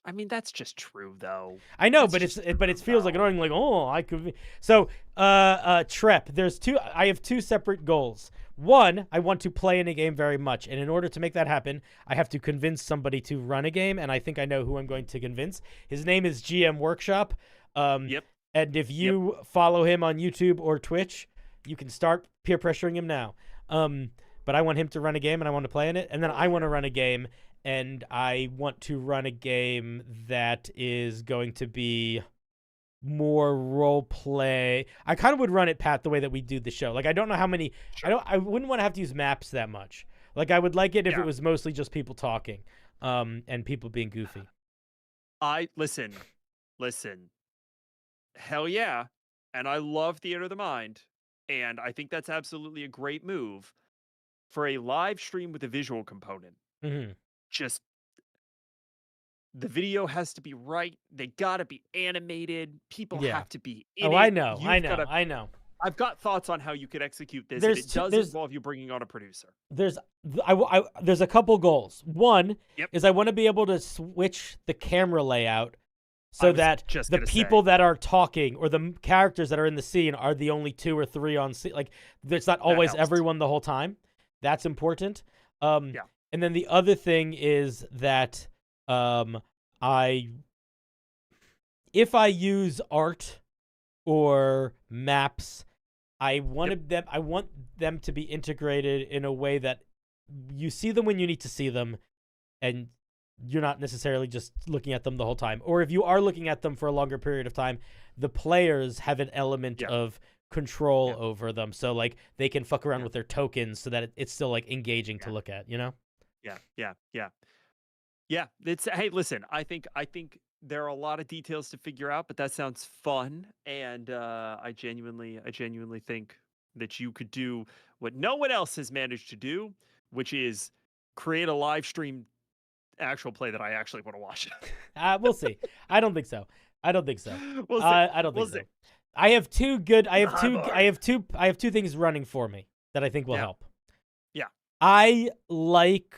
I mean, that's just true though. I know, but it feels like annoying. Like, oh, I could be. So, Trep, I have two separate goals. One, I want to play in a game very much, and in order to make that happen, I have to convince somebody to run a game, and I think I know who I'm going to convince. His name is GM Workshop. And if you follow him on YouTube or Twitch, you can start peer pressuring him now. But I want him to run a game, and I want to play in it, and then I want to run a game. And I want to run a game that is going to be more role play. I kind of would run it, Pat, the way that we do the show. Like, I don't know how many. I wouldn't want to have to use maps that much. Like, I would like it if it was mostly just people talking, and people being goofy. Listen. Hell yeah, and I love Theater of the Mind. and I think that's absolutely a great move for a live stream with a visual component. Mhm. Just the video has to be right. They gotta be animated. People Yeah. have to be in Oh, it. I know. I know. I've got thoughts on how you could execute this. And There's it does there's involve you bringing on a producer. there's there's a couple goals. One Yep. is I want to be able to switch the camera layout I so was that just the gonna people say. that are talking or the characters that are in the scene are the only 2 or 3 on scene. Like, it's not always helps. everyone the whole time. That's important. Yeah. And then the other thing is that if I use art or maps, I want them to be integrated in a way that you see them when you need to see them, and you're not necessarily just looking at them the whole time. Or if you are looking at them for a longer period of time, the players have an element of control over them, so like they can fuck around with their tokens so that it's still like engaging to look at, you know? Yeah. It's hey, listen, I think there are a lot of details to figure out, but that sounds fun, and I genuinely think that you could do what no one else has managed to do, which is create a live stream actual play that I actually want to watch. We'll see. I don't think so. We'll see. I don't think so. see. I have two things running for me that I think will help. Yeah. I like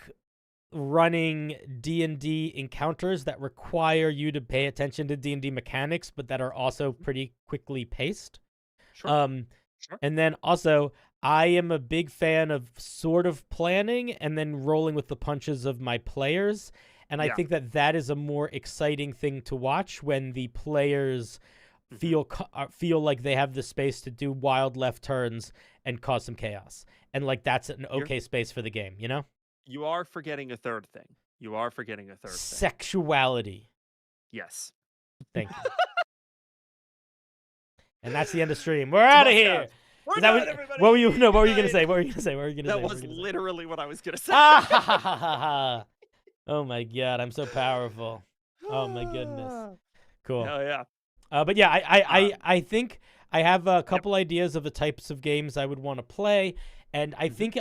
running D&D encounters that require you to pay attention to D&D mechanics, but that are also pretty quickly paced. Sure. And then also, I am a big fan of sort of planning and then rolling with the punches of my players. And I think that is a more exciting thing to watch when the players feel like they have the space to do wild left turns and cause some chaos. And like that's an okay space for the game, you know? You are forgetting a third thing. Sexuality. Yes. Thank you. And that's the end of stream. We're out of here. We're done, everybody. What were you gonna say? That was literally what I was gonna say. Oh my god, I'm so powerful. Oh my goodness. Cool. Hell yeah. But yeah, I think I have a couple ideas of the types of games I would want to play, and I think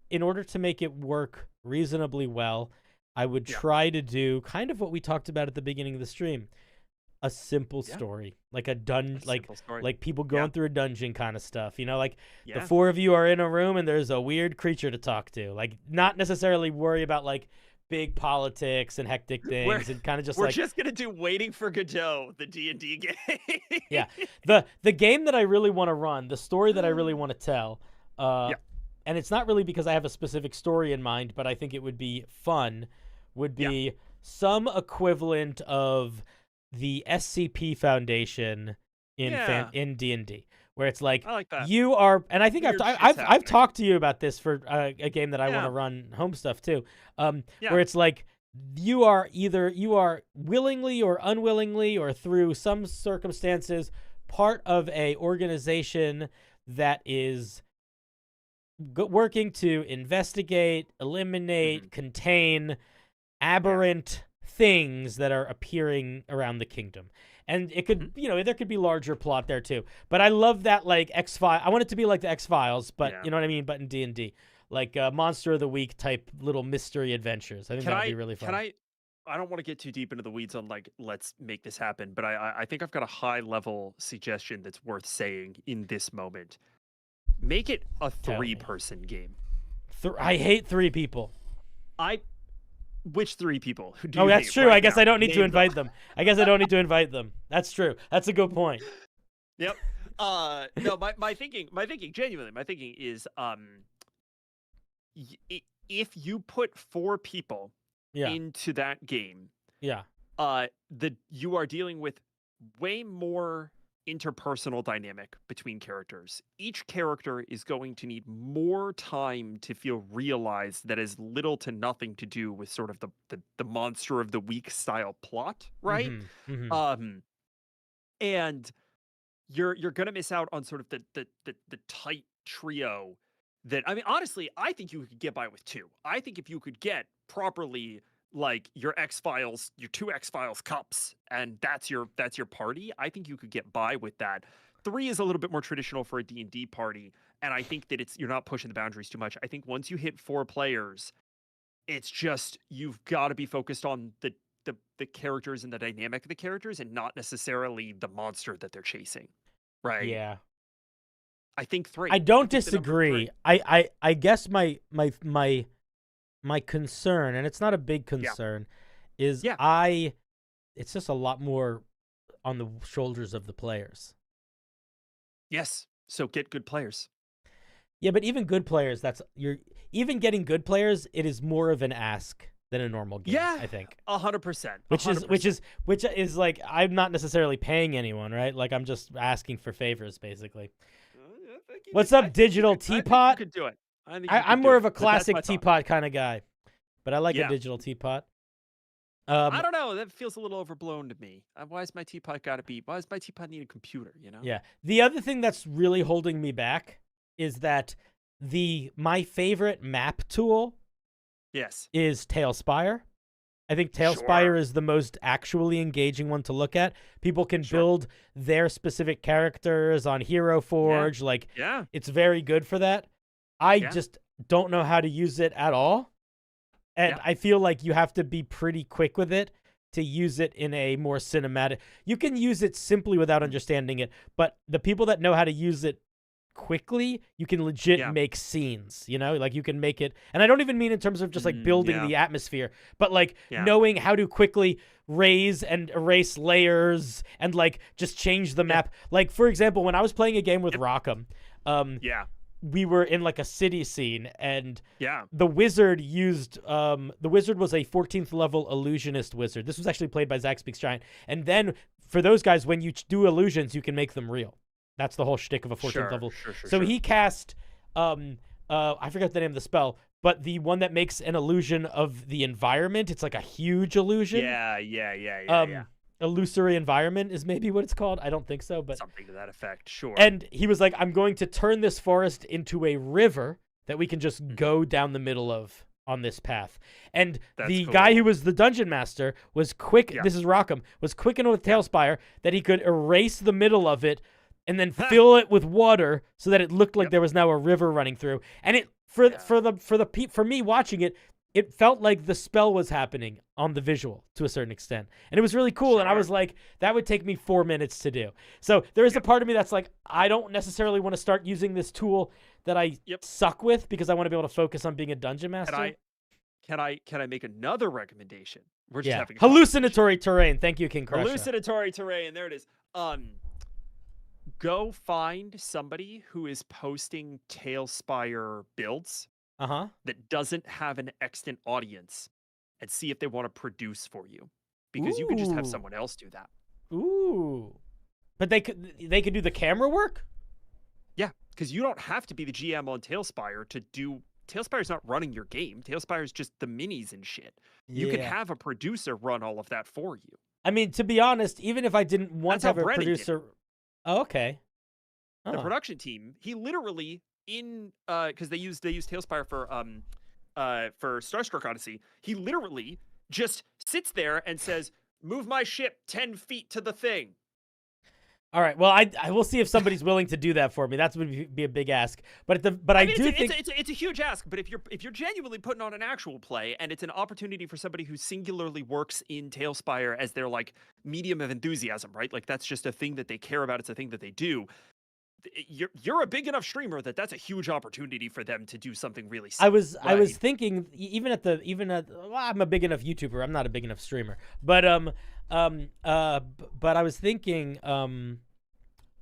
in order to make it work reasonably well, I would try to do kind of what we talked about at the beginning of the stream. A simple story, like like people going through a dungeon kind of stuff, you know, like the 4 of you are in a room and there's a weird creature to talk to, like not necessarily worry about like big politics and hectic things, and kind of just we're just gonna do Waiting for Godot, the D&D game. Yeah, the game that I really want to run, the story that I really want to tell, and it's not really because I have a specific story in mind, but I think it would be fun, would be some equivalent of the SCP Foundation in D&D, where it's like, I like that. You are, and I think Weird I've talked to you about this for a game that I want to run home stuff too, where it's like you are willingly or unwillingly or through some circumstances part of a organization that is working to investigate, eliminate, contain aberrant things that are appearing around the kingdom. And it could, there could be larger plot there too. But I love that, like, I want it to be like the X-Files, but you know what I mean? But in D&D. Like Monster of the Week type little mystery adventures. I think that would be really fun. I don't want to get too deep into the weeds on, like, let's make this happen, but I think I've got a high-level suggestion that's worth saying in this moment. Make it a 3-person game. I hate 3 people. Which 3 people? That's true. I guess I don't need to invite them. That's true. That's a good point. Yep. No, my thinking is, if you put 4 people into that game, you are dealing with way more interpersonal dynamic between characters. Each character is going to need more time to feel realized that has little to nothing to do with sort of the Monster of the Week style plot, right? And you're gonna miss out on sort of the tight trio that, I mean, honestly, I think you could get by with 2. I think if you could get properly, like, your X-Files, your 2 X-Files cups, and that's your party, I think you could get by with that. 3 is a little bit more traditional for a D&D party, and I think that you're not pushing the boundaries too much. I think once you hit 4 players, it's just you've got to be focused on the characters and the dynamic of the characters, and not necessarily the monster that they're chasing, right? Yeah. I think 3. I don't think the number disagree. 3. I guess my concern, and it's not a big concern, is it's just a lot more on the shoulders of the players. Yes. So get good players. Yeah, but even good players, even getting good players, it is more of an ask than a normal game. Yeah, I think 100%. Which is like, I'm not necessarily paying anyone, right? Like, I'm just asking for favors, basically. What's up, Digital Teapot? I think you could do it. I'm more of a classic teapot kind of guy, but I like a digital teapot. I don't know. That feels a little overblown to me. Why does my teapot need a computer, you know? Yeah. The other thing that's really holding me back is that my favorite map tool is Tailspire. I think Tailspire is the most actually engaging one to look at. People can build their specific characters on Hero Forge. It's very good for that. I just don't know how to use it at all. And I feel like you have to be pretty quick with it to use it in a more cinematic. You can use it simply without understanding it, but the people that know how to use it quickly, you can legit make scenes, you know? Like, you can make it, and I don't even mean in terms of just like building the atmosphere, but like knowing how to quickly raise and erase layers and like just change the map. Like, for example, when I was playing a game with Rockham, we were in like a city scene, and the wizard used the wizard was a 14th level illusionist wizard. This was actually played by Zach Speaks Giant. And then for those guys, when you do illusions, you can make them real. That's the whole shtick of a 14th level. So he cast I forgot the name of the spell, but the one that makes an illusion of the environment. It's like a huge illusion. Yeah. Illusory environment is maybe what it's called. I don't think so, but something to that effect. Sure. And he was like, I'm going to turn this forest into a river that we can just go down the middle of on this path. And the guy who was the dungeon master was quick. This is Rockham, was quick enough with Tailspire that he could erase the middle of it and then fill it with water so that it looked like there was now a river running through. And it for me watching it, it felt like the spell was happening on the visual to a certain extent. And it was really cool. And I was like, that would take me 4 minutes to do. So there is a part of me that's like, I don't necessarily want to start using this tool that I suck with, because I want to be able to focus on being a dungeon master. Can I make another recommendation? We're just having hallucinatory terrain. Thank you, King Crusher. Hallucinatory terrain. There it is. Go find somebody who is posting Tailspire builds that doesn't have an extant audience, and see if they want to produce for you, because you can just have someone else do that. But they could do the camera work? Yeah, because you don't have to be the GM on Tailspire to do. Tailspire's not running your game. Tailspire's just the minis and shit. You can have a producer run all of that for you. I mean, to be honest, even if I didn't want to have a producer. Oh, okay. The production team, he literally because they use Tailspire for Starstruck Odyssey. He literally just sits there and says, "Move my ship 10 feet to the thing." All right. Well, I will see if somebody's willing to do that for me. That would be a big ask. But I do think it's a huge ask. But if you're genuinely putting on an actual play, and it's an opportunity for somebody who singularly works in Tailspire as their like medium of enthusiasm, right? Like, that's just a thing that they care about. It's a thing that they do. You're a big enough streamer that's a huge opportunity for them to do something really sick, I was thinking well, I'm a big enough YouTuber. I'm not a big enough streamer. But but I was thinking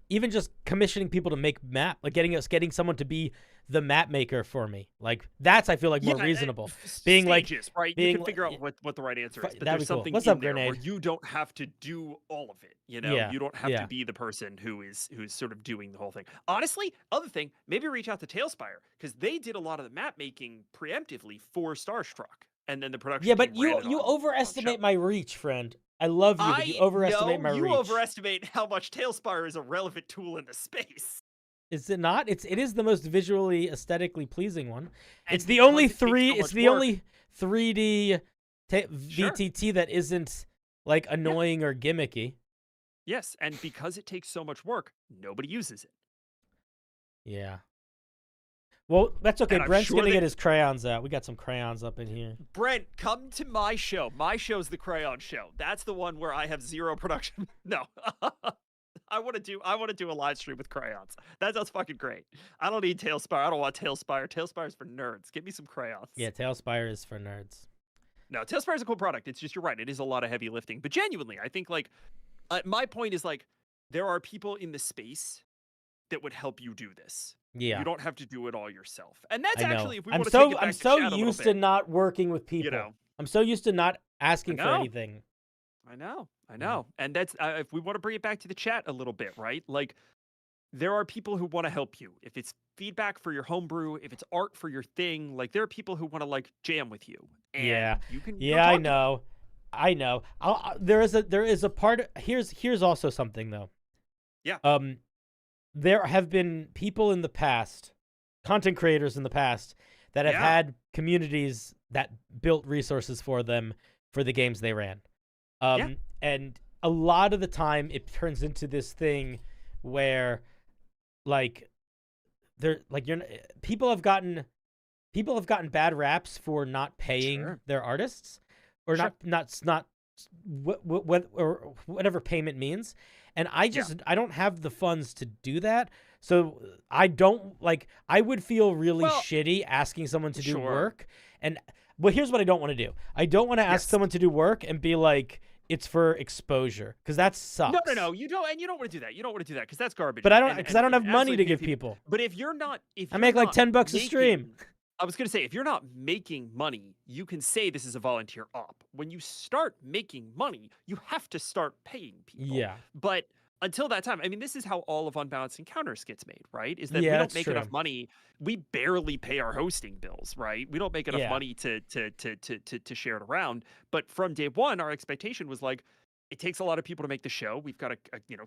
even just commissioning people to make map, like getting someone to be the map maker for me. Like, that's, I feel like, more reasonable. Being stages, like, right? You can figure out what the right answer is. But there's something What's up, in there Grenade? where you don't have to do all of it. You know, you don't have to be the person who's sort of doing the whole thing. Honestly, other thing, maybe reach out to Tailspire, because they did a lot of the map making preemptively for Starstruck, and then the production. Yeah, but you overestimate my reach, friend. I love you, but you overestimate my reach. You overestimate how much Tailspire is a relevant tool in the space. Is it not? It is the most visually, aesthetically pleasing one. It's the only only 3D VTT that isn't like annoying or gimmicky. Yes, and because it takes so much work, nobody uses it. Yeah. Well, that's okay. And I'm Brent's sure gonna that- get his crayons out. We got some crayons up in here. Brent, come to my show. My show's the crayon show. That's the one where I have zero production. No. I want to do a live stream with crayons. That sounds fucking great. I don't need Tailspire. I don't want Tailspire. Tailspire's for nerds. Give me some crayons. Yeah, Tailspire is for nerds. No, Tailspire's a cool product. It's just, you're right. It is a lot of heavy lifting. But genuinely, I think, like, my point is, like, there are people in the space that would help you do this. Yeah. You don't have to do it all yourself. And that's I know. actually, if we I'm want to take it so back I'm to so chat a used little to bit, not working with people. you know. I'm so used to not asking for know. anything. I know. And that's, if we want to bring it back to the chat a little bit, right? Like, there are people who want to help you. If it's feedback for your homebrew, if it's art for your thing, like, there are people who want to, like, jam with you. And Yeah. you can go Yeah, I talk to them. know. I know. There is a part. Here's also something though. Yeah. There have been people in the past, content creators in the past, that have Yeah. had communities that built resources for them for the games they ran. And a lot of the time it turns into this thing where, like, people have gotten bad raps for not paying Sure. their artists, or Sure. not or whatever payment means. And I don't have the funds to do that. So I would feel really shitty asking someone to do Sure. work. And here's what I don't want to do. I don't want to ask someone to do work and be like, it's for exposure, because that sucks. No. You don't want to do that. You don't want to do that because that's garbage. But I don't, And- because I don't and have money to absolutely give people. But if you're not, I make like $10 a stream. I was going to say, if you're not making money, you can say this is a volunteer op. When you start making money, you have to start paying people. Yeah. But until that time, I mean, this is how all of Unbalanced Encounters gets made, right? Is that Yeah, we don't that's make true. enough money. We barely pay our hosting bills, right? We don't make enough Yeah. money to share it around. But from day one, our expectation was like, it takes a lot of people to make the show. We've got a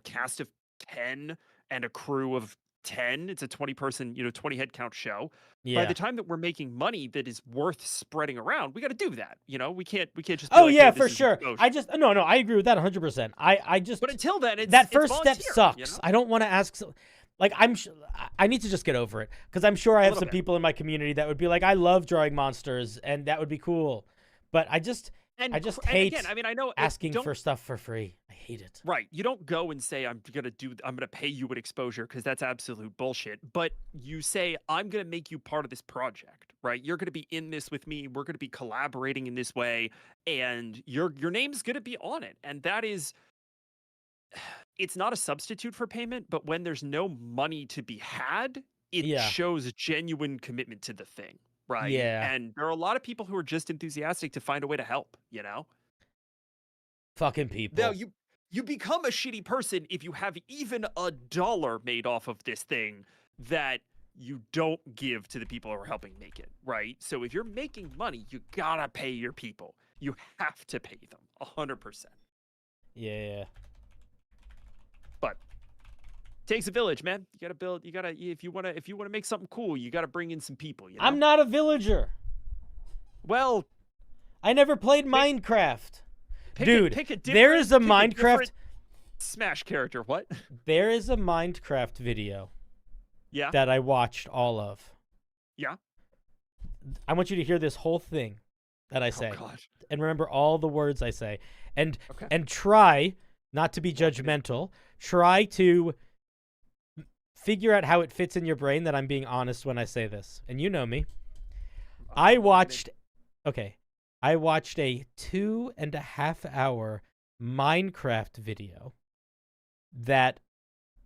cast of 10 and a crew of 10. It's a 20-person, 20 head count show. Yeah. By the time that we're making money that is worth spreading around, we got to do that. We can't just. Be Oh like, yeah, hey, this for is sure. promotion. No, I agree with that 100%. I just. But until then, it's that it's first step volunteer, sucks. I don't want to ask. Like, I need to just get over it, because I'm sure I have little some bit. people in my community that would be like, I love drawing monsters, and that would be cool. But I just And hate again, I mean, I know asking don't- for stuff for free. I hate it. Right. You don't go and say, I'm going to pay you with exposure, because that's absolute bullshit. But you say, I'm going to make you part of this project, right? You're going to be in this with me. We're going to be collaborating in this way. And your name's going to be on it. And that is, it's not a substitute for payment, but when there's no money to be had, it Yeah. shows genuine commitment to the thing. Right. Yeah. And there are a lot of people who are just enthusiastic to find a way to help, Fucking people. No, you become a shitty person if you have even $1 made off of this thing that you don't give to the people who are helping make it, right? So if you're making money, you gotta pay your people. You have to pay them 100%. Yeah. But takes a village, man. You gotta build. You gotta if you wanna make something cool, you gotta bring in some people. I'm not a villager. Well, I never played Minecraft. Dude, pick a there is a pick Minecraft. different Smash character. What? There is a Minecraft video Yeah. that I watched all of. Yeah. I want you to hear this whole thing that I say, Oh God. and remember all the words I say, and Okay. and try not to be judgmental. Try to figure out how it fits in your brain that I'm being honest when I say this. And you know me. I watched a 2.5 hour Minecraft video that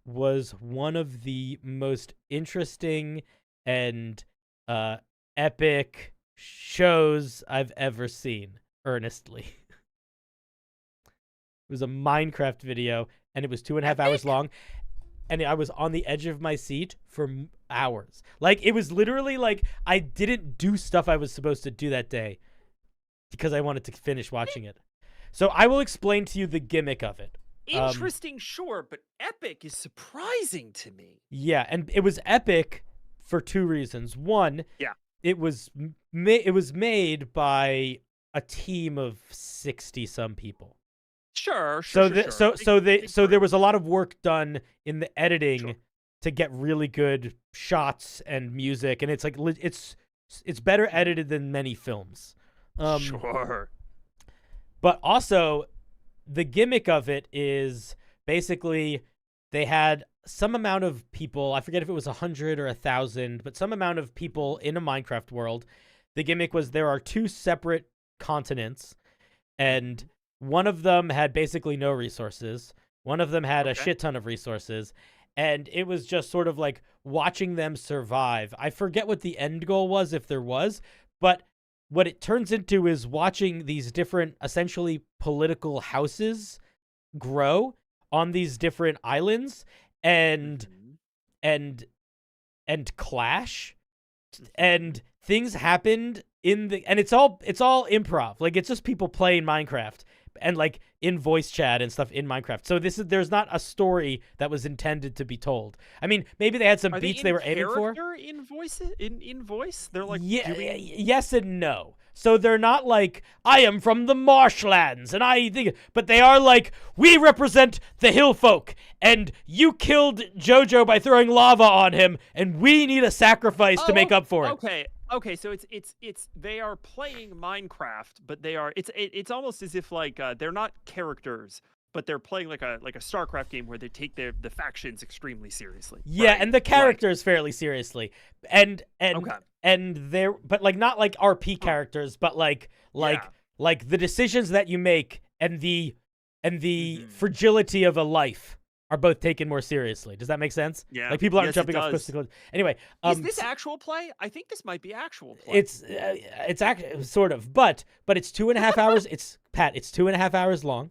was one of the most interesting and epic shows I've ever seen, earnestly. It was a Minecraft video, and it was 2.5 hours long, and I was on the edge of my seat for hours. Like, it was literally like I didn't do stuff I was supposed to do that day because I wanted to finish watching it. So I will explain to you the gimmick of it. Interesting, sure, but epic is surprising to me. Yeah, and it was epic for two reasons. One, Yeah. it was made by a team of 60 some people. Sure. So Sure. there was a lot of work done in the editing Sure. to get really good shots and music, and it's like it's better edited than many films. Sure. But also, the gimmick of it is basically they had some amount of people. I forget if it was 100 or 1,000, but some amount of people in a Minecraft world. The gimmick was there are 2 separate continents, and one of them had basically no resources. One of them had a shit ton of resources, and it was just sort of like watching them survive. I forget what the end goal was, if there was, but what it turns into is watching these different, essentially political houses grow on these different islands and clash, and things happened and it's all improv. Like, it's just people playing Minecraft and like in voice chat and stuff in Minecraft. So there's not a story that was intended to be told. I mean, maybe they had some beats they were aiming for. In voice? They're like yes and no. So they're not like, I am from the marshlands and I think, but they are like, we represent the hill folk and you killed Jojo by throwing lava on him and we need a sacrifice to make up for it. Okay, so it's they are playing Minecraft, but they are it's almost as if like they're not characters, but they're playing like a StarCraft game where they take the factions extremely seriously. Yeah, right? and the characters fairly seriously. And they're, but like not like RP characters, but like the decisions that you make and the fragility of a life are both taken more seriously. Does that make sense? Yeah. Like, people aren't jumping off cliffs to cliffs. Anyway, is this actual play? I think this might be actual play. It's actually sort of, but it's 2.5 hours. It's 2.5 hours long.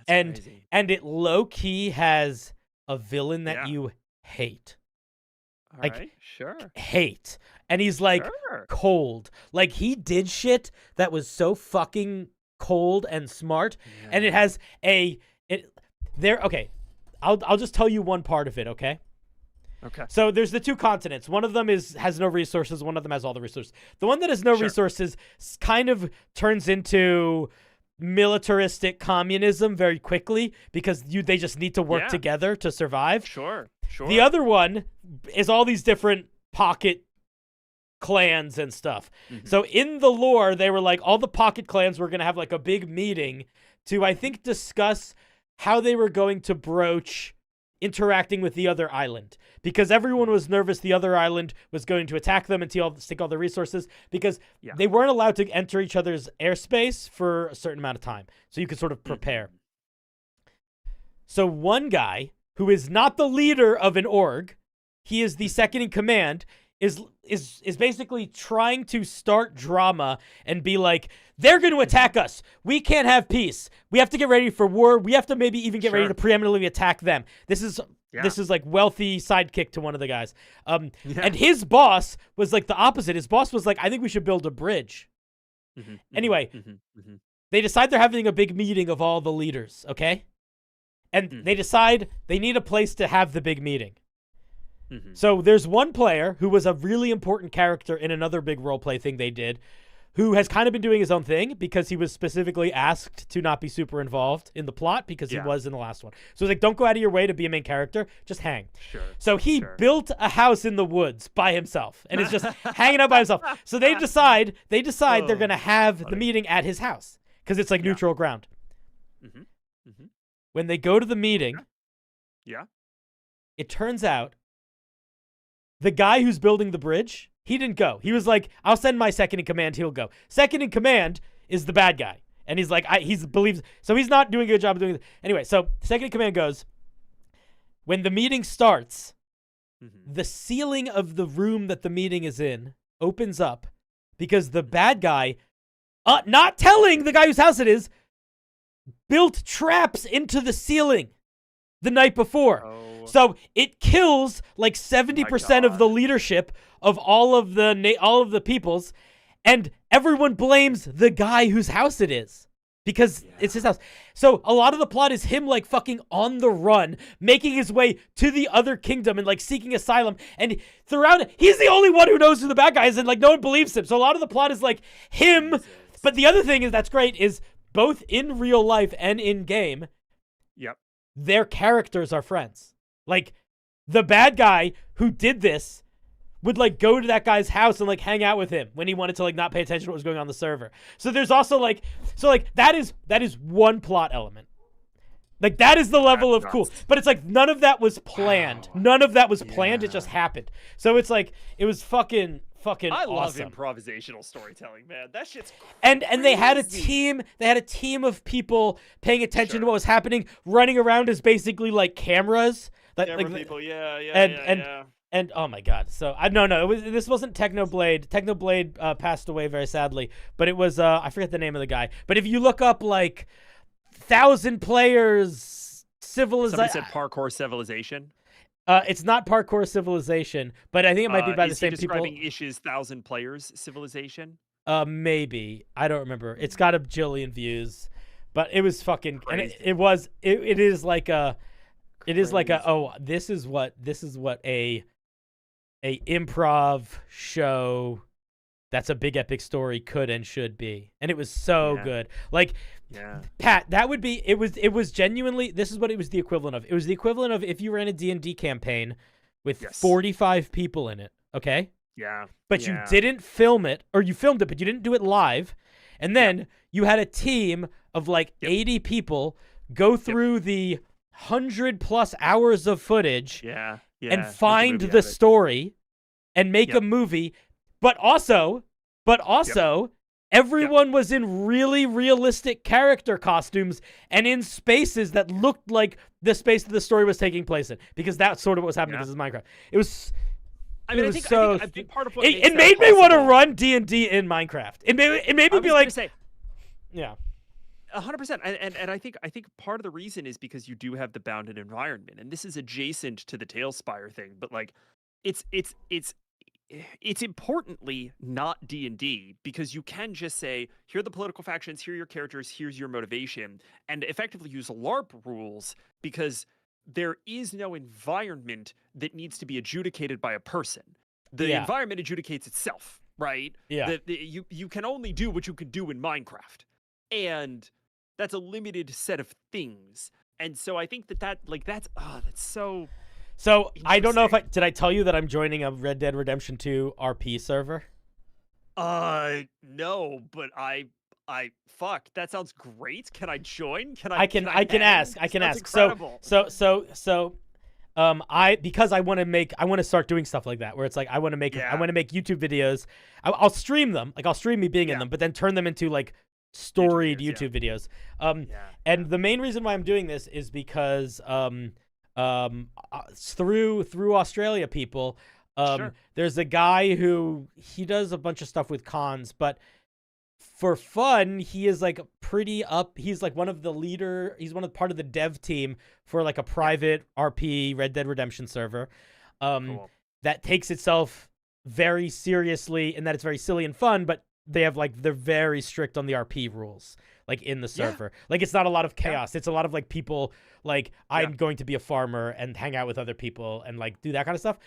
That's crazy. And it low key has a villain that you hate. All like, right, sure. Hate. And he's like cold. Like, he did shit that was so fucking cold and smart. Yeah. And it has okay. I'll just tell you one part of it, okay? Okay. So there's the 2 continents. One of them has no resources. One of them has all the resources. The one that has no resources kind of turns into militaristic communism very quickly because they just need to work together to survive. Sure. The other one is all these different pocket clans and stuff. Mm-hmm. So in the lore, they were like, all the pocket clans were going to have like a big meeting to, I think, discuss how they were going to broach interacting with the other island, because everyone was nervous the other island was going to attack them and take all the resources, because they weren't allowed to enter each other's airspace for a certain amount of time, so you could sort of prepare. So one guy, who is not the leader of an org, he is the second in command, is basically trying to start drama and be like, they're going to attack us. We can't have peace. We have to get ready for war. We have to maybe even get ready to preeminently attack them. This is like wealthy sidekick to one of the guys. And his boss was like the opposite. His boss was like, I think we should build a bridge. Anyway, they decide they're having a big meeting of all the leaders, okay? And they decide they need a place to have the big meeting. So there's one player who was a really important character in another big roleplay thing they did, who has kind of been doing his own thing because he was specifically asked to not be super involved in the plot because he was in the last one. So it's like, don't go out of your way to be a main character, just hang. So he built a house in the woods by himself and is just hanging out by himself. So they decide they're going to have the meeting at his house because it's like neutral ground. When they go to the meeting, it turns out the guy who's building the bridge, he didn't go. He was like, I'll send my second in command, he'll go. Second in command is the bad guy. And he's like, so he's not doing a good job of doing it. Anyway, so second in command goes, when the meeting starts, the ceiling of the room that the meeting is in opens up because the bad guy, not telling the guy whose house it is, built traps into the ceiling the night before. So it kills like 70% of the leadership of all of the peoples, and everyone blames the guy whose house it is because it's his house. So a lot of the plot is him like fucking on the run, making his way to the other kingdom and like seeking asylum. And throughout it, he's the only one who knows who the bad guy is, and like no one believes him. So a lot of the plot is like him. But the other thing is that's great is both in real life and in game, Yep. their characters are friends. Like, the bad guy who did this would like go to that guy's house and like hang out with him when he wanted to like not pay attention to what was going on the server. So there's also like, that is one plot element. Like, that is the level of cool. But it's like none of that was planned. Wow. None of that was planned. It just happened. So it's like it was fucking I love awesome. improvisational storytelling, man. That shit's crazy. And they had a team. They had a team of people paying attention to what was happening, running around as basically like cameras. Camera people, yeah. And oh my god! So this wasn't Technoblade. Technoblade passed away very sadly, but it was I forget the name of the guy. But if you look up like 1,000 players civilization, Somebody said parkour civilization. It's not parkour civilization, but I think it might be by the same people. Describing Ish's 1,000 players civilization. Maybe I don't remember. It's got a jillion views, but it was fucking. Crazy. And it is like a. It is like a this is what a improv show that's a big epic story could and should be, and it was so good. Like, Pat, that would be it was genuinely, this is what it was the equivalent of. It was the equivalent of if you ran a D&D campaign with 45 people in it, okay? Yeah. But you didn't film it, or you filmed it but you didn't do it live, and then you had a team of like 80 people go through the 100+ hours of footage and find the story and make a movie, but also everyone was in really realistic character costumes and in spaces that looked like the space that the story was taking place in, because that's sort of what was happening. This is Minecraft. It was I think part of what it made me want to run D&D in Minecraft. It made me be like, yeah. 100%, and I think part of the reason is because you do have the bounded environment, and this is adjacent to the Tailspire thing, but like, it's importantly not D&D, because you can just say, here are the political factions, here are your characters, here's your motivation, and effectively use LARP rules, because there is no environment that needs to be adjudicated by a person. The environment adjudicates itself, right? Yeah. You can only do what you can do in Minecraft, and that's a limited set of things. And so I think that's so. So I don't know if did I tell you that I'm joining a Red Dead Redemption 2 RP server? No, but fuck, that sounds great. Can I join? I can ask. Incredible. So because I want to start doing stuff like that, where it's like I want to make YouTube videos. I'll stream them, like I'll stream me being in them, but then turn them into like storied YouTube videos. And the main reason why I'm doing this is because through Australia people, there's a guy who he does a bunch of stuff with cons, but for fun he is like he's like he's part of the dev team for like a private RP Red Dead Redemption server that takes itself very seriously, in that it's very silly and fun, but they're very strict on the RP rules, like in the server. Like, it's not a lot of chaos. It's a lot of like people like, I'm going to be a farmer and hang out with other people and like do that kind of stuff.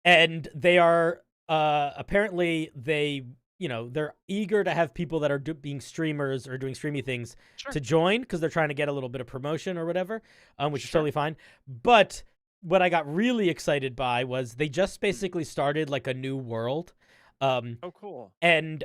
And they are apparently they're eager to have people that are being streamers or doing streamy things to join, because they're trying to get a little bit of promotion or whatever, which is totally fine. But what I got really excited by was they just basically started like a new world. Cool. And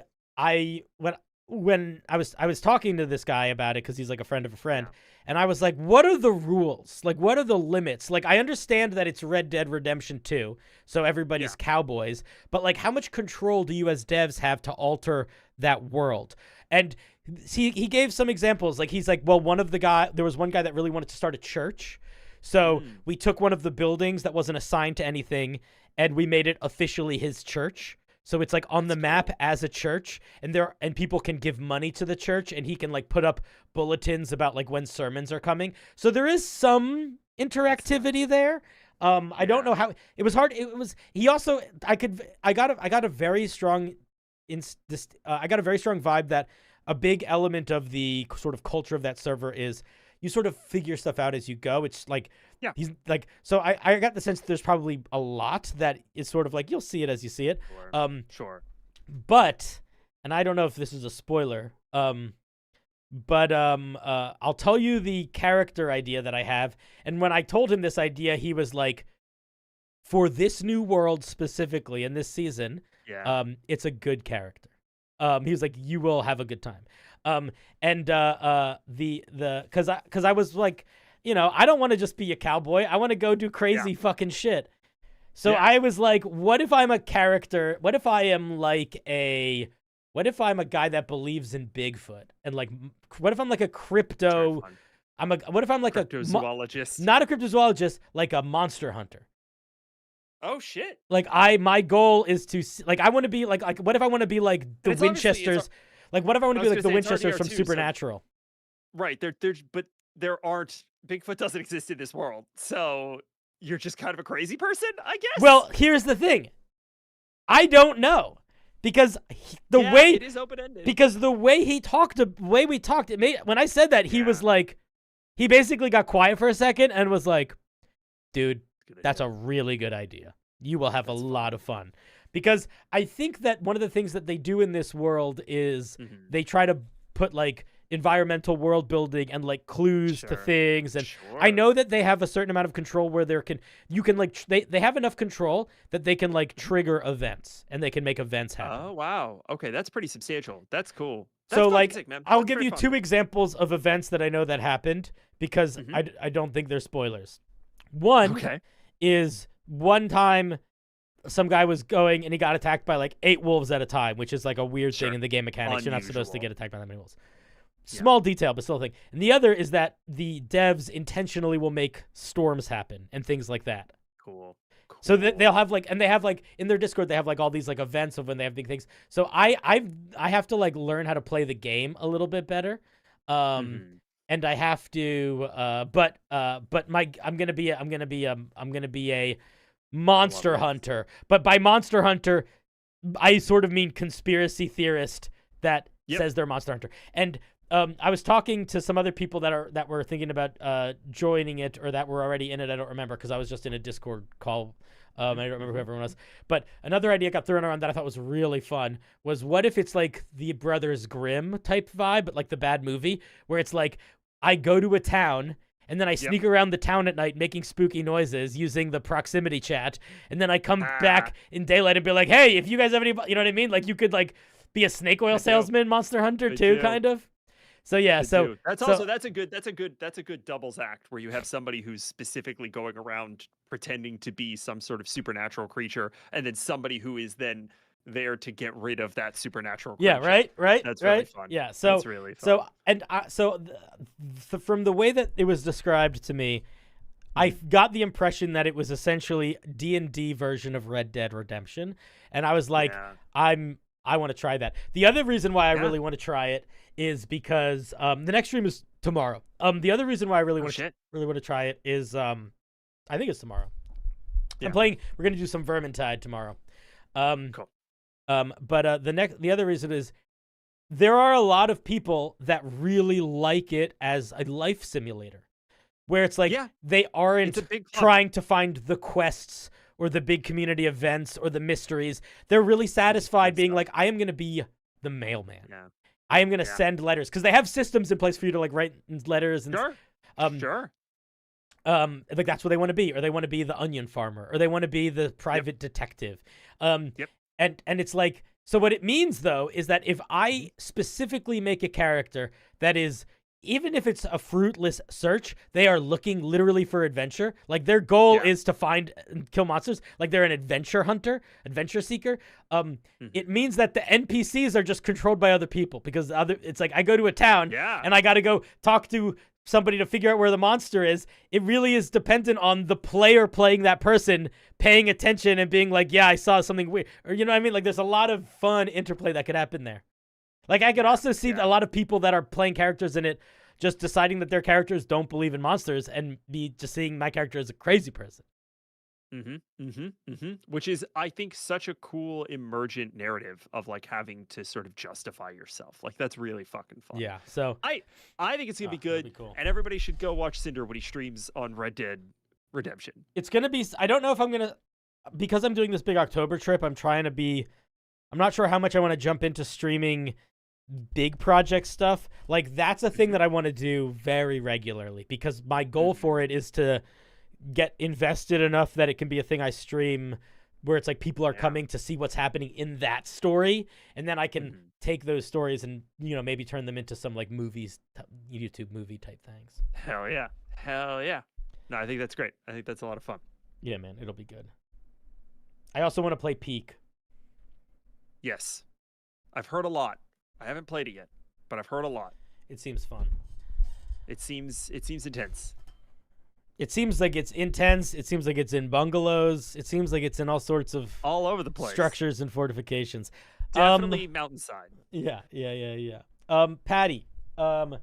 when I was talking to this guy about it, because he's like a friend of a friend, and I was like, what are the rules? Like, what are the limits? Like, I understand that it's Red Dead Redemption 2, so everybody's cowboys, but like, how much control do you as devs have to alter that world? And he gave some examples. Like, he's like, well, there was one guy that really wanted to start a church. So we took one of the buildings that wasn't assigned to anything, and we made it officially his church. So it's like on the map as a church, and people can give money to the church, and he can like put up bulletins about like when sermons are coming. So there is some interactivity there. I don't know how it was hard. I got a very strong vibe that a big element of the sort of culture of that server is you sort of figure stuff out as you go. It's like, he's like, so I got the sense that there's probably a lot that is sort of like, you'll see it as you see it. Sure. But, and I don't know if this is a spoiler, but I'll tell you the character idea that I have. And when I told him this idea, he was like, for this new world specifically in this season, it's a good character. He was like, you will have a good time. Because I was like, I don't want to just be a cowboy. I want to go do crazy fucking shit. So I was like, what if I'm a character? What if I am like what if I'm a guy that believes in Bigfoot? And like, what if I'm like a crypto? What if I'm like cryptozoologist? Not a cryptozoologist, like a monster hunter. Oh shit! Like my goal is to like I want to be like what if I want to be like the Winchesters? Like what if I want to be like the Winchesters from Supernatural? Right. But there aren't Bigfoot doesn't exist in this world, so you're just kind of a crazy person, I guess. Well, here's the thing. I don't know because the way it is open-ended. Because the way we talked, it made when I said that he was like, he basically got quiet for a second and was like, "Dude, that's a really good idea. You will have a lot of fun." Because I think that one of the things that they do in this world is they try to put like environmental world building and like clues to things. And I know that they have a certain amount of control where they have enough control that they can like trigger events and they can make events happen. Oh, wow. Okay, that's pretty substantial. That's cool. That's so like, sick, man. I'll give you 2 examples of events that I know that happened because I don't think they're spoilers. One is one time some guy was going and he got attacked by like 8 wolves at a time, which is like a weird thing in the game mechanics. You're not supposed to get attacked by that many wolves. Small detail, but still a thing. And the other is that the devs intentionally will make storms happen and things like that. Cool. So that they'll have like, and they have like in their Discord, they have like all these like events of when they have big things. So I have to like learn how to play the game a little bit better. And I have to, but I'm gonna be a monster hunter. But by monster hunter, I sort of mean conspiracy theorist that says they're a monster hunter. And I was talking to some other people that were thinking about joining it or that were already in it. I don't remember because I was just in a Discord call. I don't remember who everyone was. But another idea got thrown around that I thought was really fun was what if it's like the Brothers Grimm type vibe, but like the bad movie, where it's like I go to a town and then I sneak around the town at night making spooky noises using the proximity chat, and then I come back in daylight and be like, hey, if you guys have any, you know what I mean? Like you could like be a snake oil salesman, monster hunter too, kind of. So yeah, that's a good doubles act where you have somebody who's specifically going around pretending to be some sort of supernatural creature, and then somebody who is then there to get rid of that supernatural creature. Yeah, right. That's really fun. Yeah, so that's really fun. From the way that it was described to me, I got the impression that it was essentially D&D version of Red Dead Redemption, and I was like, I want to try that. The other reason why I really want to try it is because the next stream is tomorrow. The other reason why I really want to try it is I think it's tomorrow. We're going to do some Vermintide tomorrow. Cool. But the other reason is there are a lot of people that really like it as a life simulator, where it's like they aren't trying to find the quests or the big community events or the mysteries. They're really satisfied being like, I am going to be the mailman. Yeah. I am going to send letters because they have systems in place for you to like write letters and like that's what they want to be, or they want to be the onion farmer, or they want to be the private detective. And it's like, so what it means though is that if I specifically make a character that is, even if it's a fruitless search, they are looking literally for adventure. Like their goal is to find and kill monsters. Like they're an adventure hunter, adventure seeker. It means that the NPCs are just controlled by other people because it's like I go to a town and I got to go talk to somebody to figure out where the monster is. It really is dependent on the player playing that person, paying attention and being like, yeah, I saw something weird. Or you know what I mean? Like there's a lot of fun interplay that could happen there. Like, I could also see a lot of people that are playing characters in it just deciding that their characters don't believe in monsters and be just seeing my character as a crazy person. Which is, I think, such a cool emergent narrative of, like, having to sort of justify yourself. Like, that's really fucking fun. Yeah, so... I think it's going to be good, cool. And everybody should go watch Cinder when he streams on Red Dead Redemption. It's going to be... I don't know if I'm going to... Because I'm doing this big October trip, I'm trying to be I'm not sure how much I want to jump into streaming big project stuff. Like, that's a thing that I want to do very regularly because my goal for it is to get invested enough that it can be a thing I stream where it's like people are coming to see what's happening in that story, and then I can take those stories and, you know, maybe turn them into some like movies, YouTube movie type things. Hell yeah. Hell yeah. No, I think that's great. I think that's a lot of fun. Yeah, man, it'll be good. I also want to play Peak. Yes. I've heard a lot. I haven't played it yet, but I've heard a lot. It seems fun. It seems intense. It seems like it's intense. It seems like it's in bungalows. It seems like it's in all sorts of All over the place. structures and fortifications. Definitely mountainside. Yeah. Patty. Yeah.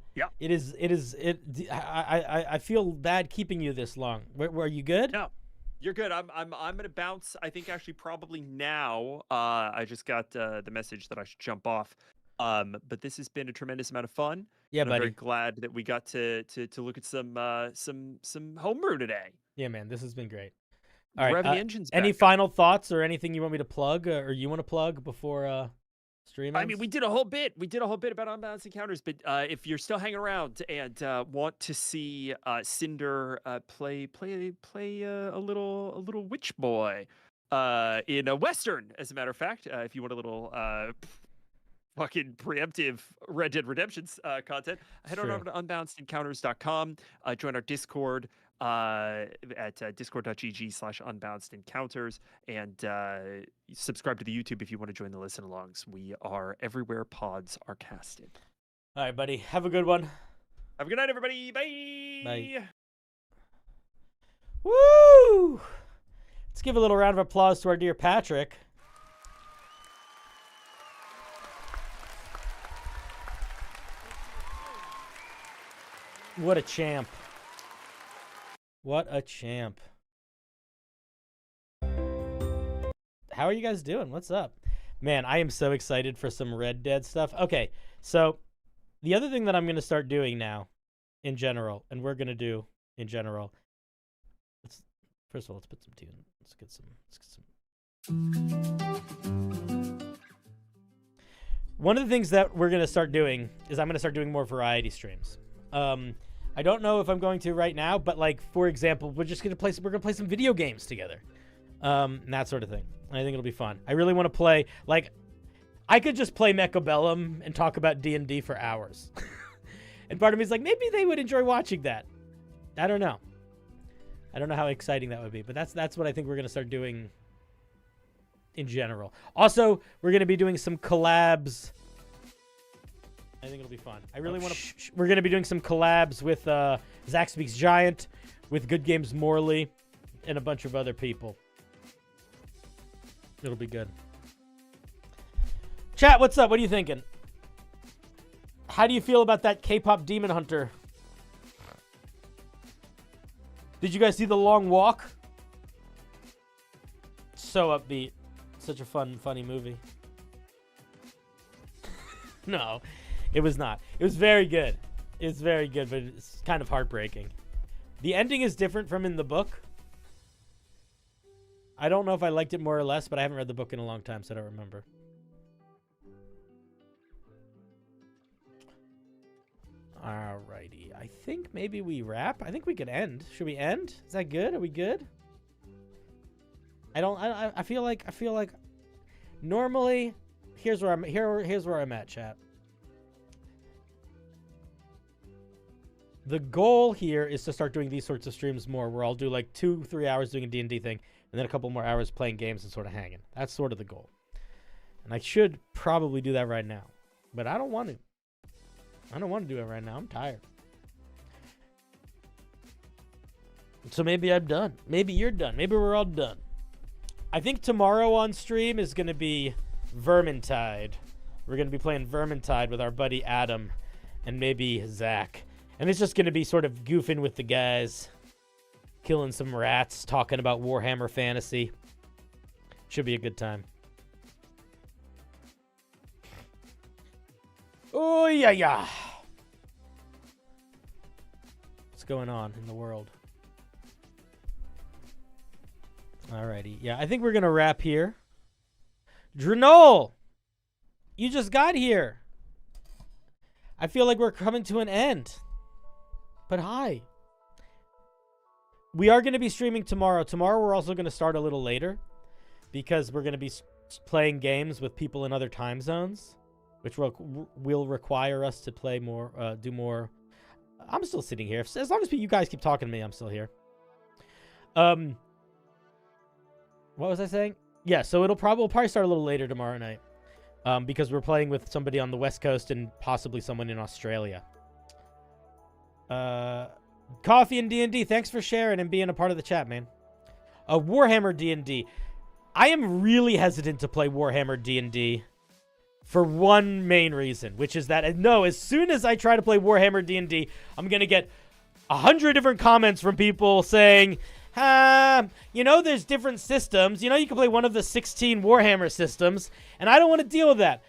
I feel bad keeping you this long. Were you good? No. You're good. I'm gonna bounce. I think actually probably now. I just got the message that I should jump off. But this has been a tremendous amount of fun. Yeah, and buddy. I'm very glad that we got to look at some homebrew today. Yeah, man. This has been great. All right. Rev the engines any back up. final thoughts or anything you want me to plug or you want to plug before stream? I mean, we did a whole bit. We did a whole bit about unbalanced encounters, but if you're still hanging around and want to see Cinder play a little witch boy in a western, as a matter of fact, if you want a little fucking preemptive Red Dead Redemption's content, head on over to unbalancedencounters.com. Join our Discord at discord.gg/unbalanced-encounters, and subscribe to the YouTube if you want to join the listen alongs. We are everywhere pods are casted. All right, buddy. Have a good one. Have a good night, everybody. Bye. Bye. Woo! Let's give a little round of applause to our dear Patrick. What a champ. What a champ. How are you guys doing? What's up? Man, I am so excited for some Red Dead stuff. Okay, so the other thing that I'm going to start doing now in general, and we're going to do in general, first of all, let's put some tune. Let's get some. One of the things that we're going to start doing is I'm going to start doing more variety streams. I don't know if I'm going to right now, but like, for example, we're going to play some video games together. And that sort of thing. And I think it'll be fun. I really want to play, like, I could just play Mechabellum and talk about D&D for hours. And part of me is like, maybe they would enjoy watching that. I don't know. I don't know how exciting that would be, but that's what I think we're going to start doing in general. Also, we're going to be doing some collabs. I think it'll be fun. I really want to. We're going to be doing some collabs with Zach Speaks Giant, with Good Games Morley, and a bunch of other people. It'll be good. Chat, what's up? What are you thinking? How do you feel about that K-pop Demon Hunter? Did you guys see The Long Walk? So upbeat. Such a funny movie. No. It was not. It was very good. It's very good, but it's kind of heartbreaking. The ending is different from in the book. I don't know if I liked it more or less, but I haven't read the book in a long time, so I don't remember. Alrighty. I think maybe we wrap. I think we could end. Should we end? Is that good? Are we good? I feel like normally here's where I'm at, chat. The goal here is to start doing these sorts of streams more, where I'll do like 2-3 hours doing a D&D thing, and then a couple more hours playing games and sort of hanging. That's sort of the goal. And I should probably do that right now, but I don't want to. I don't want to do it right now. I'm tired. So maybe I'm done. Maybe you're done. Maybe we're all done. I think tomorrow on stream is going to be Vermintide. We're going to be playing Vermintide with our buddy Adam and maybe Zach. And it's just going to be sort of goofing with the guys, killing some rats, talking about Warhammer Fantasy. Should be a good time. Oh, yeah. What's going on in the world? Alrighty. Yeah, I think we're going to wrap here. Drenol! You just got here. I feel like we're coming to an end. But hi. We are going to be streaming tomorrow. Tomorrow we're also going to start a little later because we're going to be playing games with people in other time zones, which will require us to play more, do more. I'm still sitting here. As long as you guys keep talking to me, I'm still here. What was I saying? Yeah, so we'll probably start a little later tomorrow night because we're playing with somebody on the West Coast and possibly someone in Australia. Coffee and D&D, thanks for sharing and being a part of the chat, man. Warhammer D&D. I am really hesitant to play Warhammer D&D for one main reason, which is that as soon as I try to play Warhammer D&D, I'm going to get 100 different comments from people saying, there's different systems. You can play one of the 16 Warhammer systems, and I don't want to deal with that.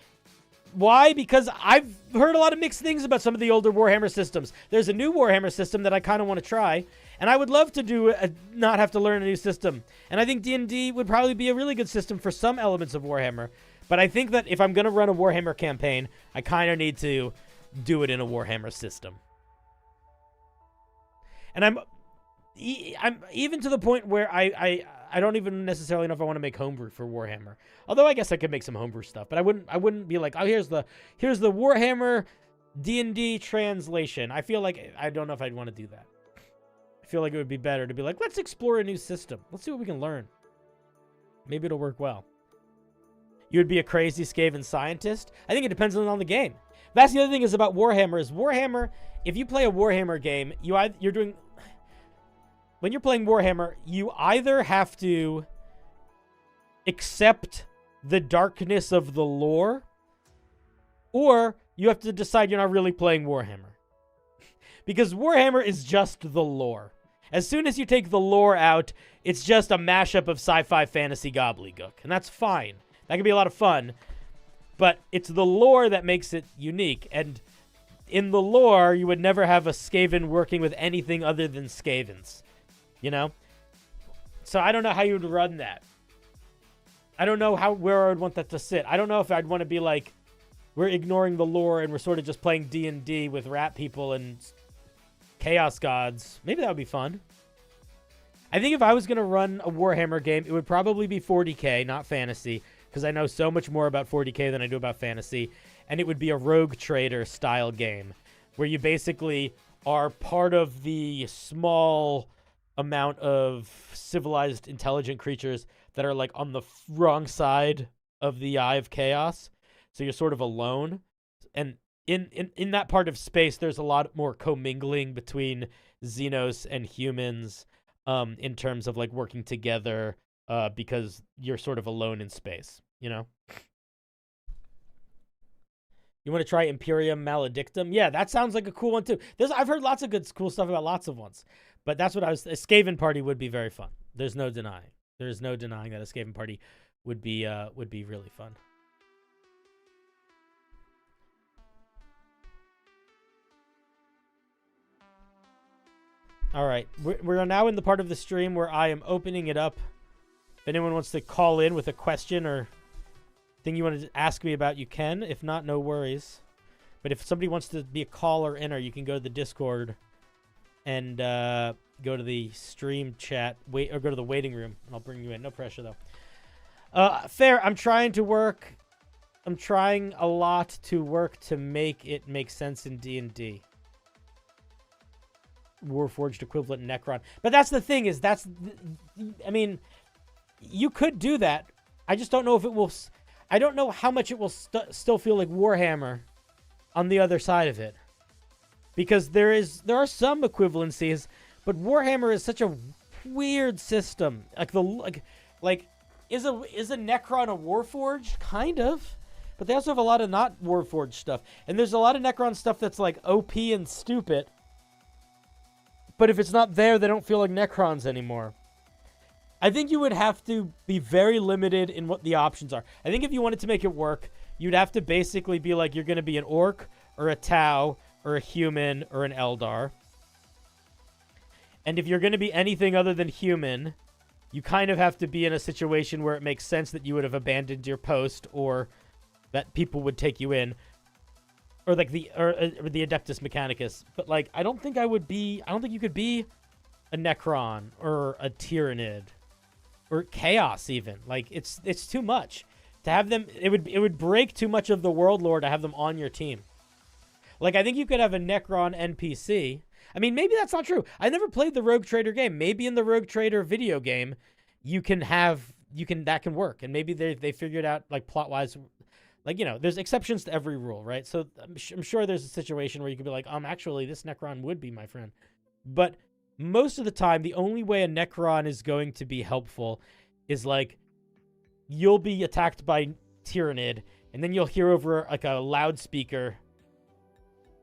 Why? Because I've heard a lot of mixed things about some of the older Warhammer systems. There's a new Warhammer system that I kind of want to try, and I would love to not have to learn a new system. And I think D&D would probably be a really good system for some elements of Warhammer. But I think that if I'm going to run a Warhammer campaign, I kind of need to do it in a Warhammer system. And I'm even to the point where I don't even necessarily know if I want to make homebrew for Warhammer. Although I guess I could make some homebrew stuff, but I wouldn't be like, oh, here's the Warhammer D&D translation. I feel like I don't know if I'd want to do that. I feel like it would be better to be like, let's explore a new system. Let's see what we can learn. Maybe it'll work well. You would be a crazy Skaven scientist? I think it depends on the game. That's the other thing is about Warhammer. Is Warhammer, if you play a Warhammer game, when you're playing Warhammer, you either have to accept the darkness of the lore, or you have to decide you're not really playing Warhammer. Because Warhammer is just the lore. As soon as you take the lore out, it's just a mashup of sci-fi fantasy gobbledygook. And that's fine. That can be a lot of fun. But it's the lore that makes it unique. And in the lore, you would never have a Skaven working with anything other than Skavens. So I don't know how you would run that. I don't know where I would want that to sit. I don't know if I'd want to be like, we're ignoring the lore and we're sort of just playing D&D with rat people and chaos gods. Maybe that would be fun. I think if I was going to run a Warhammer game, it would probably be 40k, not fantasy, because I know so much more about 40k than I do about fantasy. And it would be a rogue trader style game where you basically are part of the small amount of civilized intelligent creatures that are like on the wrong side of the eye of chaos. So you're sort of alone. And in that part of space, there's a lot more commingling between Xenos and humans in terms of like working together because you're sort of alone in space, You want to try Imperium Maledictum? Yeah, that sounds like a cool one too. I've heard lots of cool stuff about lots of ones. But that's what a Skaven party would be very fun. There's no denying. There's no denying that a Skaven party would be really fun. All right, we're now in the part of the stream where I am opening it up. If anyone wants to call in with a question or thing you want to ask me about, you can. If not, no worries. But if somebody wants to be a caller in, you can go to the Discord and go to the stream chat, or go to the waiting room, and I'll bring you in. No pressure, though. Fair. I'm trying a lot to work to make it make sense in D&D. Warforged equivalent Necron. But that's the thing is, you could do that. I just don't know if it will... I don't know how much it will still feel like Warhammer on the other side of it. Because there are some equivalencies, but Warhammer is such a weird system. Is a Necron a Warforged? Kind of. But they also have a lot of not Warforged stuff. And there's a lot of Necron stuff that's like OP and stupid. But if it's not there, they don't feel like Necrons anymore. I think you would have to be very limited in what the options are. I think if you wanted to make it work, you'd have to basically be like you're going to be an orc or a Tau or a human or an Eldar. And if you're going to be anything other than human, you kind of have to be in a situation where it makes sense that you would have abandoned your post or that people would take you in, or like the Adeptus Mechanicus. But like, I don't think you could be a Necron or a Tyrannid or Chaos even. Like, it's too much to have them. It would break too much of the world lore to have them on your team. Like, I think you could have a Necron NPC. I mean, maybe that's not true. I never played the Rogue Trader game. Maybe in the Rogue Trader video game, that can work. And maybe they figured out, like, plot-wise, like, you know, there's exceptions to every rule, right? So I'm sure there's a situation where you could be like, actually, this Necron would be my friend. But most of the time, the only way a Necron is going to be helpful is, like, you'll be attacked by Tyrannid, and then you'll hear over, like, a loudspeaker.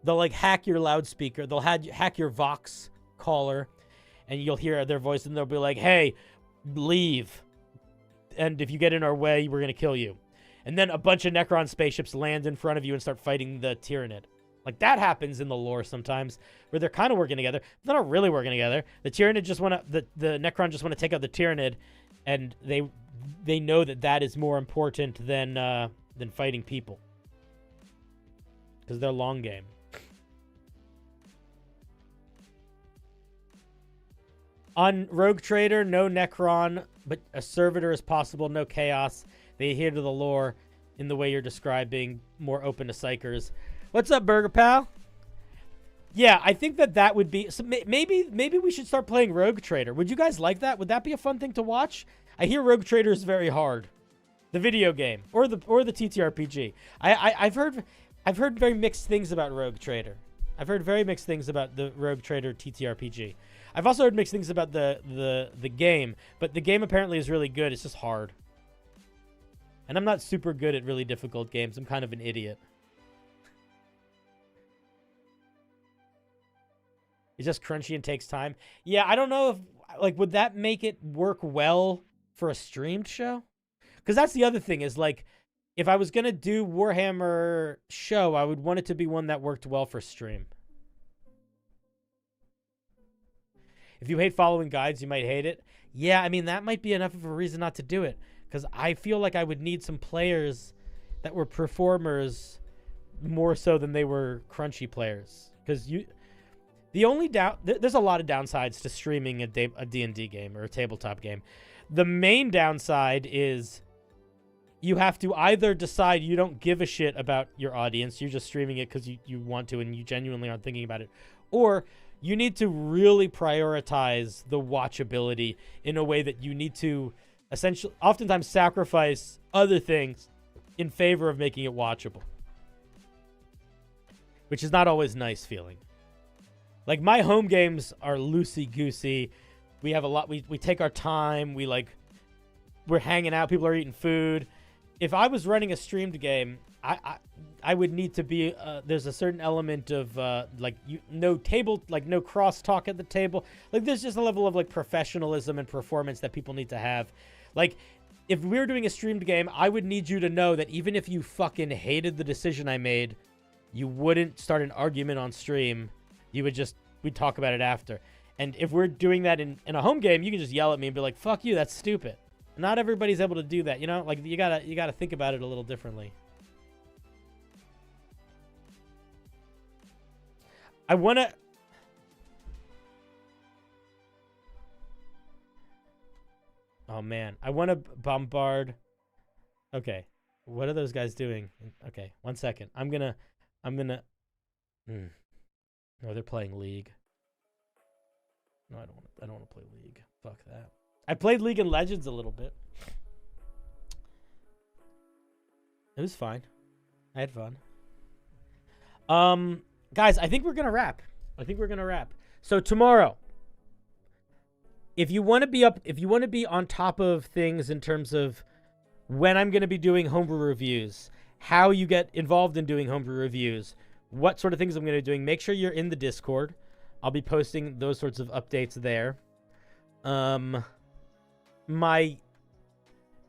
They'll, like, hack your loudspeaker. They'll hack your Vox caller, and you'll hear their voice, and they'll be like, hey, leave. And if you get in our way, we're going to kill you. And then a bunch of Necron spaceships land in front of you and start fighting the Tyrannid. Like, that happens in the lore sometimes, where they're kind of working together. They're not really working together. The Tyrannid just want to... The Necron just want to take out the Tyrannid, and they know that is more important than fighting people. Because they're long game. On Rogue Trader, no Necron, but a Servitor is possible, no Chaos. They adhere to the lore in the way you're describing, more open to Psychers. What's up, Burger Pal? Yeah, I think that would be... So maybe we should start playing Rogue Trader. Would you guys like that? Would that be a fun thing to watch? I hear Rogue Trader is very hard. The video game. Or the TTRPG. I've heard very mixed things about Rogue Trader. I've heard very mixed things about the Rogue Trader TTRPG. I've also heard mixed things about the game, but the game apparently is really good. It's just hard. And I'm not super good at really difficult games. I'm kind of an idiot. It's just crunchy and takes time. Yeah, I don't know if, like, would that make it work well for a streamed show? Because that's the other thing is, like, if I was going to do Warhammer show, I would want it to be one that worked well for stream. If you hate following guides, you might hate it. Yeah, I mean, that might be enough of a reason not to do it. Because I feel like I would need some players that were performers more so than they were crunchy players. Because there's a lot of downsides to streaming a D&D game or a tabletop game. The main downside is you have to either decide you don't give a shit about your audience, you're just streaming it because you want to and you genuinely aren't thinking about it, or you need to really prioritize the watchability in a way that you need to essentially oftentimes sacrifice other things in favor of making it watchable, which is not always nice feeling. Like, my home games are loosey-goosey. We have a lot. We take our time. We're hanging out. People are eating food. If I was running a streamed game, I would need to be. There's a certain element of no crosstalk at the table. Like, there's just a level of, like, professionalism and performance that people need to have. Like, if we were doing a streamed game, I would need you to know that even if you fucking hated the decision I made, you wouldn't start an argument on stream. We'd talk about it after. And if we're doing that in a home game, you can just yell at me and be like, fuck you, that's stupid. Not everybody's able to do that, you know? Like, you gotta think about it a little differently. I wanna... Oh, man. I wanna bombard... Okay. What are those guys doing? Okay, 1 second. I'm gonna... No, they're playing League. No, I don't want to play League. Fuck that. I played League of Legends a little bit. It was fine. I had fun. Guys, I think we're gonna wrap. So tomorrow, if you want to be on top of things in terms of when I'm gonna be doing homebrew reviews, how you get involved in doing homebrew reviews, what sort of things I'm going to be doing, make sure you're in the Discord. I'll be posting those sorts of updates there. My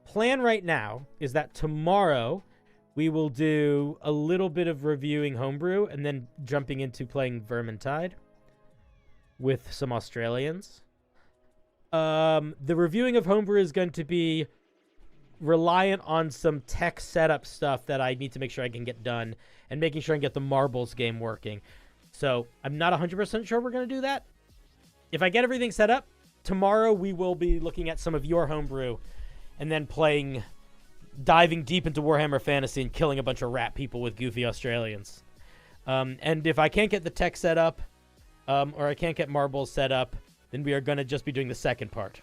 plan right now is that tomorrow we will do a little bit of reviewing homebrew and then jumping into playing Vermintide with some Australians. The reviewing of homebrew is going to be reliant on some tech setup stuff that I need to make sure I can get done, and making sure I can get the marbles game working. So I'm not 100% sure we're going to do that. If I get everything set up, tomorrow we will be looking at some of your homebrew and then diving deep into Warhammer Fantasy and killing a bunch of rat people with goofy Australians. And if I can't get the tech set up, or I can't get marbles set up, then we are going to just be doing the second part.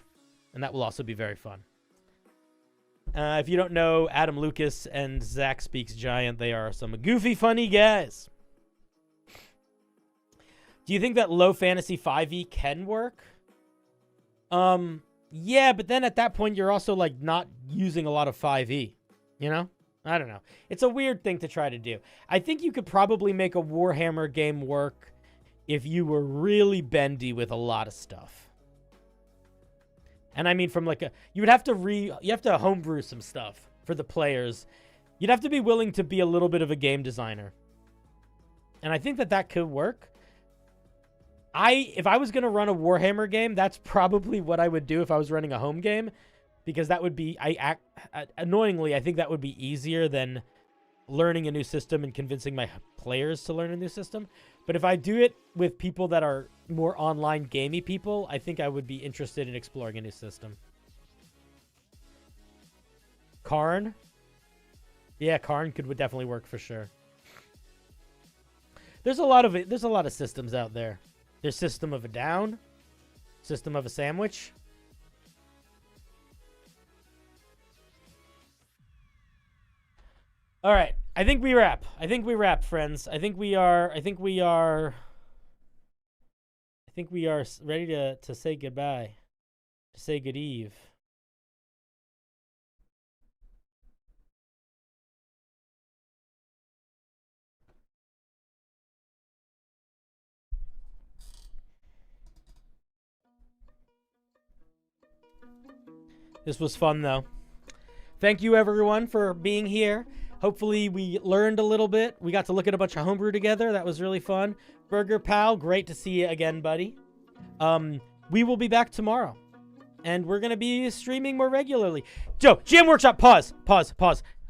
And that will also be very fun. If you don't know, Adam Lucas and Zach Speaks Giant, they are some goofy, funny guys. Do you think that low fantasy 5e can work? Yeah, but then at that point, you're also, like, not using a lot of 5e, you know? I don't know. It's a weird thing to try to do. I think you could probably make a Warhammer game work if you were really bendy with a lot of stuff. And I mean, from like you have to homebrew some stuff for the players. You'd have to be willing to be a little bit of a game designer. And I think that could work. If I was going to run a Warhammer game, that's probably what I would do if I was running a home game, because that would be, annoyingly, I think that would be easier than learning a new system and convincing my players to learn a new system. But if I do it with people that are more online gamey people, I think I would be interested in exploring a new system. Karn? Yeah, Karn would definitely work for sure. There's a lot of systems out there. There's System of a Down, System of a Sandwich. All right, I think we wrap, friends. I think we are ready to say goodbye, to say good eve. This was fun, though. Thank you, everyone, for being here. Hopefully, we learned a little bit. We got to look at a bunch of homebrew together. That was really fun. Burger Pal, great to see you again, buddy. We will be back tomorrow. And we're going to be streaming more regularly. Joe, GM Workshop, pause.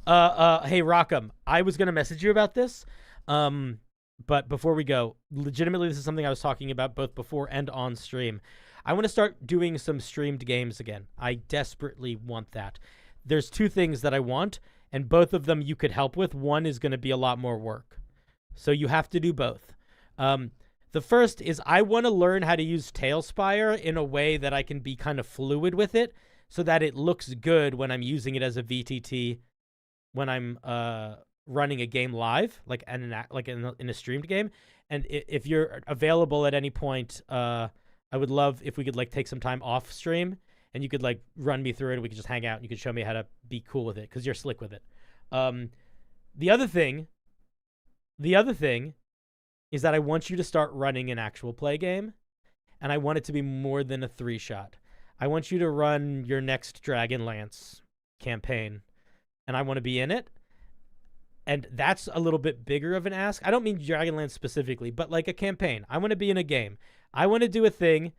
Hey, Rockham, I was going to message you about this. But before we go, legitimately, this is something I was talking about both before and on stream. I want to start doing some streamed games again. I desperately want that. There's two things that I want, and both of them you could help with. One is going to be a lot more work. So you have to do both. The first is I want to learn how to use Tailspire in a way that I can be kind of fluid with it so that it looks good when I'm using it as a VTT, when I'm running a game live, like in a streamed game. And if you're available at any point, I would love if we could like take some time off stream and you could like run me through it and we could just hang out and you could show me how to be cool with it because you're slick with it. The other thing is that I want you to start running an actual play game, and I want it to be more than a 3-shot. I want you to run your next Dragonlance campaign, and I want to be in it. And that's a little bit bigger of an ask. I don't mean Dragonlance specifically, but like a campaign. I want to be in a game. I want to do a thing.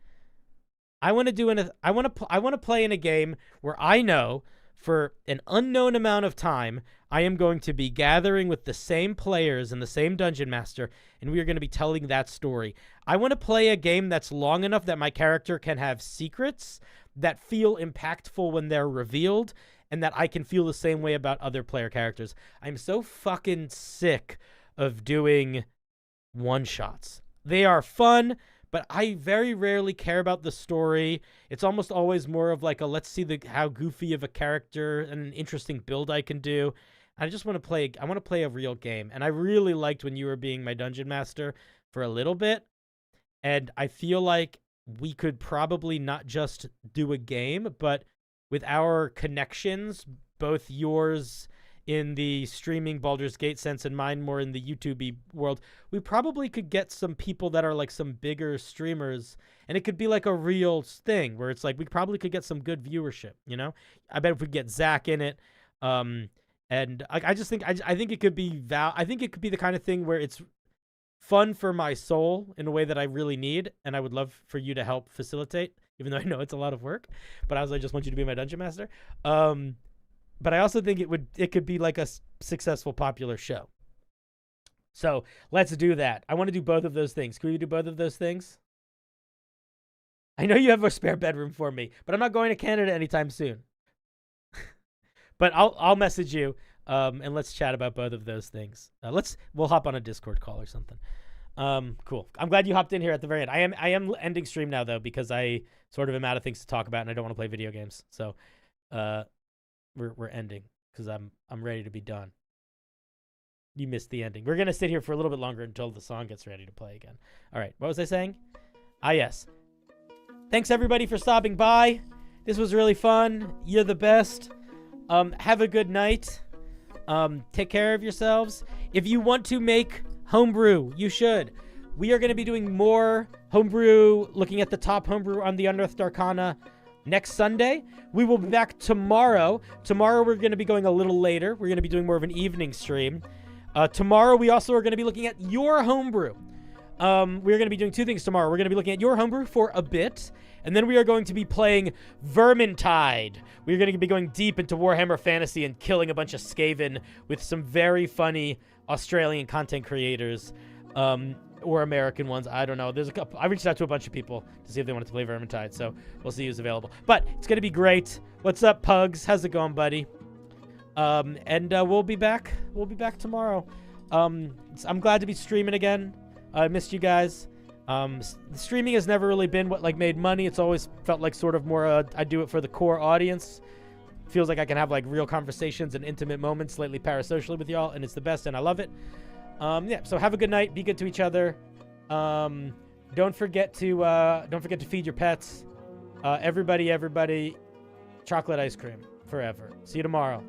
I want to play in a game where I know for an unknown amount of time I am going to be gathering with the same players and the same dungeon master, and we are going to be telling that story. I want to play a game that's long enough that my character can have secrets that feel impactful when they're revealed, and that I can feel the same way about other player characters. I'm so fucking sick of doing one-shots. They are fun, but I very rarely care about the story. It's almost always more of like a let's see how goofy of a character and an interesting build I can do. I just want to play. I want to play a real game, and I really liked when you were being my dungeon master for a little bit. And I feel like we could probably not just do a game, but with our connections, both yours in the streaming Baldur's Gate sense and mine more in the YouTube world, we probably could get some people that are like some bigger streamers, and it could be like a real thing where it's like we probably could get some good viewership, you know? I bet if we get Zach in it, and I just think I think it could be I think it could be the kind of thing where it's fun for my soul in a way that I really need, and I would love for you to help facilitate, even though I know it's a lot of work. But I just want you to be my dungeon master. but I also think it could be like a successful, popular show. So let's do that. I want to do both of those things. Can we do both of those things? I know you have a spare bedroom for me, but I'm not going to Canada anytime soon. But I'll message you, and let's chat about both of those things. We'll hop on a Discord call or something. Cool. I'm glad you hopped in here at the very end. I am ending stream now though, because I sort of am out of things to talk about and I don't want to play video games. So, we're ending because I'm ready to be done. You missed the ending. We're gonna sit here for a little bit longer until the song gets ready to play again. All right. What was I saying? Yes. Thanks everybody for stopping by. This was really fun. You're the best. Have a good night. Take care of yourselves. If you want to make homebrew, you should. We are going to be doing more homebrew, looking at the top homebrew on the Unearthed Arcana next Sunday. We will be back tomorrow. Tomorrow we're going to be going a little later. We're going to be doing more of an evening stream. Tomorrow we also are going to be looking at your homebrew. We're going to be doing two things tomorrow. We're going to be looking at your homebrew for a bit, and then we are going to be playing Vermintide. We're going to be going deep into Warhammer Fantasy and killing a bunch of Skaven with some very funny Australian content creators, or American ones. I don't know. There's a couple. I reached out to a bunch of people to see if they wanted to play Vermintide, so we'll see who's available. But it's going to be great. What's up, Pugs? How's it going, buddy? And we'll be back. We'll be back tomorrow. I'm glad to be streaming again. I missed you guys. Streaming has never really been what made money. It's always felt like sort of more I do it for the core audience. Feels like I can have real conversations and intimate moments slightly parasocially with y'all, and it's the best, and I love it. So have a good night. Be good to each other. Don't forget to feed your pets. Everybody, chocolate ice cream forever. See you tomorrow.